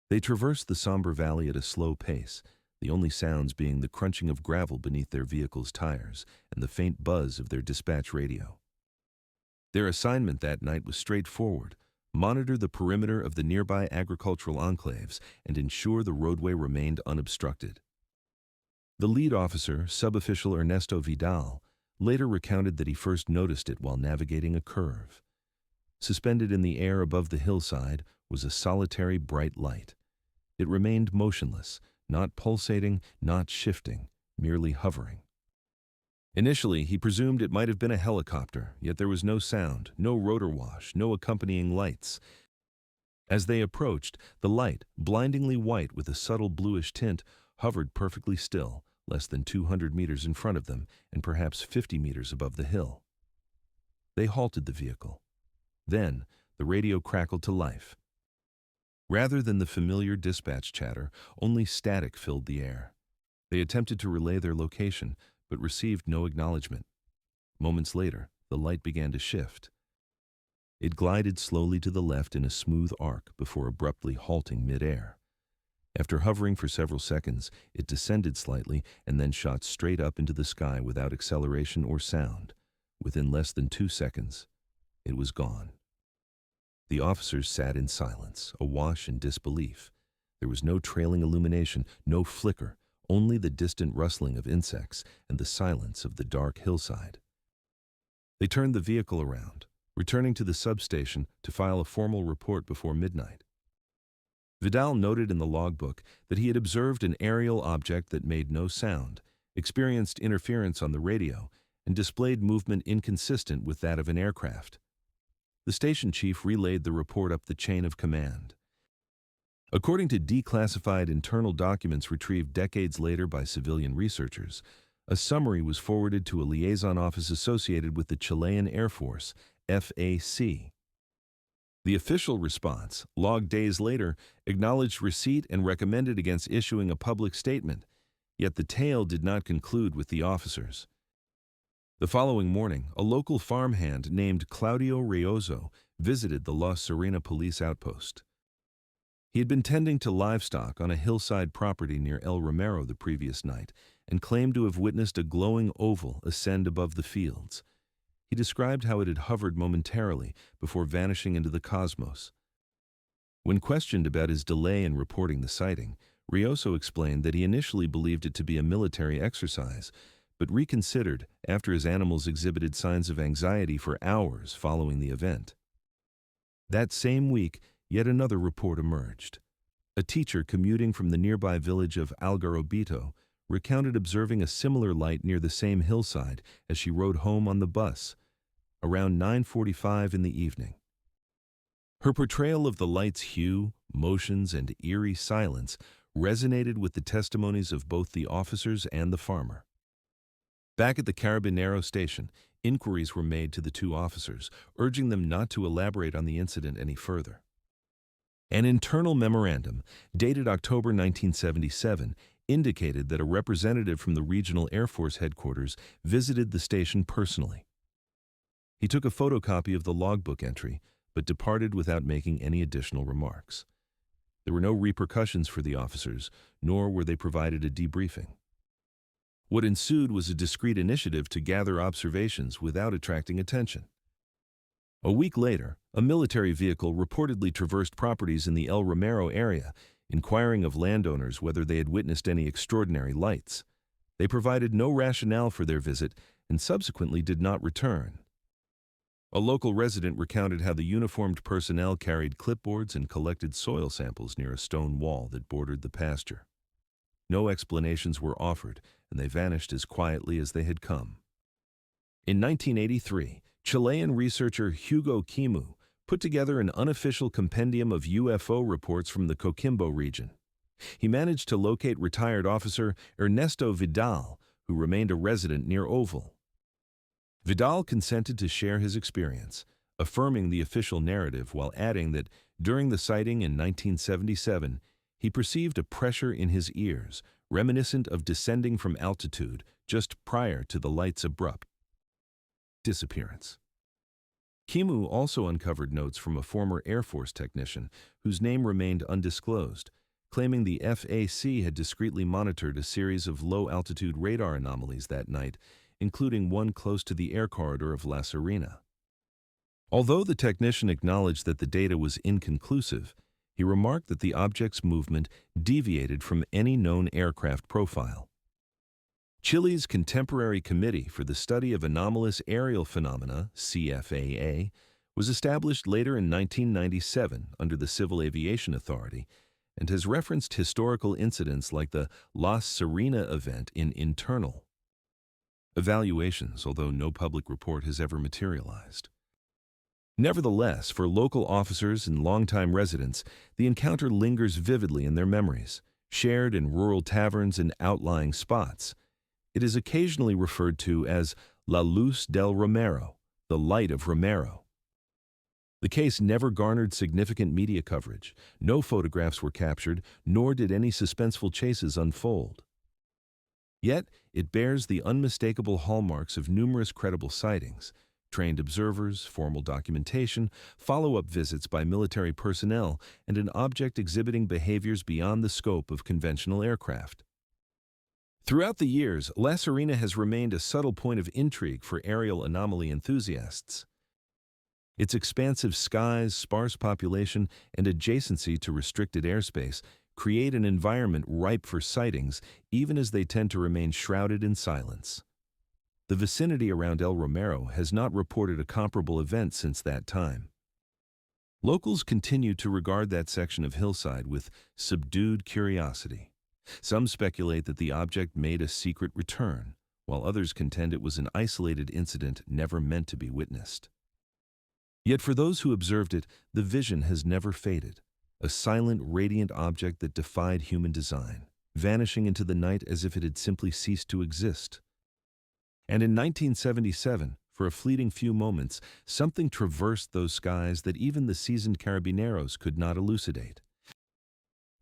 They traversed the somber valley at a slow pace, the only sounds being the crunching of gravel beneath their vehicle's tires and the faint buzz of their dispatch radio. Their assignment that night was straightforward: monitor the perimeter of the nearby agricultural enclaves and ensure the roadway remained unobstructed. The lead officer, Subofficial Ernesto Vidal, later recounted that he first noticed it while navigating a curve. Suspended in the air above the hillside was a solitary bright light. It remained motionless, not pulsating, not shifting, merely hovering. Initially, he presumed it might have been a helicopter, yet there was no sound, no rotor wash, no accompanying lights. As they approached, the light, blindingly white with a subtle bluish tint, hovered perfectly still, less than 200 meters in front of them and perhaps 50 meters above the hill. They halted the vehicle. Then, the radio crackled to life. Rather than the familiar dispatch chatter, only static filled the air. They attempted to relay their location, but received no acknowledgement. Moments later, the light began to shift. It glided slowly to the left in a smooth arc before abruptly halting mid-air. After hovering for several seconds, it descended slightly and then shot straight up into the sky without acceleration or sound. Within less than 2 seconds, it was gone. The officers sat in silence, awash in disbelief. There was no trailing illumination, no flicker, only the distant rustling of insects and the silence of the dark hillside. They turned the vehicle around, returning to the substation to file a formal report before midnight. Vidal noted in the logbook that he had observed an aerial object that made no sound, experienced interference on the radio, and displayed movement inconsistent with that of an aircraft. The station chief relayed the report up the chain of command. According to declassified internal documents retrieved decades later by civilian researchers, a summary was forwarded to a liaison office associated with the Chilean Air Force, FAC. The official response, logged days later, acknowledged receipt and recommended against issuing a public statement, yet the tale did not conclude with the officers. The following morning, a local farmhand named Claudio Riozo visited the La Serena police outpost. He had been tending to livestock on a hillside property near El Romero the previous night and claimed to have witnessed a glowing oval ascend above the fields. He described how it had hovered momentarily before vanishing into the cosmos. When questioned about his delay in reporting the sighting, Riozo explained that he initially believed it to be a military exercise, but reconsidered after his animals exhibited signs of anxiety for hours following the event. That same week, yet another report emerged. A teacher commuting from the nearby village of Algarrobito recounted observing a similar light near the same hillside as she rode home on the bus, around 9:45 in the evening. Her portrayal of the light's hue, motions, and eerie silence resonated with the testimonies of both the officers and the farmer. Back at the Carabinero station, inquiries were made to the two officers, urging them not to elaborate on the incident any further. An internal memorandum, dated October 1977, indicated that a representative from the regional Air Force headquarters visited the station personally. He took a photocopy of the logbook entry, but departed without making any additional remarks. There were no repercussions for the officers, nor were they provided a debriefing. What ensued was a discreet initiative to gather observations without attracting attention. A week later, a military vehicle reportedly traversed properties in the El Romero area, inquiring of landowners whether they had witnessed any extraordinary lights. They provided no rationale for their visit and subsequently did not return. A local resident recounted how the uniformed personnel carried clipboards and collected soil samples near a stone wall that bordered the pasture. No explanations were offered, and they vanished as quietly as they had come. In 1983, Chilean researcher Hugo Kimu put together an unofficial compendium of UFO reports from the Coquimbo region. He managed to locate retired officer Ernesto Vidal, who remained a resident near Oval. Vidal consented to share his experience, affirming the official narrative while adding that during the sighting in 1977, he perceived a pressure in his ears, reminiscent of descending from altitude just prior to the light's abrupt disappearance. Kimu also uncovered notes from a former Air Force technician whose name remained undisclosed, claiming the FAC had discreetly monitored a series of low-altitude radar anomalies that night, including one close to the air corridor of La Serena. Although the technician acknowledged that the data was inconclusive, he remarked that the object's movement deviated from any known aircraft profile. Chile's Contemporary Committee for the Study of Anomalous Aerial Phenomena, CFAA, was established later in 1997 under the Civil Aviation Authority and has referenced historical incidents like the La Serena event in internal evaluations, although no public report has ever materialized. Nevertheless, for local officers and longtime residents, the encounter lingers vividly in their memories, shared in rural taverns and outlying spots. It is occasionally referred to as La Luz del Romero, the light of Romero. The case never garnered significant media coverage. No photographs were captured, nor did any suspenseful chases unfold. Yet, it bears the unmistakable hallmarks of numerous credible sightings: trained observers, formal documentation, follow-up visits by military personnel, and an object exhibiting behaviors beyond the scope of conventional aircraft. Throughout the years, La Serena has remained a subtle point of intrigue for aerial anomaly enthusiasts. Its expansive skies, sparse population, and adjacency to restricted airspace create an environment ripe for sightings, even as they tend to remain shrouded in silence. The vicinity around El Romero has not reported a comparable event since that time. Locals continue to regard that section of hillside with subdued curiosity. Some speculate that the object made a secret return, while others contend it was an isolated incident never meant to be witnessed. Yet for those who observed it, the vision has never faded, a silent, radiant object that defied human design, vanishing into the night as if it had simply ceased to exist. And in 1977, For a fleeting few moments, something traversed those skies that even the seasoned carabineros could not elucidate.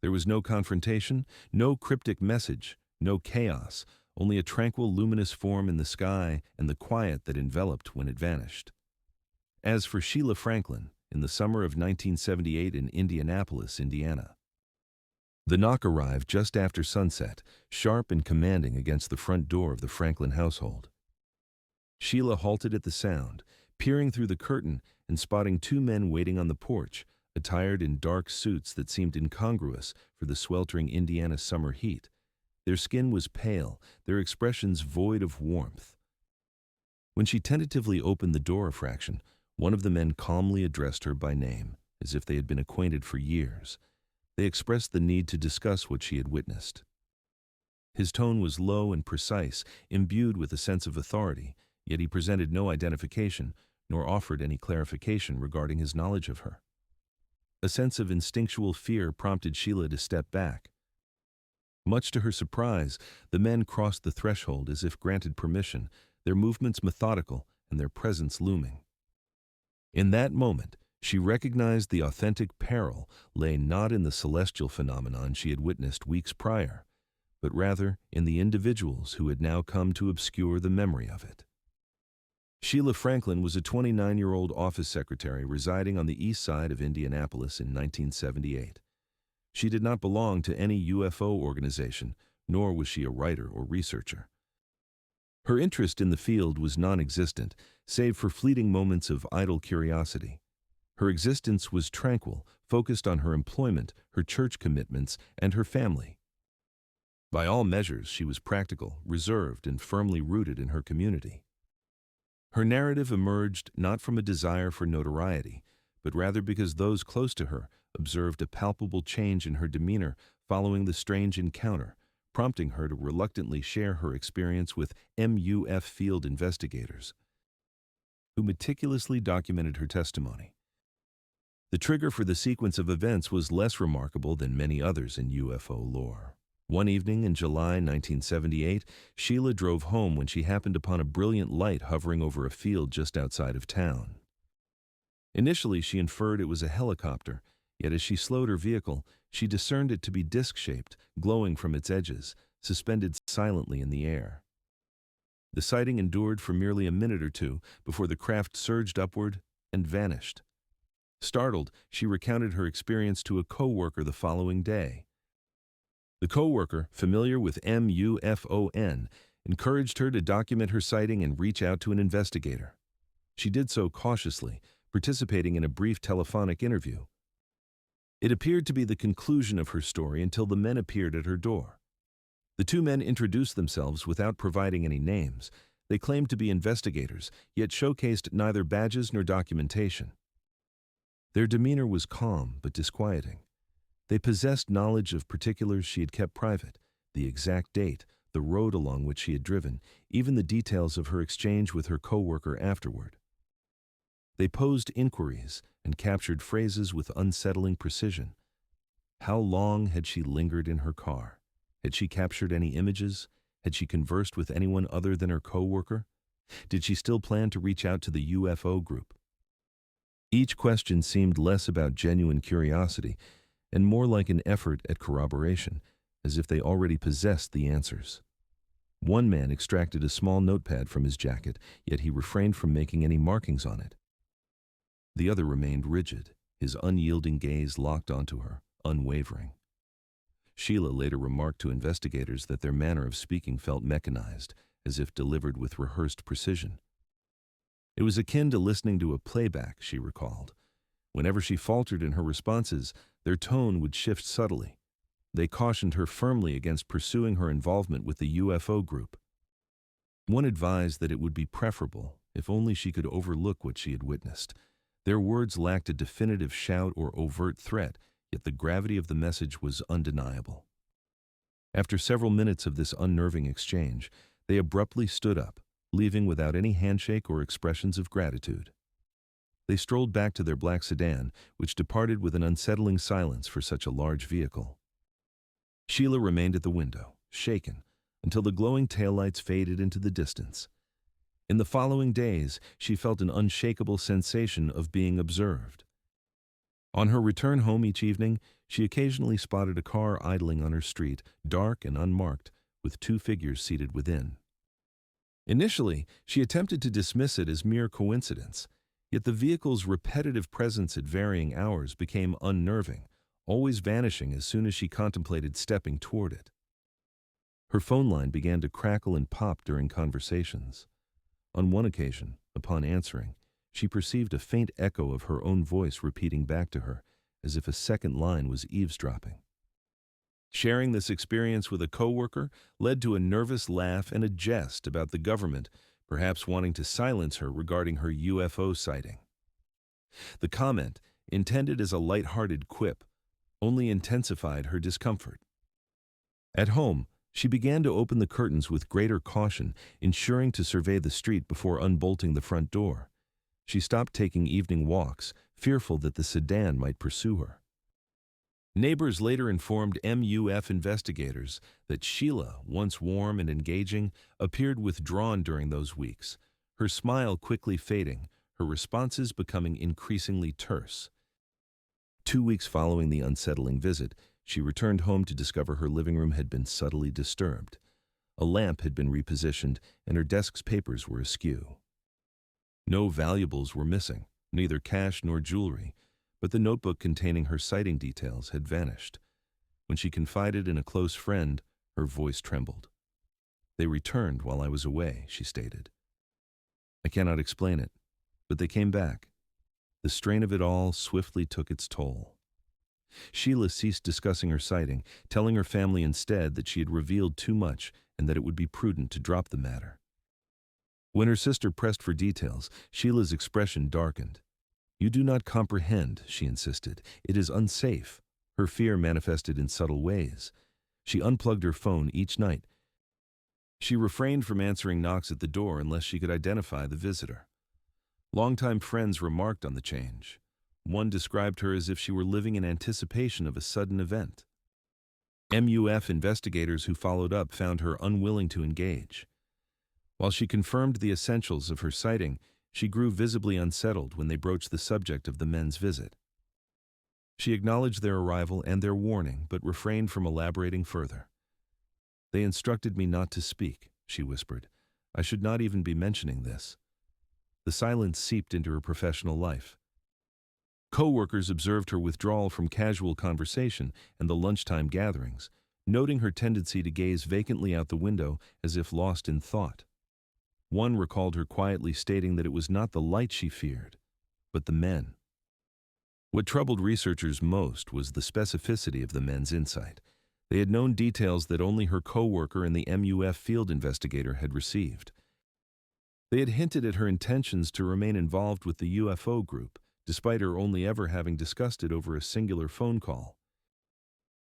There was no confrontation, no cryptic message, no chaos, only a tranquil, luminous form in the sky and the quiet that enveloped when it vanished. As for Sheila Franklin, in the summer of 1978 in Indianapolis, Indiana, the knock arrived just after sunset, sharp and commanding against the front door of the Franklin household. Sheila halted at the sound, peering through the curtain and spotting two men waiting on the porch, attired in dark suits that seemed incongruous for the sweltering Indiana summer heat. Their skin was pale, their expressions void of warmth. When she tentatively opened the door a fraction, one of the men calmly addressed her by name, as if they had been acquainted for years. They expressed the need to discuss what she had witnessed. His tone was low and precise, imbued with a sense of authority, yet he presented no identification, nor offered any clarification regarding his knowledge of her. A sense of instinctual fear prompted Sheila to step back. Much to her surprise, the men crossed the threshold as if granted permission, their movements methodical and their presence looming. In that moment, she recognized the authentic peril lay not in the celestial phenomenon she had witnessed weeks prior, but rather in the individuals who had now come to obscure the memory of it. Sheila Franklin was a 29-year-old office secretary residing on the east side of Indianapolis in 1978. She did not belong to any UFO organization, nor was she a writer or researcher. Her interest in the field was non-existent, save for fleeting moments of idle curiosity. Her existence was tranquil, focused on her employment, her church commitments, and her family. By all measures, she was practical, reserved, and firmly rooted in her community. Her narrative emerged not from a desire for notoriety, but rather because those close to her observed a palpable change in her demeanor following the strange encounter, prompting her to reluctantly share her experience with MUF field investigators, who meticulously documented her testimony. The trigger for the sequence of events was less remarkable than many others in UFO lore. One evening in July 1978, Sheila drove home when she happened upon a brilliant light hovering over a field just outside of town. Initially, she inferred it was a helicopter, yet as she slowed her vehicle, she discerned it to be disc-shaped, glowing from its edges, suspended silently in the air. The sighting endured for merely a minute or two before the craft surged upward and vanished. Startled, she recounted her experience to a co-worker the following day. The co-worker, familiar with MUFON, encouraged her to document her sighting and reach out to an investigator. She did so cautiously, participating in a brief telephonic interview. It appeared to be the conclusion of her story until the men appeared at her door. The two men introduced themselves without providing any names. They claimed to be investigators, yet showcased neither badges nor documentation. Their demeanor was calm but disquieting. They possessed knowledge of particulars she had kept private, the exact date, the road along which she had driven, even the details of her exchange with her co-worker afterward. They posed inquiries and captured phrases with unsettling precision. How long had she lingered in her car? Had she captured any images? Had she conversed with anyone other than her co-worker? Did she still plan to reach out to the UFO group? Each question seemed less about genuine curiosity and more like an effort at corroboration, as if they already possessed the answers. One man extracted a small notepad from his jacket, yet he refrained from making any markings on it. The other remained rigid, his unyielding gaze locked onto her, unwavering. Sheila later remarked to investigators that their manner of speaking felt mechanized, as if delivered with rehearsed precision. It was akin to listening to a playback, she recalled. Whenever she faltered in her responses, their tone would shift subtly. They cautioned her firmly against pursuing her involvement with the UFO group. One advised that it would be preferable if only she could overlook what she had witnessed. Their words lacked a definitive shout or overt threat, yet the gravity of the message was undeniable. After several minutes of this unnerving exchange, they abruptly stood up, leaving without any handshake or expressions of gratitude. They strolled back to their black sedan, which departed with an unsettling silence for such a large vehicle. Sheila remained at the window, shaken, until the glowing taillights faded into the distance. In the following days, she felt an unshakable sensation of being observed. On her return home each evening, she occasionally spotted a car idling on her street, dark and unmarked, with two figures seated within. Initially, she attempted to dismiss it as mere coincidence, yet the vehicle's repetitive presence at varying hours became unnerving, always vanishing as soon as she contemplated stepping toward it. Her phone line began to crackle and pop during conversations. On one occasion, upon answering, she perceived a faint echo of her own voice repeating back to her, as if a second line was eavesdropping. Sharing this experience with a coworker led to a nervous laugh and a jest about the government, perhaps wanting to silence her regarding her UFO sighting. The comment, intended as a light-hearted quip, only intensified her discomfort. At home, she began to open the curtains with greater caution, ensuring to survey the street before unbolting the front door. She stopped taking evening walks, fearful that the sedan might pursue her. Neighbors later informed MUF investigators that Sheila, once warm and engaging, appeared withdrawn during those weeks, her smile quickly fading, her responses becoming increasingly terse. 2 weeks following the unsettling visit, she returned home to discover her living room had been subtly disturbed. A lamp had been repositioned, and her desk's papers were askew. No valuables were missing, neither cash nor jewelry, but the notebook containing her sighting details had vanished. When she confided in a close friend, her voice trembled. "They returned while I was away," she stated. "I cannot explain it, but they came back." The strain of it all swiftly took its toll. Sheila ceased discussing her sighting, telling her family instead that she had revealed too much and that it would be prudent to drop the matter. When her sister pressed for details, Sheila's expression darkened. "You do not comprehend," she insisted. "It is unsafe." Her fear manifested in subtle ways. She unplugged her phone each night. She refrained from answering knocks at the door unless she could identify the visitor. Longtime friends remarked on the change. One described her as if she were living in anticipation of a sudden event. MUF investigators who followed up found her unwilling to engage. While she confirmed the essentials of her sighting, she grew visibly unsettled when they broached the subject of the men's visit. She acknowledged their arrival and their warning, but refrained from elaborating further. "They instructed me not to speak," she whispered. "I should not even be mentioning this." The silence seeped into her professional life. Co-workers observed her withdrawal from casual conversation and the lunchtime gatherings, noting her tendency to gaze vacantly out the window as if lost in thought. One recalled her quietly stating that it was not the light she feared, but the men. What troubled researchers most was the specificity of the men's insight. They had known details that only her co-worker and the MUF field investigator had received. They had hinted at her intentions to remain involved with the UFO group, despite her only ever having discussed it over a singular phone call.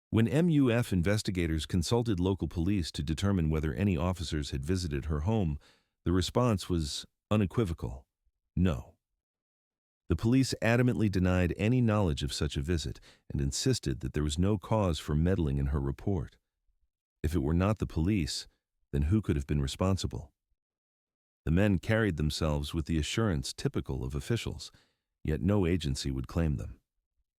When MUF investigators consulted local police to determine whether any officers had visited her home, the response was unequivocal: no. The police adamantly denied any knowledge of such a visit and insisted that there was no cause for meddling in her report. If it were not the police, then who could have been responsible? The men carried themselves with the assurance typical of officials, yet no agency would claim them.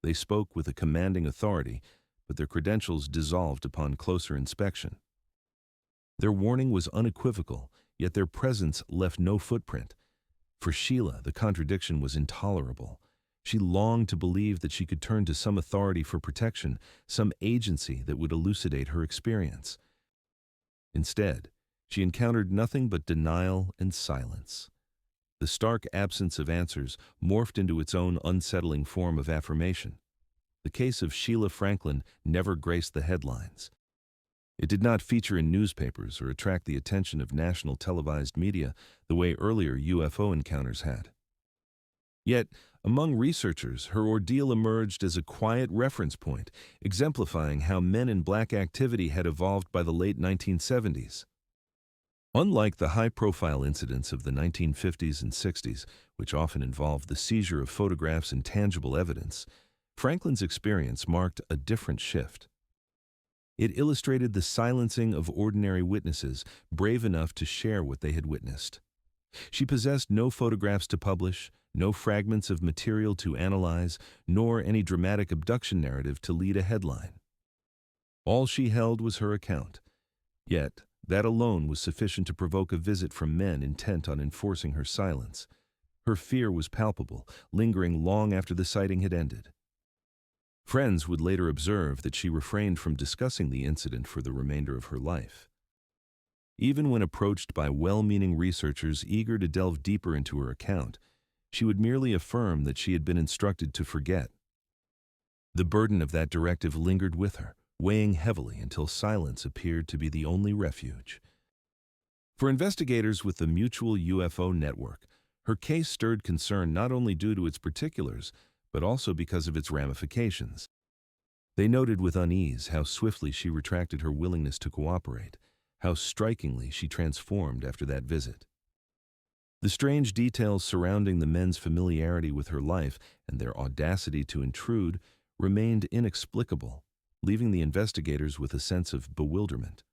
They spoke with a commanding authority, but their credentials dissolved upon closer inspection. Their warning was unequivocal, yet their presence left no footprint. For Sheila, the contradiction was intolerable. She longed to believe that she could turn to some authority for protection, some agency that would elucidate her experience. Instead, she encountered nothing but denial and silence. The stark absence of answers morphed into its own unsettling form of affirmation. The case of Sheila Franklin never graced the headlines. It did not feature in newspapers or attract the attention of national televised media the way earlier UFO encounters had. Yet, among researchers, her ordeal emerged as a quiet reference point, exemplifying how men in black activity had evolved by the late 1970s. Unlike the high-profile incidents of the 1950s and 60s, which often involved the seizure of photographs and tangible evidence, Franklin's experience marked a different shift. It illustrated the silencing of ordinary witnesses brave enough to share what they had witnessed. She possessed no photographs to publish, no fragments of material to analyze, nor any dramatic abduction narrative to lead a headline. All she held was her account. Yet, that alone was sufficient to provoke a visit from men intent on enforcing her silence. Her fear was palpable, lingering long after the sighting had ended. Friends would later observe that she refrained from discussing the incident for the remainder of her life. Even when approached by well-meaning researchers eager to delve deeper into her account, she would merely affirm that she had been instructed to forget. The burden of that directive lingered with her, weighing heavily until silence appeared to be the only refuge. For investigators with the Mutual UFO Network, her case stirred concern not only due to its particulars, but also because of its ramifications. They noted with unease how swiftly she retracted her willingness to cooperate, how strikingly she transformed after that visit. The strange details surrounding the men's familiarity with her life and their audacity to intrude remained inexplicable, leaving the investigators with a sense of bewilderment.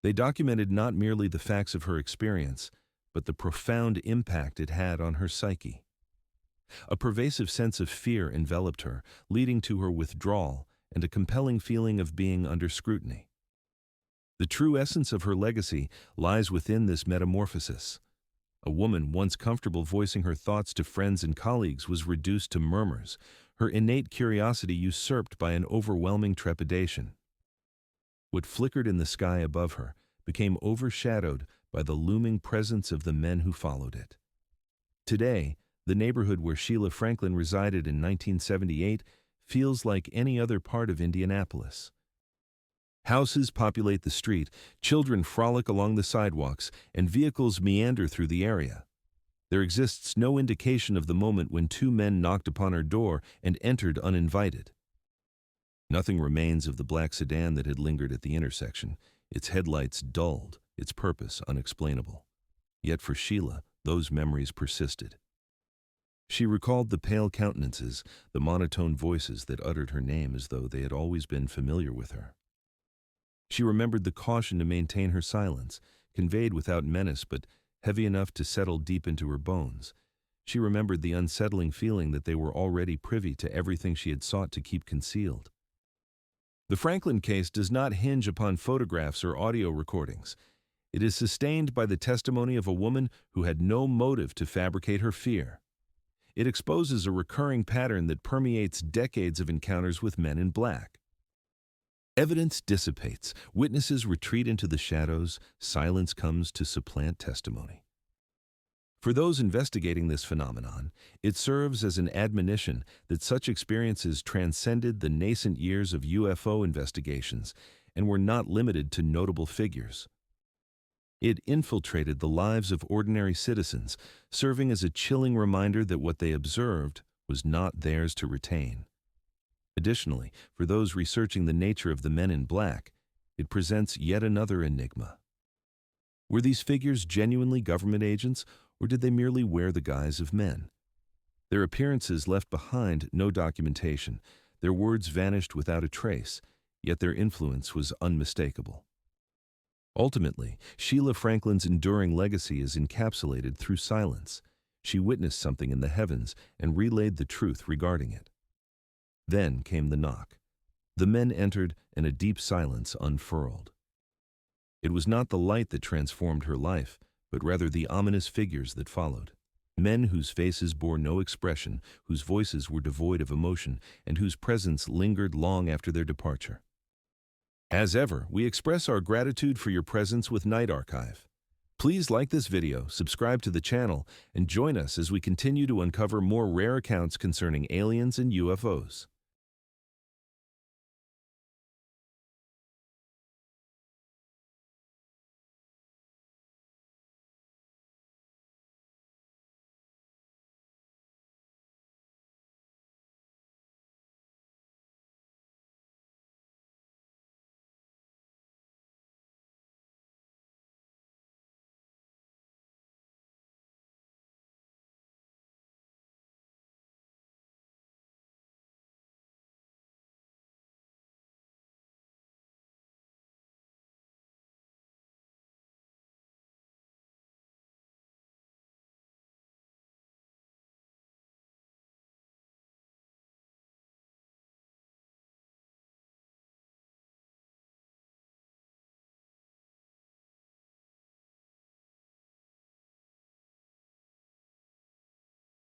They documented not merely the facts of her experience, but the profound impact it had on her psyche. A pervasive sense of fear enveloped her, leading to her withdrawal and a compelling feeling of being under scrutiny. The true essence of her legacy lies within this metamorphosis. A woman once comfortable voicing her thoughts to friends and colleagues was reduced to murmurs, her innate curiosity usurped by an overwhelming trepidation. What flickered in the sky above her became overshadowed by the looming presence of the men who followed it. Today, the neighborhood where Sheila Franklin resided in 1978 feels like any other part of Indianapolis. Houses populate the street, children frolic along the sidewalks, and vehicles meander through the area. There exists no indication of the moment when two men knocked upon her door and entered uninvited. Nothing remains of the black sedan that had lingered at the intersection, its headlights dulled, its purpose unexplainable. Yet for Sheila, those memories persisted. She recalled the pale countenances, the monotone voices that uttered her name as though they had always been familiar with her. She remembered the caution to maintain her silence, conveyed without menace but heavy enough to settle deep into her bones. She remembered the unsettling feeling that they were already privy to everything she had sought to keep concealed. The Franklin case does not hinge upon photographs or audio recordings. It is sustained by the testimony of a woman who had no motive to fabricate her fear. It exposes a recurring pattern that permeates decades of encounters with men in black. Evidence dissipates, witnesses retreat into the shadows, silence comes to supplant testimony. For those investigating this phenomenon, it serves as an admonition that such experiences transcended the nascent years of UFO investigations and were not limited to notable figures. It infiltrated the lives of ordinary citizens, serving as a chilling reminder that what they observed was not theirs to retain. Additionally, for those researching the nature of the men in black, it presents yet another enigma. Were these figures genuinely government agents, or did they merely wear the guise of men? Their appearances left behind no documentation, their words vanished without a trace, yet their influence was unmistakable. Ultimately, Sheila Franklin's enduring legacy is encapsulated through silence. She witnessed something in the heavens and relayed the truth regarding it. Then came the knock. The men entered, and a deep silence unfurled. It was not the light that transformed her life, but rather the ominous figures that followed. Men whose faces bore no expression, whose voices were devoid of emotion, and whose presence lingered long after their departure. As ever, we express our gratitude for your presence with Night Archive. Please like this video, subscribe to the channel, and join us as we continue to uncover more rare accounts concerning aliens and UFOs.